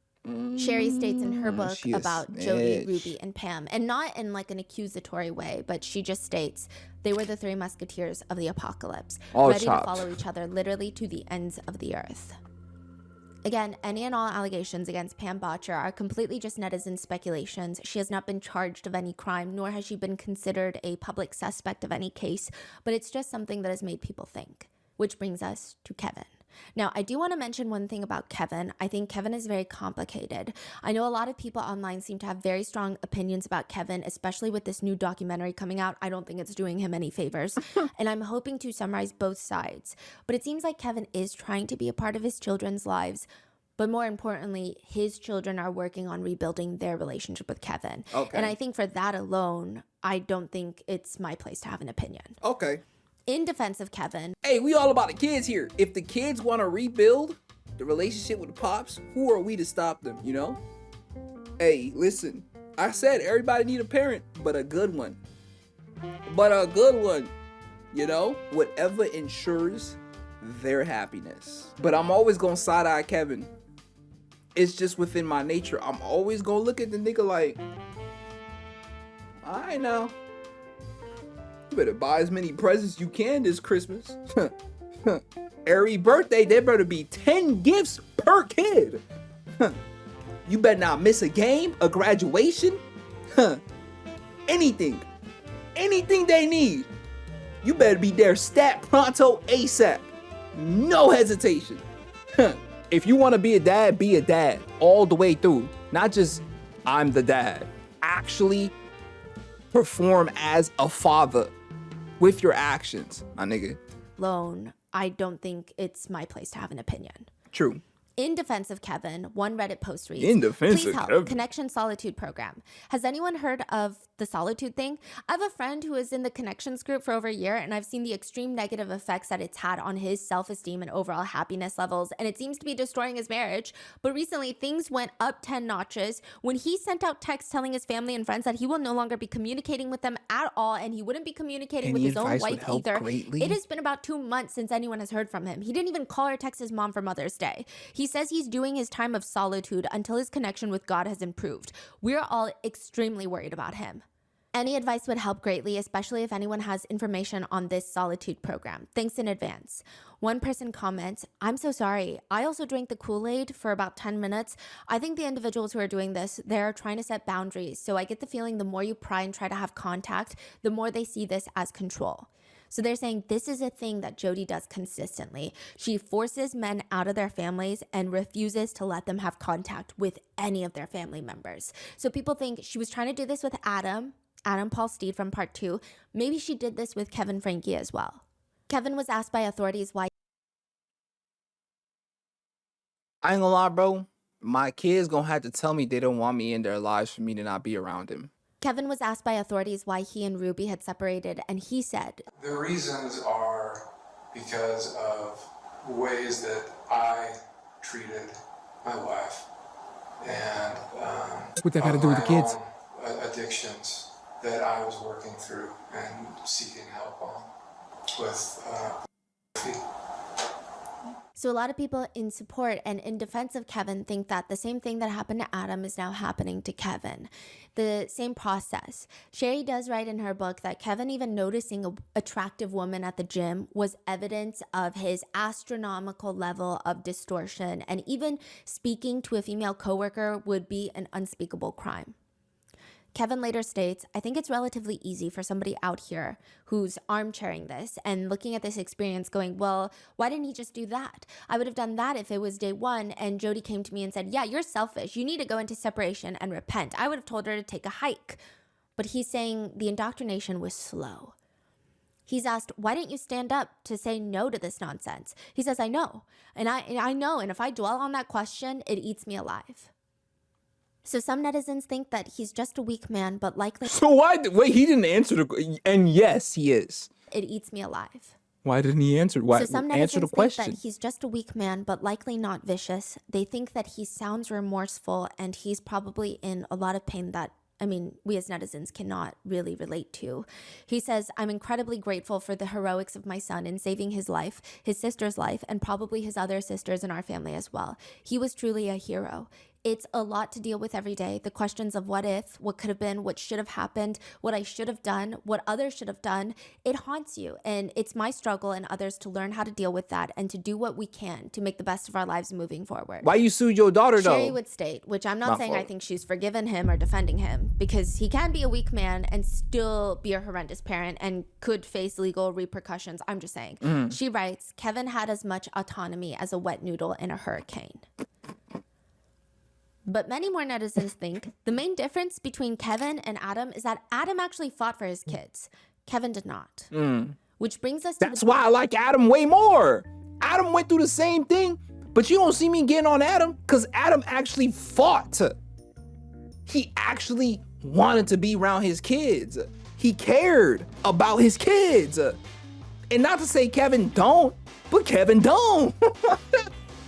Sherry states in her book about Jodi, Ruby, and Pam, and not in like an accusatory way, but she just states they were the three musketeers of the apocalypse, ready to follow each other literally to the ends of the earth. Again, any and all allegations against Pam Botcher are completely just netizen speculations. She has not been charged of any crime, nor has she been considered a public suspect of any case, but it's just something that has made people think. Which brings us to Kevin. Now, I do want to mention one thing about Kevin. I think Kevin is very complicated. I know a lot of people online seem to have very strong opinions about Kevin, especially with this new documentary coming out. I don't think it's doing him any favors. And I'm hoping to summarize both sides. But it seems like Kevin is trying to be a part of his children's lives. But more importantly, his children are working on rebuilding their relationship with Kevin. Okay. And I think for that alone, I don't think it's my place to have an opinion. Okay. In defense of Kevin. Hey, we all about the kids here. If the kids want to rebuild the relationship with the pops, who are we to stop them, you know? Hey, listen, I said everybody need a parent, but a good one. You know? Whatever ensures their happiness. But I'm always gonna side-eye Kevin. It's just within my nature. I'm always gonna look at the nigga like, I know. You better buy as many presents you can this Christmas. Every birthday, there better be 10 gifts per kid. You better not miss a game, a graduation. Anything they need. You better be there stat pronto ASAP. No hesitation. If you want to be a dad all the way through. Not just, I'm the dad. Actually perform as a father with your actions, my nigga. Alone, I don't think it's my place to have an opinion. True. In defense of Kevin, one Reddit post reads, In defense please of help, Kevin. Connection Solitude program. Has anyone heard of the Solitude thing? I have a friend who is in the Connections group for over a year, and I've seen the extreme negative effects that it's had on his self-esteem and overall happiness levels, and it seems to be destroying his marriage. But recently, things went up 10 notches when he sent out texts telling his family and friends that he will no longer be communicating with them at all, and he wouldn't be communicating with Any his own advice would wife help either. greatly. It has been about 2 months since anyone has heard from him. He didn't even call or text his mom for Mother's Day. He says he's doing his time of solitude until his connection with God has improved. We're all extremely worried about him. Any advice would help greatly, especially if anyone has information on this solitude program. Thanks in advance. One person comments, I'm so sorry. I also drank the Kool-Aid for about 10 minutes. I think the individuals who are doing this, they're trying to set boundaries. So I get the feeling the more you pry and try to have contact, the more they see this as control. So they're saying this is a thing that Jodi does consistently. She forces men out of their families and refuses to let them have contact with any of their family members. So people think she was trying to do this with Adam Paul Steed from part 2. Maybe she did this with Kevin Franke as well. Kevin was asked by authorities why. I ain't gonna lie, bro. My kids gonna have to tell me they don't want me in their lives for me to not be around him. Kevin was asked by authorities why he and Ruby had separated, and he said, The reasons are because of ways that I treated my wife and What that got to do with the kids? Addictions that I was working through and seeking help on with So a lot of people in support and in defense of Kevin think that the same thing that happened to Adam is now happening to Kevin. The same process. Sherry does write in her book that Kevin even noticing an attractive woman at the gym was evidence of his astronomical level of distortion, and even speaking to a female coworker would be an unspeakable crime. Kevin later states, I think it's relatively easy for somebody out here who's armchairing this and looking at this experience going, well, why didn't he just do that? I would have done that if it was day one and Jodi came to me and said, yeah, you're selfish. You need to go into separation and repent. I would have told her to take a hike. But he's saying the indoctrination was slow. He's asked, why didn't you stand up to say no to this nonsense? He says, I know. And I know. And if I dwell on that question, it eats me alive. So some netizens think that he's just a weak man, but likely... So wait, he didn't answer the... And yes, he is. It eats me alive. Why didn't he answer? Why So some answer the netizens think question? that he's just a weak man, but likely not vicious. They think that he sounds remorseful, and he's probably in a lot of pain that, I mean, we as netizens cannot really relate to. He says, I'm incredibly grateful for the heroics of my son in saving his life, his sister's life, and probably his other sisters in our family as well. He was truly a hero. It's a lot to deal with every day. The questions of what if, what could have been, what should have happened, what I should have done, what others should have done. It haunts you. And it's my struggle and others to learn how to deal with that and to do what we can to make the best of our lives moving forward. Why you sued your daughter, though? Sherry would state, which I'm not My saying I fault. think she's forgiven him or defending him, because he can be a weak man and still be a horrendous parent and could face legal repercussions. I'm just saying. She writes, Kevin had as much autonomy as a wet noodle in a hurricane. But many more netizens think the main difference between Kevin and Adam is that Adam actually fought for his kids. Kevin did not. Which brings us to That's why I like Adam way more. Adam went through the same thing, but you don't see me getting on Adam because Adam actually fought. He actually wanted to be around his kids. He cared about his kids. And not to say Kevin don't, but Kevin don't.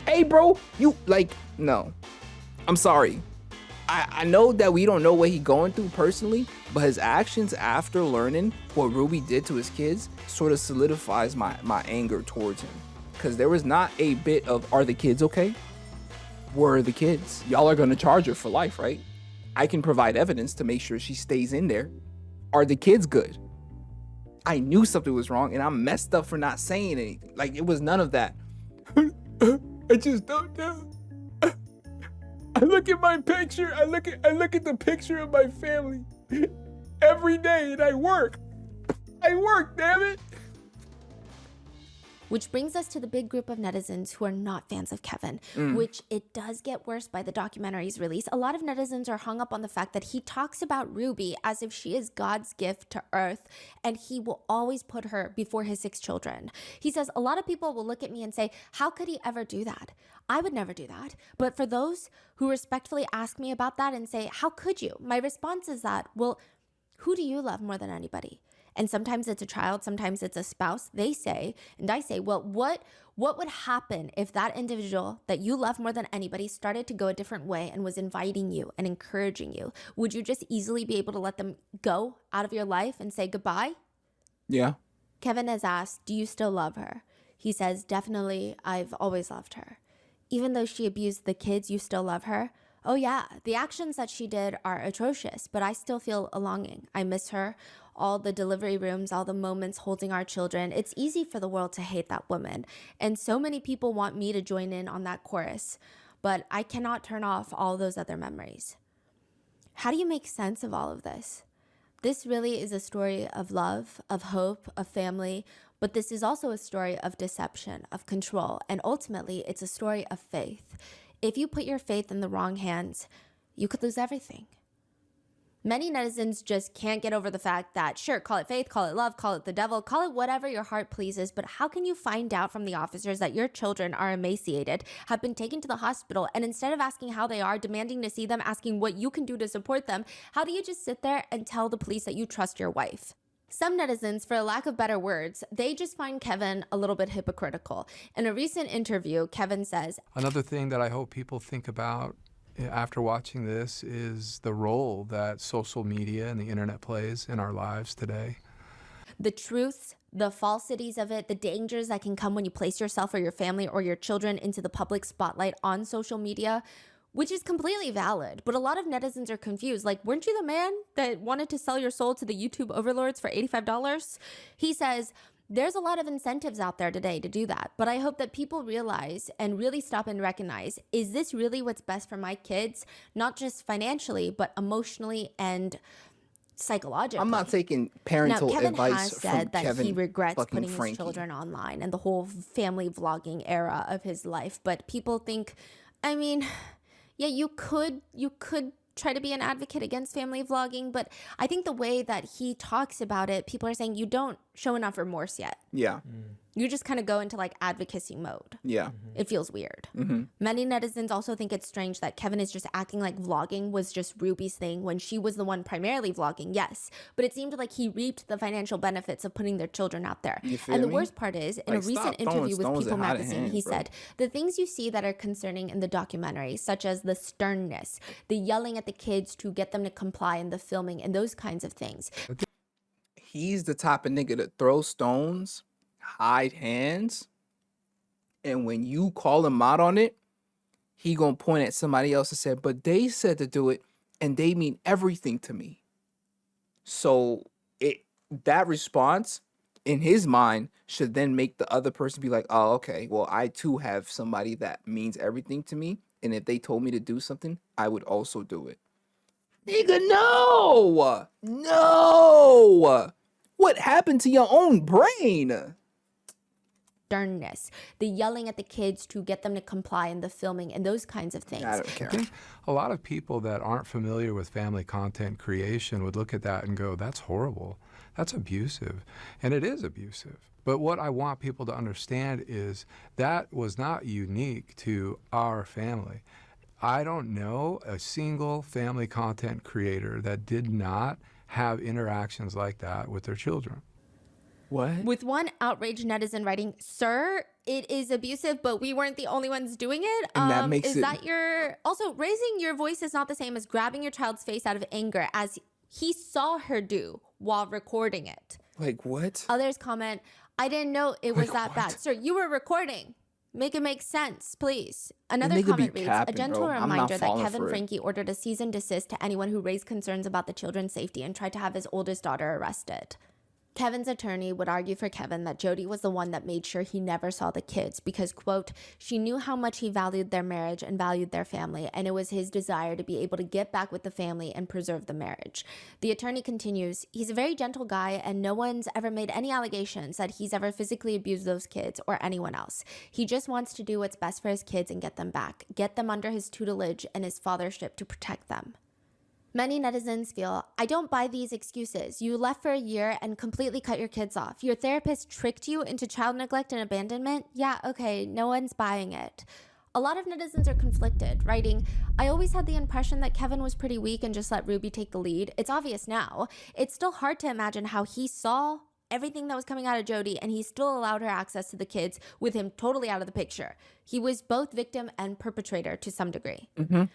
Hey, bro, no. I'm sorry. I know that we don't know what he's going through personally, but his actions after learning what Ruby did to his kids sort of solidifies my anger towards him. Because there was not a bit of, are the kids okay? Were the kids? Y'all are going to charge her for life, right? I can provide evidence to make sure she stays in there. Are the kids good? I knew something was wrong and I'm messed up for not saying anything. Like, it was none of that. I just don't know. I look at my picture. I look at the picture of my family every day, and I work. Damn it. Which brings us to the big group of netizens who are not fans of Kevin, which it does get worse by the documentary's release. A lot of netizens are hung up on the fact that he talks about Ruby as if she is God's gift to earth, and he will always put her before his 6 children. He says, a lot of people will look at me and say, how could he ever do that? I would never do that. But for those who respectfully ask me about that and say, how could you? My response is that, well, who do you love more than anybody? And sometimes it's a child, sometimes it's a spouse. They say, and I say, well, what would happen if that individual that you love more than anybody started to go a different way and was inviting you and encouraging you? Would you just easily be able to let them go out of your life and say goodbye? Yeah. Kevin has asked, do you still love her? He says, definitely, I've always loved her. Even though she abused the kids, you still love her? Oh yeah, the actions that she did are atrocious, but I still feel a longing. I miss her. All the delivery rooms, all the moments holding our children. It's easy for the world to hate that woman. And so many people want me to join in on that chorus, but I cannot turn off all those other memories. How do you make sense of all of this? This really is a story of love, of hope, of family, but this is also a story of deception, of control, and ultimately it's a story of faith. If you put your faith in the wrong hands, you could lose everything. Many netizens just can't get over the fact that, sure, call it faith, call it love, call it the devil, call it whatever your heart pleases, but how can you find out from the officers that your children are emaciated, have been taken to the hospital, and instead of asking how they are, demanding to see them, asking what you can do to support them, how do you just sit there and tell the police that you trust your wife? Some netizens, for a lack of better words, they just find Kevin a little bit hypocritical. In a recent interview, Kevin says, another thing that I hope people think about after watching this is the role that social media and the internet plays in our lives today. The truths, the falsities of it, the dangers that can come when you place yourself or your family or your children into the public spotlight on social media, which is completely valid. But a lot of netizens are confused. Like, weren't you the man that wanted to sell your soul to the YouTube overlords for $85? He says, there's a lot of incentives out there today to do that, but I hope that people realize and really stop and recognize, is this really what's best for my kids? Not just financially, but emotionally and psychologically. I'm not taking parental Kevin advice has from said that Kevin he regrets fucking putting Franke. his children online and the whole family vlogging era of his life, but people think, I mean, yeah, you could try to be an advocate against family vlogging, but I think the way that he talks about it, people are saying you don't show enough remorse yet. Yeah. You just kind of go into like advocacy mode. Yeah. It feels weird. Mm-hmm. Many netizens also think it's strange that Kevin is just acting like vlogging was just Ruby's thing when she was the one primarily vlogging, yes. But it seemed like he reaped the financial benefits of putting their children out there. And the worst part is, in a recent interview with People magazine, he said, the things you see that are concerning in the documentary, such as the sternness, the yelling at the kids to get them to comply in the filming, and those kinds of things. He's the type of nigga to throw stones, hide hands, and when you call him out on it, he gonna point at somebody else and say, but they said to do it, and they mean everything to me. So that response, in his mind, should then make the other person be like, oh, okay, well, I too have somebody that means everything to me, and if they told me to do something, I would also do it. Nigga, no! No! What happened to your own brain? Sternness, the yelling at the kids to get them to comply in the filming, and those kinds of things. I think a lot of people that aren't familiar with family content creation would look at that and go, that's horrible. That's abusive. And it is abusive. But what I want people to understand is that was not unique to our family. I don't know a single family content creator that did not have interactions like that with their children. What? With one outraged netizen writing, sir, it is abusive, but we weren't the only ones doing it. And that makes is it... that your... Also, raising your voice is not the same as grabbing your child's face out of anger, as he saw her do while recording it. Like what? Others comment, I didn't know it was that bad. Sir, you were recording. Make it make sense, please. Another comment reads, a gentle reminder that Kevin Franke ordered a cease and desist to anyone who raised concerns about the children's safety and tried to have his oldest daughter arrested. Kevin's attorney would argue for Kevin that Jodi was the one that made sure he never saw the kids because, quote, she knew how much he valued their marriage and valued their family, and it was his desire to be able to get back with the family and preserve the marriage. The attorney continues, he's a very gentle guy, and no one's ever made any allegations that he's ever physically abused those kids or anyone else. He just wants to do what's best for his kids and get them back, get them under his tutelage and his fathership to protect them. Many netizens feel, I don't buy these excuses. You left for a year and completely cut your kids off. Your therapist tricked you into child neglect and abandonment? Yeah, okay, no one's buying it. A lot of netizens are conflicted, writing, I always had the impression that Kevin was pretty weak and just let Ruby take the lead. It's obvious now. It's still hard to imagine how he saw everything that was coming out of Jodi and he still allowed her access to the kids with him totally out of the picture. He was both victim and perpetrator to some degree. Mm-hmm.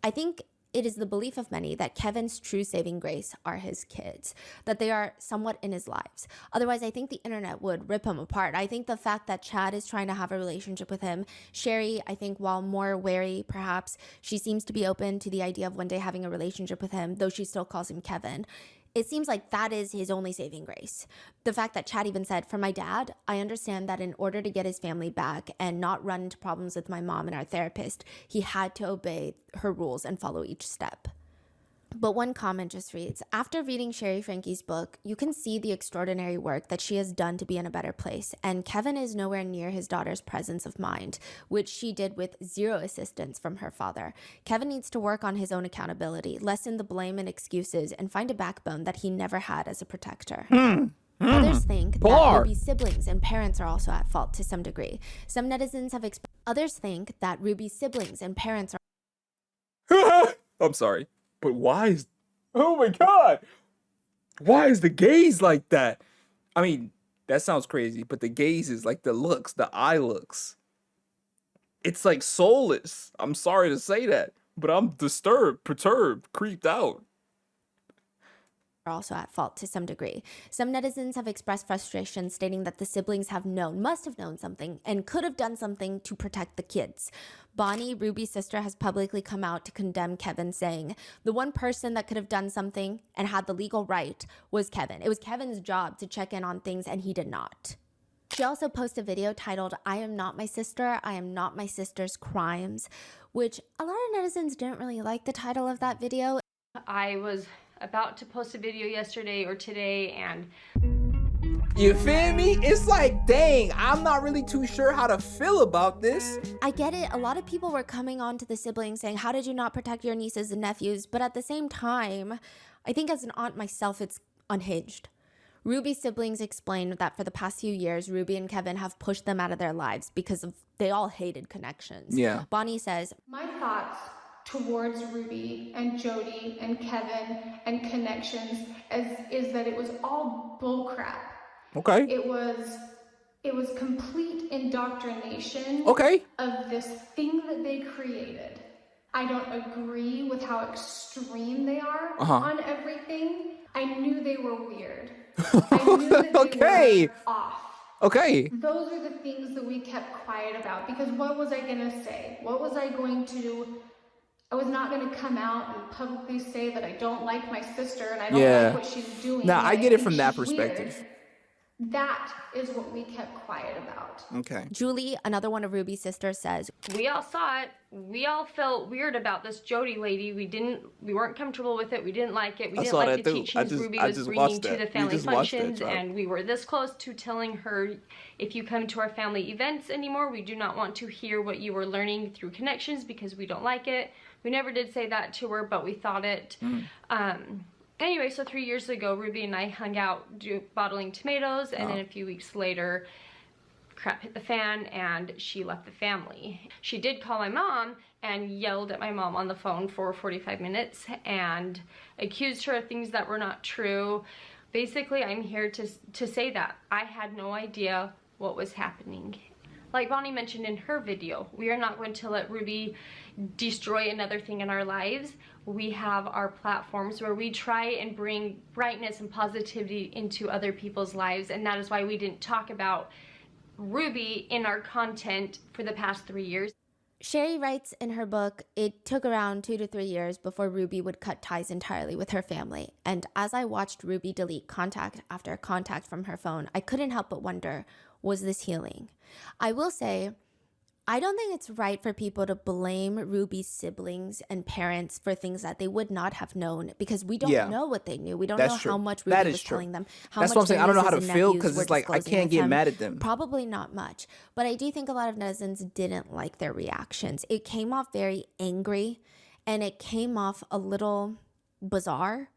I think it is the belief of many that Kevin's true saving grace are his kids, that they are somewhat in his lives. Otherwise, I think the internet would rip him apart. I think the fact that Chad is trying to have a relationship with him, Sherry, I think while more wary, perhaps, she seems to be open to the idea of one day having a relationship with him, though she still calls him Kevin. It seems like that is his only saving grace. The fact that Chad even said, for my dad, I understand that in order to get his family back and not run into problems with my mom and our therapist, he had to obey her rules and follow each step. But one comment just reads, after reading Sherry Franke's book, you can see the extraordinary work that she has done to be in a better place, and Kevin is nowhere near his daughter's presence of mind, which she did with zero assistance from her father. Kevin needs to work on his own accountability, lessen the blame and excuses, and find a backbone that he never had as a protector. Others think that Ruby's siblings and parents are also at fault to some degree. Some netizens have Others think that Ruby's siblings and parents are I'm sorry. But why is, oh my God, why is the gaze like that? I mean, that sounds crazy, but the gaze is like the looks, the eye looks. It's like soulless. I'm sorry to say that, but I'm disturbed, perturbed, creeped out. Are also at fault to some degree. Some netizens have expressed frustration, stating that the siblings must have known something, and could have done something to protect the kids. Bonnie, Ruby's sister, has publicly come out to condemn Kevin, saying, the one person that could have done something and had the legal right was Kevin. It was Kevin's job to check in on things, and he did not. She also posted a video titled, I am not my sister, I am not my sister's crimes, which a lot of netizens didn't really like the title of that video. I was about to post a video yesterday or today, and you feel me? It's like, dang, I'm not really too sure how to feel about this. I get it. A lot of people were coming on to the siblings saying, how did you not protect your nieces and nephews? But at the same time, I think as an aunt myself, it's unhinged. Ruby's siblings explained that for the past few years, Ruby and Kevin have pushed them out of their lives because they all hated connections. Yeah. Bonnie says, my thoughts towards Ruby and Jodi and Kevin and connections is that it was all bullcrap. Okay. It was complete indoctrination of this thing that they created. I don't agree with how extreme they are on everything. I knew they were weird. I knew that they were off. Okay. Those are the things that we kept quiet about, because what was I gonna say? What was I going to do? I was not going to come out and publicly say that I don't like my sister and I don't like what she's doing. Nah, I get it from that perspective. Weird. That is what we kept quiet about. Okay. Julie, another one of Ruby's sisters, says, we all saw it. We all felt weird about this Jodi lady. We weren't comfortable with it. We didn't like it. We didn't like the teachings Ruby was bringing to the family functions. And we were this close to telling her, if you come to our family events anymore, we do not want to hear what you were learning through connections because we don't like it. We never did say that to her, but we thought it. Anyway, so 3 years ago, Ruby and I hung out bottling tomatoes, and then a few weeks later, crap hit the fan, and she left the family. She did call my mom and yelled at my mom on the phone for 45 minutes and accused her of things that were not true. Basically, I'm here to say that I had no idea what was happening. Like Bonnie mentioned in her video, we are not going to let Ruby destroy another thing in our lives. We have our platforms where we try and bring brightness and positivity into other people's lives, and that is why we didn't talk about Ruby in our content for the past 3 years. Sherry writes in her book, it took around 2 to 3 years before Ruby would cut ties entirely with her family. And as I watched Ruby delete contact after contact from her phone, I couldn't help but wonder, was this healing? I will say, I don't think it's right for people to blame Ruby's siblings and parents for things that they would not have known, because we don't know what they knew. We don't know how much Ruby was telling them. That's what I'm saying. I don't know how to feel, because it's like I can't get mad at them. Probably not much. But I do think a lot of netizens didn't like their reactions. It came off very angry, and it came off a little bizarre.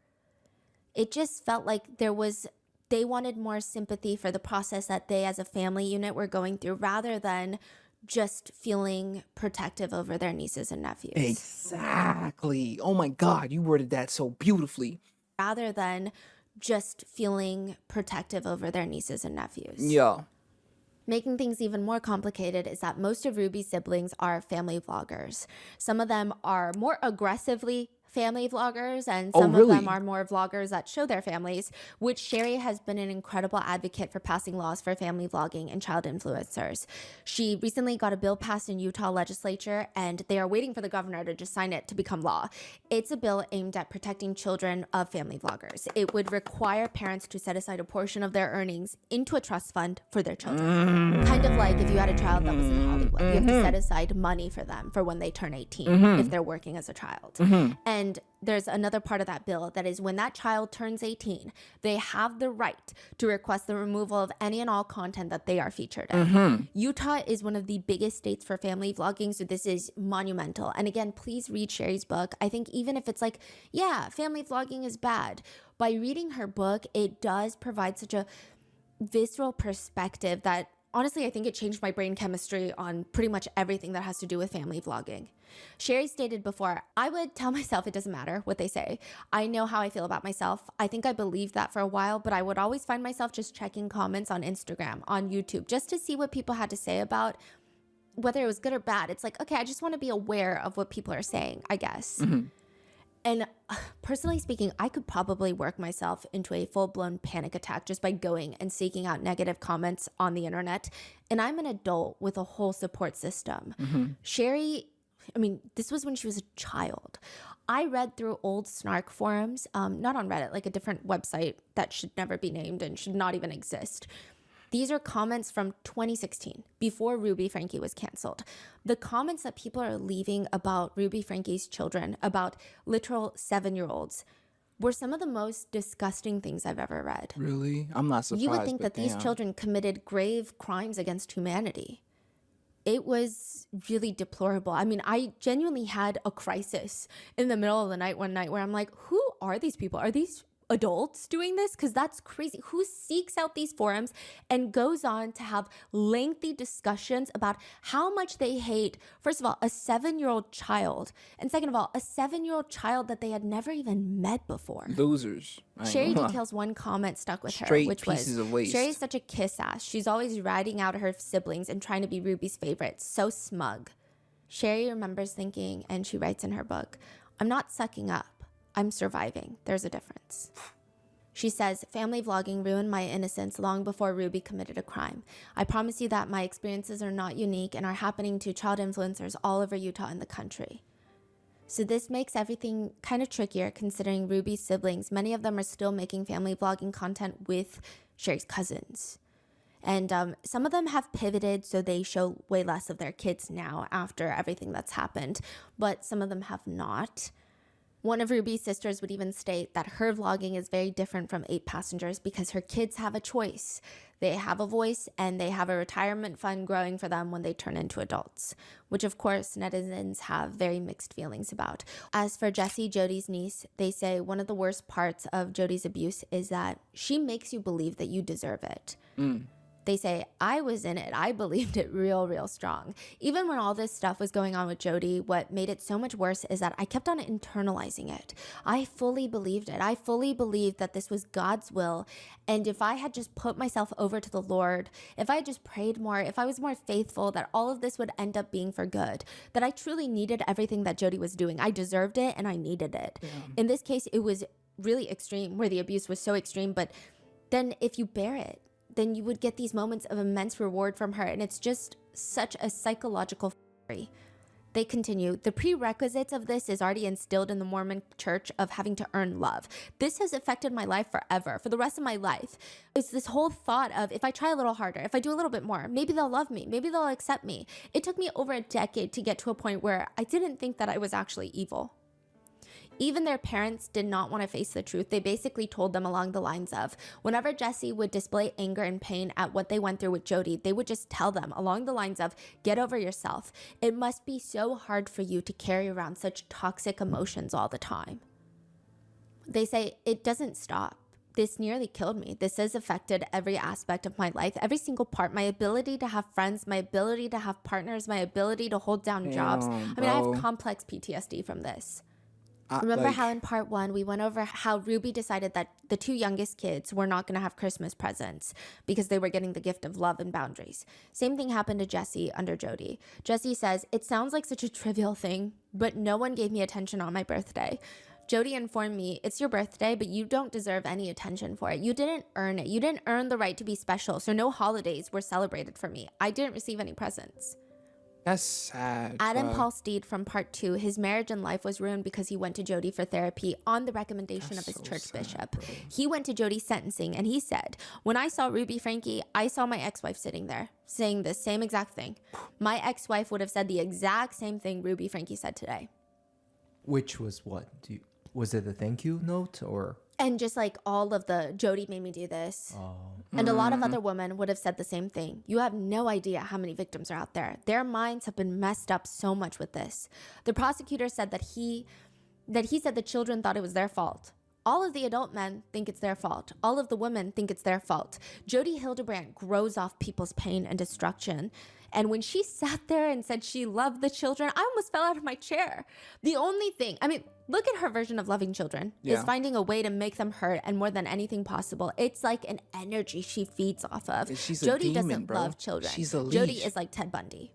It just felt like they wanted more sympathy for the process that they as a family unit were going through, rather than just feeling protective over their nieces and nephews. Exactly. Oh my God, you worded that so beautifully. Rather than just feeling protective over their nieces and nephews. Yeah. Making things even more complicated is that most of Ruby's siblings are family vloggers. Some of them are more aggressively family vloggers, and some of them are more vloggers that show their families, which Sherry has been an incredible advocate for passing laws for family vlogging and child influencers. She recently got a bill passed in Utah legislature, and they are waiting for the governor to just sign it to become law. It's a bill aimed at protecting children of family vloggers. It would require parents to set aside a portion of their earnings into a trust fund for their children. Kind of like if you had a child that was in Hollywood, you have to set aside money for them for when they turn 18 if they're working as a child. And there's another part of that bill that is when that child turns 18, they have the right to request the removal of any and all content that they are featured in. Utah is one of the biggest states for family vlogging, so this is monumental. And again, please read Sherry's book. I think even if it's like, yeah, family vlogging is bad, by reading her book, it does provide such a visceral perspective that honestly, I think it changed my brain chemistry on pretty much everything that has to do with family vlogging. Sherry stated before, I would tell myself it doesn't matter what they say. I know how I feel about myself. I think I believed that for a while, but I would always find myself just checking comments on Instagram, on YouTube, just to see what people had to say about whether it was good or bad. It's like, okay, I just want to be aware of what people are saying, I guess. And personally speaking, I could probably work myself into a full-blown panic attack just by going and seeking out negative comments on the internet. And I'm an adult with a whole support system. Sherry, I mean, this was when she was a child. I read through old snark forums, not on Reddit, like a different website that should never be named and should not even exist. These are comments from 2016, before Ruby Franke was canceled. The comments that people are leaving about Ruby Franke's children, about literal 7-year-olds, were some of the most disgusting things I've ever read. Really? I'm not surprised. You would think that these children committed grave crimes against humanity. It was really deplorable. I mean, I genuinely had a crisis in the middle of the night one night where I'm like, who are these people? Are these adults doing this? Because that's crazy. Who seeks out these forums and goes on to have lengthy discussions about how much they hate, first of all, a 7-year-old child, and second of all, a 7-year-old child that they had never even met before. Losers. Sherry details one comment stuck with her, which was, Sherry's such a kiss ass. She's always ratting out her siblings and trying to be Ruby's favorite. So smug. Sherry remembers thinking, and she writes in her book, I'm not sucking up. I'm surviving. There's a difference. She says, family vlogging ruined my innocence long before Ruby committed a crime. I promise you that my experiences are not unique and are happening to child influencers all over Utah and the country. So this makes everything kind of trickier considering Ruby's siblings. Many of them are still making family vlogging content with Sherry's cousins. And some of them have pivoted, so they show way less of their kids now after everything that's happened, but some of them have not. One of Ruby's sisters would even state that her vlogging is very different from 8 Passengers because her kids have a choice. They have a voice and they have a retirement fund growing for them when they turn into adults, which of course netizens have very mixed feelings about. As for Jessie, Jodi's niece, they say one of the worst parts of Jodi's abuse is that she makes you believe that you deserve it. They say, I was in it. I believed it real strong. Even when all this stuff was going on with Jodi, what made it so much worse is that I kept on internalizing it. I fully believed it. I fully believed that this was God's will. And if I had just put myself over to the Lord, if I had just prayed more, if I was more faithful, that all of this would end up being for good, that I truly needed everything that Jodi was doing. I deserved it and I needed it. Yeah. In this case, it was really extreme where the abuse was so extreme. But then if you bear it, then you would get these moments of immense reward from her. And it's just such a psychological fury They continue, the prerequisites of this is already instilled in the Mormon church of having to earn love. This has affected my life forever, for the rest of my life. It's this whole thought of, if I try a little harder, if I do a little bit more, maybe they'll love me, maybe they'll accept me. It took me over a decade to get to a point where I didn't think that I was actually evil. Even their parents did not want to face the truth. They basically told them along the lines of, whenever Jesse would display anger and pain at what they went through with Jodi, they would just tell them along the lines of, get over yourself. It must be so hard for you to carry around such toxic emotions all the time. They say, it doesn't stop. This nearly killed me. This has affected every aspect of my life, every single part, my ability to have friends, my ability to have partners, my ability to hold down jobs. I mean, I have complex PTSD from this. Remember how in part 1, we went over how Ruby decided that the 2 youngest kids were not going to have Christmas presents because they were getting the gift of love and boundaries. Same thing happened to Jesse under Jodi. Jesse says, it sounds like such a trivial thing, but no one gave me attention on my birthday. Jodi informed me, it's your birthday, but you don't deserve any attention for it. You didn't earn it. You didn't earn the right to be special, so no holidays were celebrated for me. I didn't receive any presents. That's sad. Adam Paul Steed from part 2, his marriage and life was ruined because he went to Jodi for therapy on the recommendation of his church bishop. He went to Jodi's sentencing and he said, when I saw Ruby Franke, I saw my ex-wife sitting there saying the same exact thing. My ex-wife would have said the exact same thing Ruby Franke said today. Which was what? Was it a thank you note or? And just like all of the, Jodi made me do this. And a lot of other women would have said the same thing. You have no idea how many victims are out there. Their minds have been messed up so much with this. The prosecutor said that he said the children thought it was their fault. All of the adult men think it's their fault. All of the women think it's their fault. Jodi Hildebrandt grows off people's pain and destruction. And when she sat there and said she loved the children, I almost fell out of my chair. The only thing, I mean, look at her version of loving children is finding a way to make them hurt, and more than anything possible, it's like an energy she feeds off of. Jodi doesn't love children. She's a leech. Jodi is like Ted Bundy.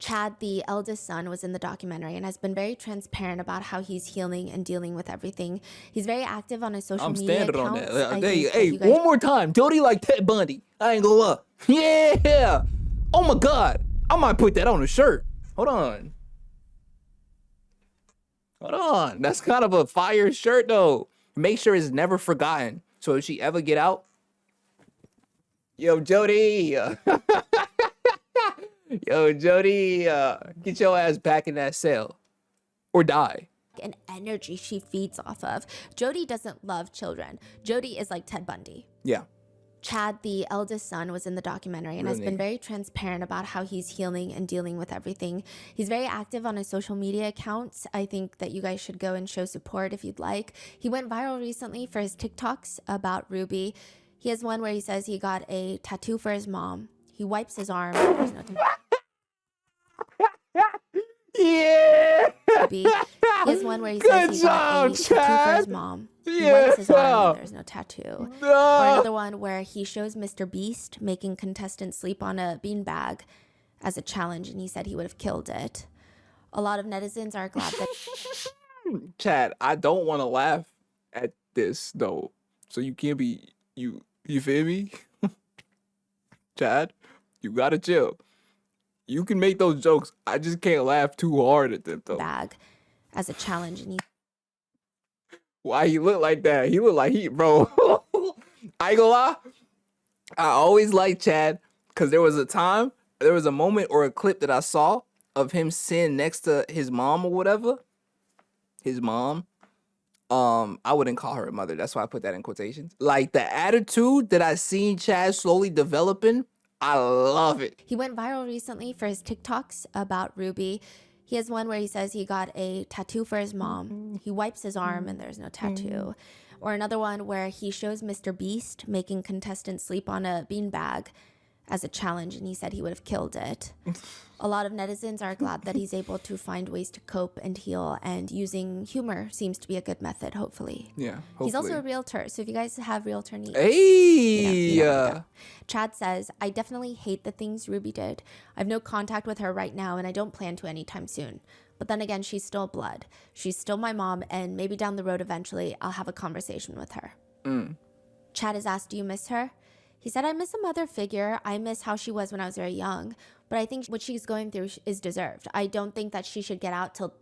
Chad, the eldest son, was in the documentary and has been very transparent about how he's healing and dealing with everything. He's very active on his social media accounts. I'm standing on that. Hey, one more time. Jodi like Ted Bundy. I ain't gonna lie. Yeah. Oh my God. I might put that on a shirt. Hold on. That's kind of a fire shirt though. Make sure it's never forgotten. So if she ever get out, yo, Jodi. Yo, Jodi, get your ass back in that cell or die. An energy she feeds off of. Jodi doesn't love children. Jodi is like Ted Bundy. Yeah. Chad, the eldest son, was in the documentary and has been very transparent about how he's healing and dealing with everything. He's very active on his social media accounts. I think that you guys should go and show support if you'd like. He went viral recently for his TikToks about Ruby. He has one where he says he got a tattoo for his mom. He wipes his arm. There's no yeah. He has one where he says he got a tattoo for his mom. He wipes his arm and there's no tattoo. No. Or another one where he shows Mr. Beast making contestants sleep on a beanbag as a challenge, and he said he would have killed it. A lot of netizens are glad that... Chad, I don't want to laugh at this though. So you can't be... You feel me? Chad, you gotta chill. You can make those jokes. I just can't laugh too hard at them though. Bag as a challenge, and he... Why he look like that? He look like bro. I ain't gonna lie. I always liked Chad because there was a moment or a clip that I saw of him sitting next to his mom or whatever. His mom. I wouldn't call her a mother. That's why I put that in quotations. Like the attitude that I seen Chad slowly developing, I love it. He went viral recently for his TikToks about Ruby. He has one where he says he got a tattoo for his mom. He wipes his arm and there's no tattoo. Or another one where he shows Mr. Beast making contestants sleep on a beanbag as a challenge, and he said he would have killed it. A lot of netizens are glad that he's able to find ways to cope and heal, and using humor seems to be a good method, hopefully. Yeah, hopefully. He's also a realtor, so if you guys have realtor needs. Hey! Chad says, I definitely hate the things Ruby did. I have no contact with her right now, and I don't plan to anytime soon. But then again, she's still blood. She's still my mom, and maybe down the road eventually I'll have a conversation with her. Chad is asked, do you miss her? He said, I miss a mother figure. I miss how she was when I was very young. But I think what she's going through is deserved. I don't think that she should get out till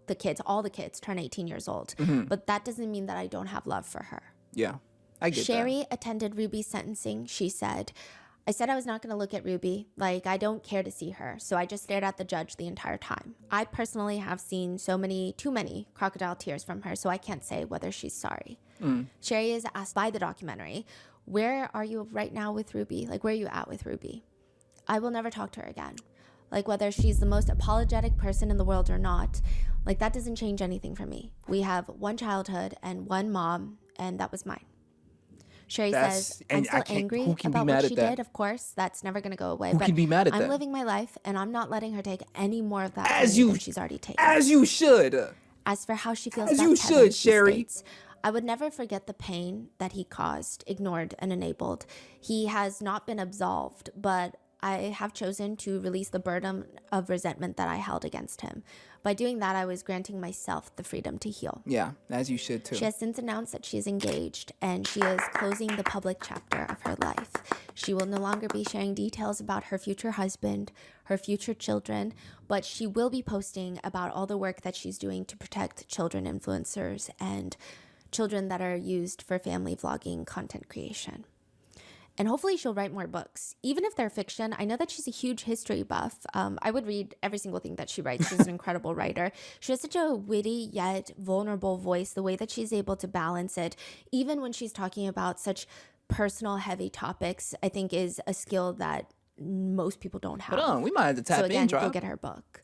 all the kids turn 18 years old. But that doesn't mean that I don't have love for her. Yeah, I get Sherry that. attended Ruby's sentencing. She said, I said I was not going to look at Ruby. Like, I don't care to see her. So I just stared at the judge the entire time. I personally have seen too many crocodile tears from her, so I can't say whether she's sorry. Sherry is asked by the documentary, where are you right now with Ruby? Like, where are you at with Ruby? I will never talk to her again. Like, whether she's the most apologetic person in the world or not, like, that doesn't change anything for me. We have one childhood and one mom, and that was mine. Sherry says, I'm still angry about what she did, of course. That's never going to go away. Who can be mad at I'm that? living my life, and I'm not letting her take any more of that than she's already taken. As you should. As for how she feels as about you Kevin, should, she Sherry. states, I would never forget the pain that he caused, ignored, and enabled. He has not been absolved, but I have chosen to release the burden of resentment that I held against him. By doing that, I was granting myself the freedom to heal. Yeah, as you should too. She has since announced that she is engaged and she is closing the public chapter of her life. She will no longer be sharing details about her future husband, her future children, but she will be posting about all the work that she's doing to protect children influencers and children that are used for family vlogging content creation. And hopefully she'll write more books. Even if they're fiction, I know that she's a huge history buff. I would read every single thing that she writes. She's an incredible writer. She has such a witty yet vulnerable voice. The way that she's able to balance it, even when she's talking about such personal, heavy topics, I think is a skill that most people don't have. Hold on, we might have to tap so again, in, go get her book.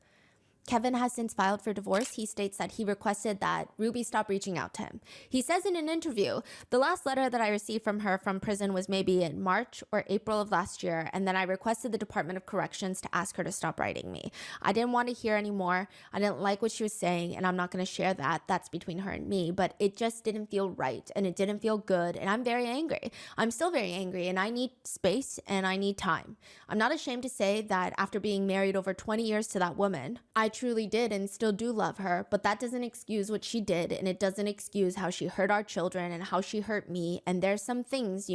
Kevin has since filed for divorce. He states that he requested that Ruby stop reaching out to him. He says in an interview, the last letter that I received from her from prison was maybe in March or April of last year, and then I requested the Department of Corrections to ask her to stop writing me. I didn't want to hear anymore. I didn't like what she was saying, and I'm not going to share that. That's between her and me, but it just didn't feel right, and it didn't feel good, and I'm very angry. I'm still very angry, and I need space, and I need time. I'm not ashamed to say that after being married over 20 years to that woman, I truly did and still do love her, but that doesn't excuse what she did, and it doesn't excuse how she hurt our children and how she hurt me. And there's some things,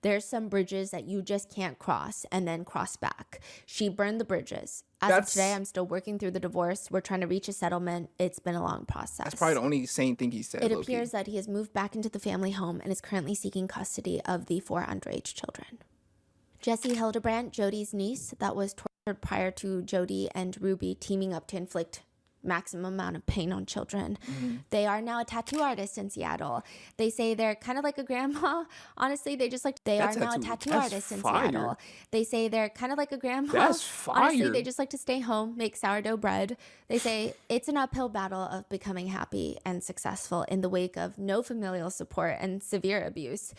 there's some bridges that you just can't cross and then cross back. She burned the bridges. As of today, I'm still working through the divorce. We're trying to reach a settlement. It's been a long process. That's probably the only sane thing he said. It appears that he has moved back into the family home and is currently seeking custody of the 4 underage children. Jodi Hildebrandt, Jodi's niece, that was tortured prior to Jodi and Ruby teaming up to inflict maximum amount of pain on children. They are now a tattoo artist in Seattle. They say they're kind of like a grandma. Honestly, they are now a tattoo artist in Seattle. They say they're kind of like a grandma. That's fire. Honestly, they just like to stay home, make sourdough bread. They say it's an uphill battle of becoming happy and successful in the wake of no familial support and severe abuse.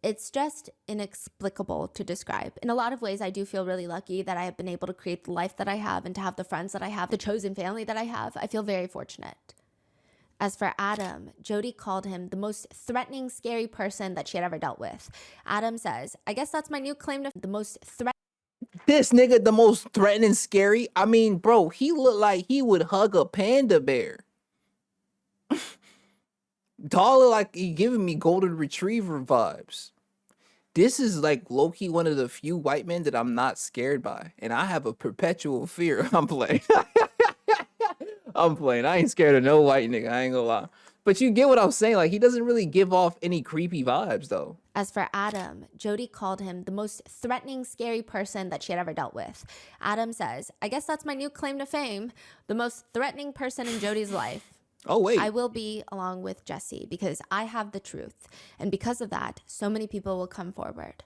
It's just inexplicable to describe. In a lot of ways, I do feel really lucky that I have been able to create the life that I have and to have the friends that I have, the chosen family that I have. I feel very fortunate. As for Adam, Jodi called him the most threatening, scary person that she had ever dealt with. Adam says, I guess that's my new claim to the most threatening. This nigga, the most threatening, scary. I mean, bro, he looked like he would hug a panda bear. Dollar like he giving me golden retriever vibes. This is like low-key one of the few white men that I'm not scared by. And I have a perpetual fear. I'm playing. I'm playing. I ain't scared of no white nigga. I ain't gonna lie. But you get what I'm saying. Like, he doesn't really give off any creepy vibes, though. As for Adam, Jodi called him the most threatening, scary person that she had ever dealt with. Adam says, I guess that's my new claim to fame. The most threatening person in Jodi's life. Oh, wait. I will be along with Jesse because I have the truth. And because of that, so many people will come forward.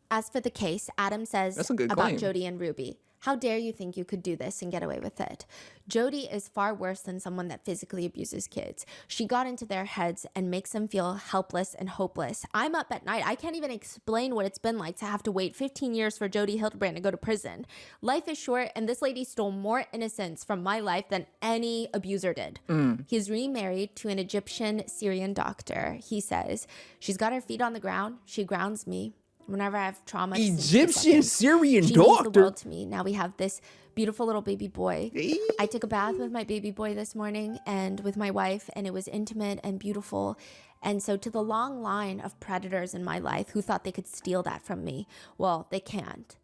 As for the case, Adam says about Jodi and Ruby, how dare you think you could do this and get away with it? Jodi is far worse than someone that physically abuses kids. She got into their heads and makes them feel helpless and hopeless. I'm up at night. I can't even explain what it's been like to have to wait 15 years for Jodi Hildebrandt to go to prison. Life is short, and this lady stole more innocence from my life than any abuser did. He's remarried to an Egyptian Syrian doctor. He says, she's got her feet on the ground. She grounds me. Whenever I have trauma, Egyptian Syrian she doctor. means the world to me. Now we have this beautiful little baby boy. I took a bath with my baby boy this morning and with my wife, and it was intimate and beautiful. And so to the long line of predators in my life who thought they could steal that from me, well, they can't.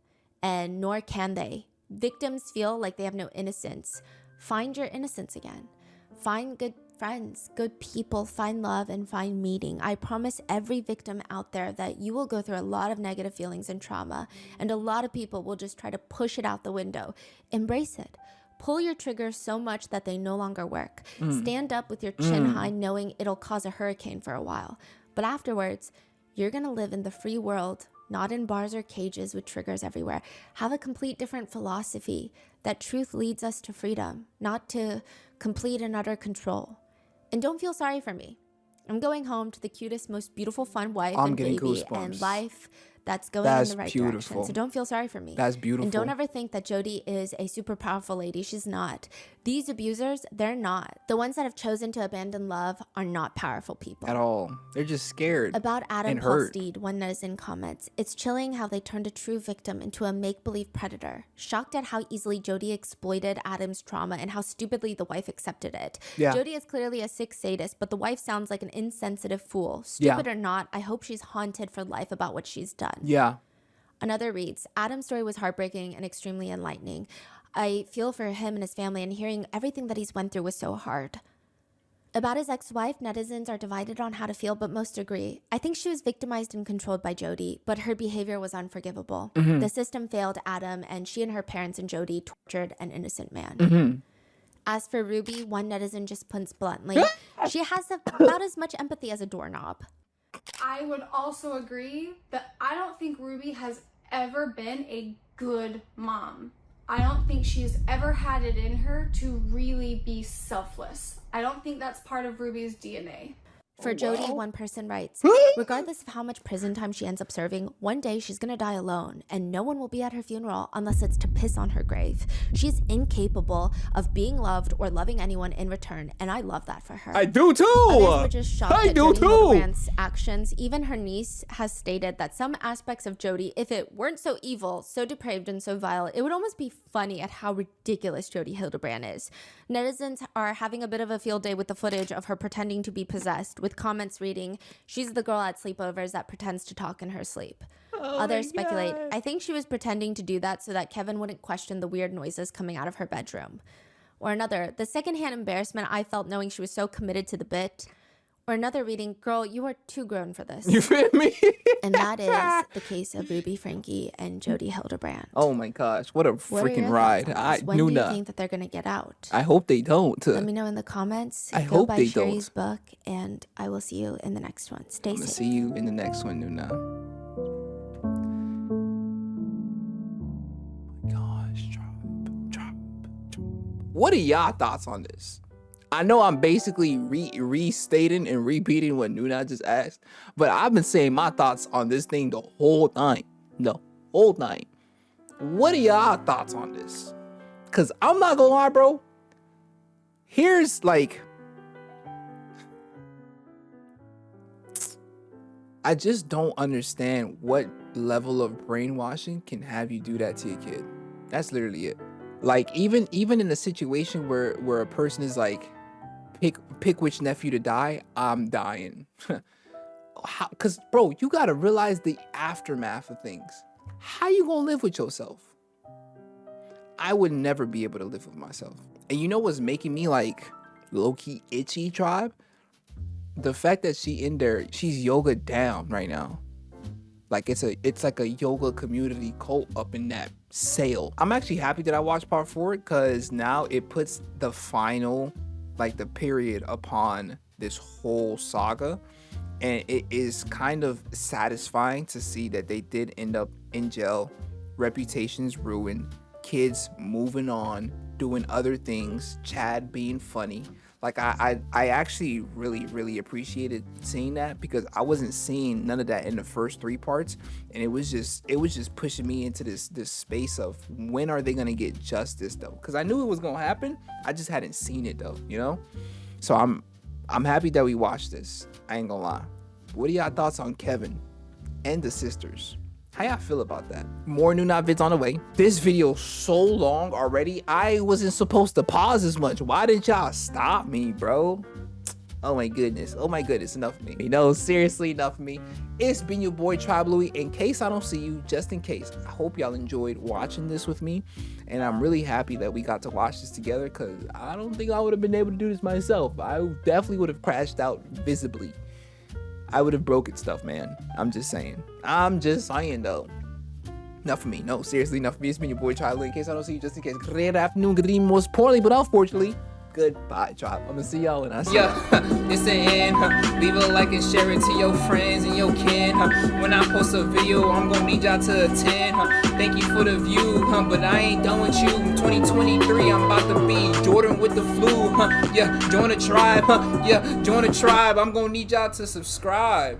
And nor can they Victims feel like they have no innocence. Find your innocence again. Find good friends, good people, find love, and find meaning. I promise every victim out there that you will go through a lot of negative feelings and trauma, and a lot of people will just try to push it out the window. Embrace it. Pull your triggers so much that they no longer work. Stand up with your chin high, knowing it'll cause a hurricane for a while. But afterwards, you're gonna live in the free world, not in bars or cages with triggers everywhere. Have a complete different philosophy that truth leads us to freedom, not to complete and utter control. And don't feel sorry for me. I'm going home to the cutest, most beautiful, fun wife and baby goosebumps. and life that's going in the right direction. So don't feel sorry for me. That's beautiful. And don't ever think that Jodi is a super powerful lady. She's not. These abusers, they're not. The ones that have chosen to abandon love are not powerful people. At all. They're just scared. About Adam and hurt. Polsteed, one netizen comments, it's chilling how they turned a true victim into a make-believe predator. Shocked at how easily Jodi exploited Adam's trauma and how stupidly the wife accepted it. Yeah. Jodi is clearly a sick sadist, but the wife sounds like an insensitive fool. Stupid or not, I hope she's haunted for life about what she's done. Yeah. Another reads, Adam's story was heartbreaking and extremely enlightening. I feel for him and his family, and hearing everything that he's went through was so hard. About his ex-wife, netizens are divided on how to feel, but most agree. I think she was victimized and controlled by Jodi, but her behavior was unforgivable. The system failed Adam, and she and her parents and Jodi tortured an innocent man. As for Ruby, one netizen just puts bluntly, she has about as much empathy as a doorknob. I would also agree that I don't think Ruby has ever been a good mom. I don't think she's ever had it in her to really be selfless. I don't think that's part of Ruby's DNA. For Jodi, one person writes, regardless of how much prison time she ends up serving, one day she's gonna die alone, and no one will be at her funeral unless it's to piss on her grave. She's incapable of being loved or loving anyone in return, and I love that for her. I do too! Others were just shocked at Jodi Hildebrandt's actions. Even her niece has stated that some aspects of Jodi, if it weren't so evil, so depraved, and so vile, it would almost be funny at how ridiculous Jodi Hildebrandt is. Netizens are having a bit of a field day with the footage of her pretending to be possessed, with comments reading, she's the girl at sleepovers that pretends to talk in her sleep. Others speculate, I think she was pretending to do that so that Kevin wouldn't question the weird noises coming out of her bedroom. Or another, the secondhand embarrassment I felt knowing she was so committed to the bit. Or another reading, girl, you are too grown for this. You feel me? And that is the case of Ruby Franke and Jodi Hildebrandt. Oh my gosh, what a freaking ride. When do you think that they're going to get out? I hope they don't. Let me know in the comments. I Go hope buy they Sherry's don't. book, and I will see you in the next one. Stay I'm gonna safe. see you in the next one, Noona. Oh my gosh, drop. What are y'all thoughts on this? I know I'm basically restating and repeating what Noona just asked, but I've been saying my thoughts on this thing the whole time. The whole time. What are y'all thoughts on this? Cause I'm not gonna lie, bro. Here's like, I just don't understand what level of brainwashing can have you do that to your kid. That's literally it. Like even in a situation where a person is like, pick which nephew to die, I'm dying. Cause bro, you gotta realize the aftermath of things. How you gonna live with yourself? I would never be able to live with myself. And you know what's making me like low-key itchy, tribe? The fact that she in there, she's yoga down right now. Like it's like a yoga community cult up in that sale. I'm actually happy that I watched part 4 because now it puts the final, like the period upon this whole saga. And it is kind of satisfying to see that they did end up in jail, reputations ruined, kids moving on, doing other things, Chad being funny. Like I actually really appreciated seeing that because I wasn't seeing none of that in the first 3 parts, and it was just pushing me into this space of when are they gonna get justice though? Because I knew it was gonna happen, I just hadn't seen it though, you know. So I'm happy that we watched this. I ain't gonna lie. What are y'all thoughts on Kevin and the sisters? How y'all feel about that? More Noona vids on the way. This video so long already. I wasn't supposed to pause as much. Why didn't y'all stop me, bro? Oh my goodness, enough of me. No, seriously, enough of me. It's been your boy Tribe Louie. In case I don't see you, just in case, I hope y'all enjoyed watching this with me. And I'm really happy that we got to watch this together, because I don't think I would have been able to do this myself. I definitely would have crashed out visibly. I would have broken stuff, man. I'm just saying though. Enough of me. No, seriously, enough of me. It's been your boy Tribe Louie. In case I don't see you, just in case. Great afternoon, good evening, most poorly, but unfortunately, goodbye, Tribe. I'm gonna see y'all when I see it's the end. Leave a like and share it to your friends and your kin. When I post a video, I'm gonna need y'all to attend. Thank you for the view, but I ain't done with you. 2023, I'm about to be Jordan with the flu. Yeah, join the tribe. Yeah, join the tribe. I'm gonna need y'all to subscribe.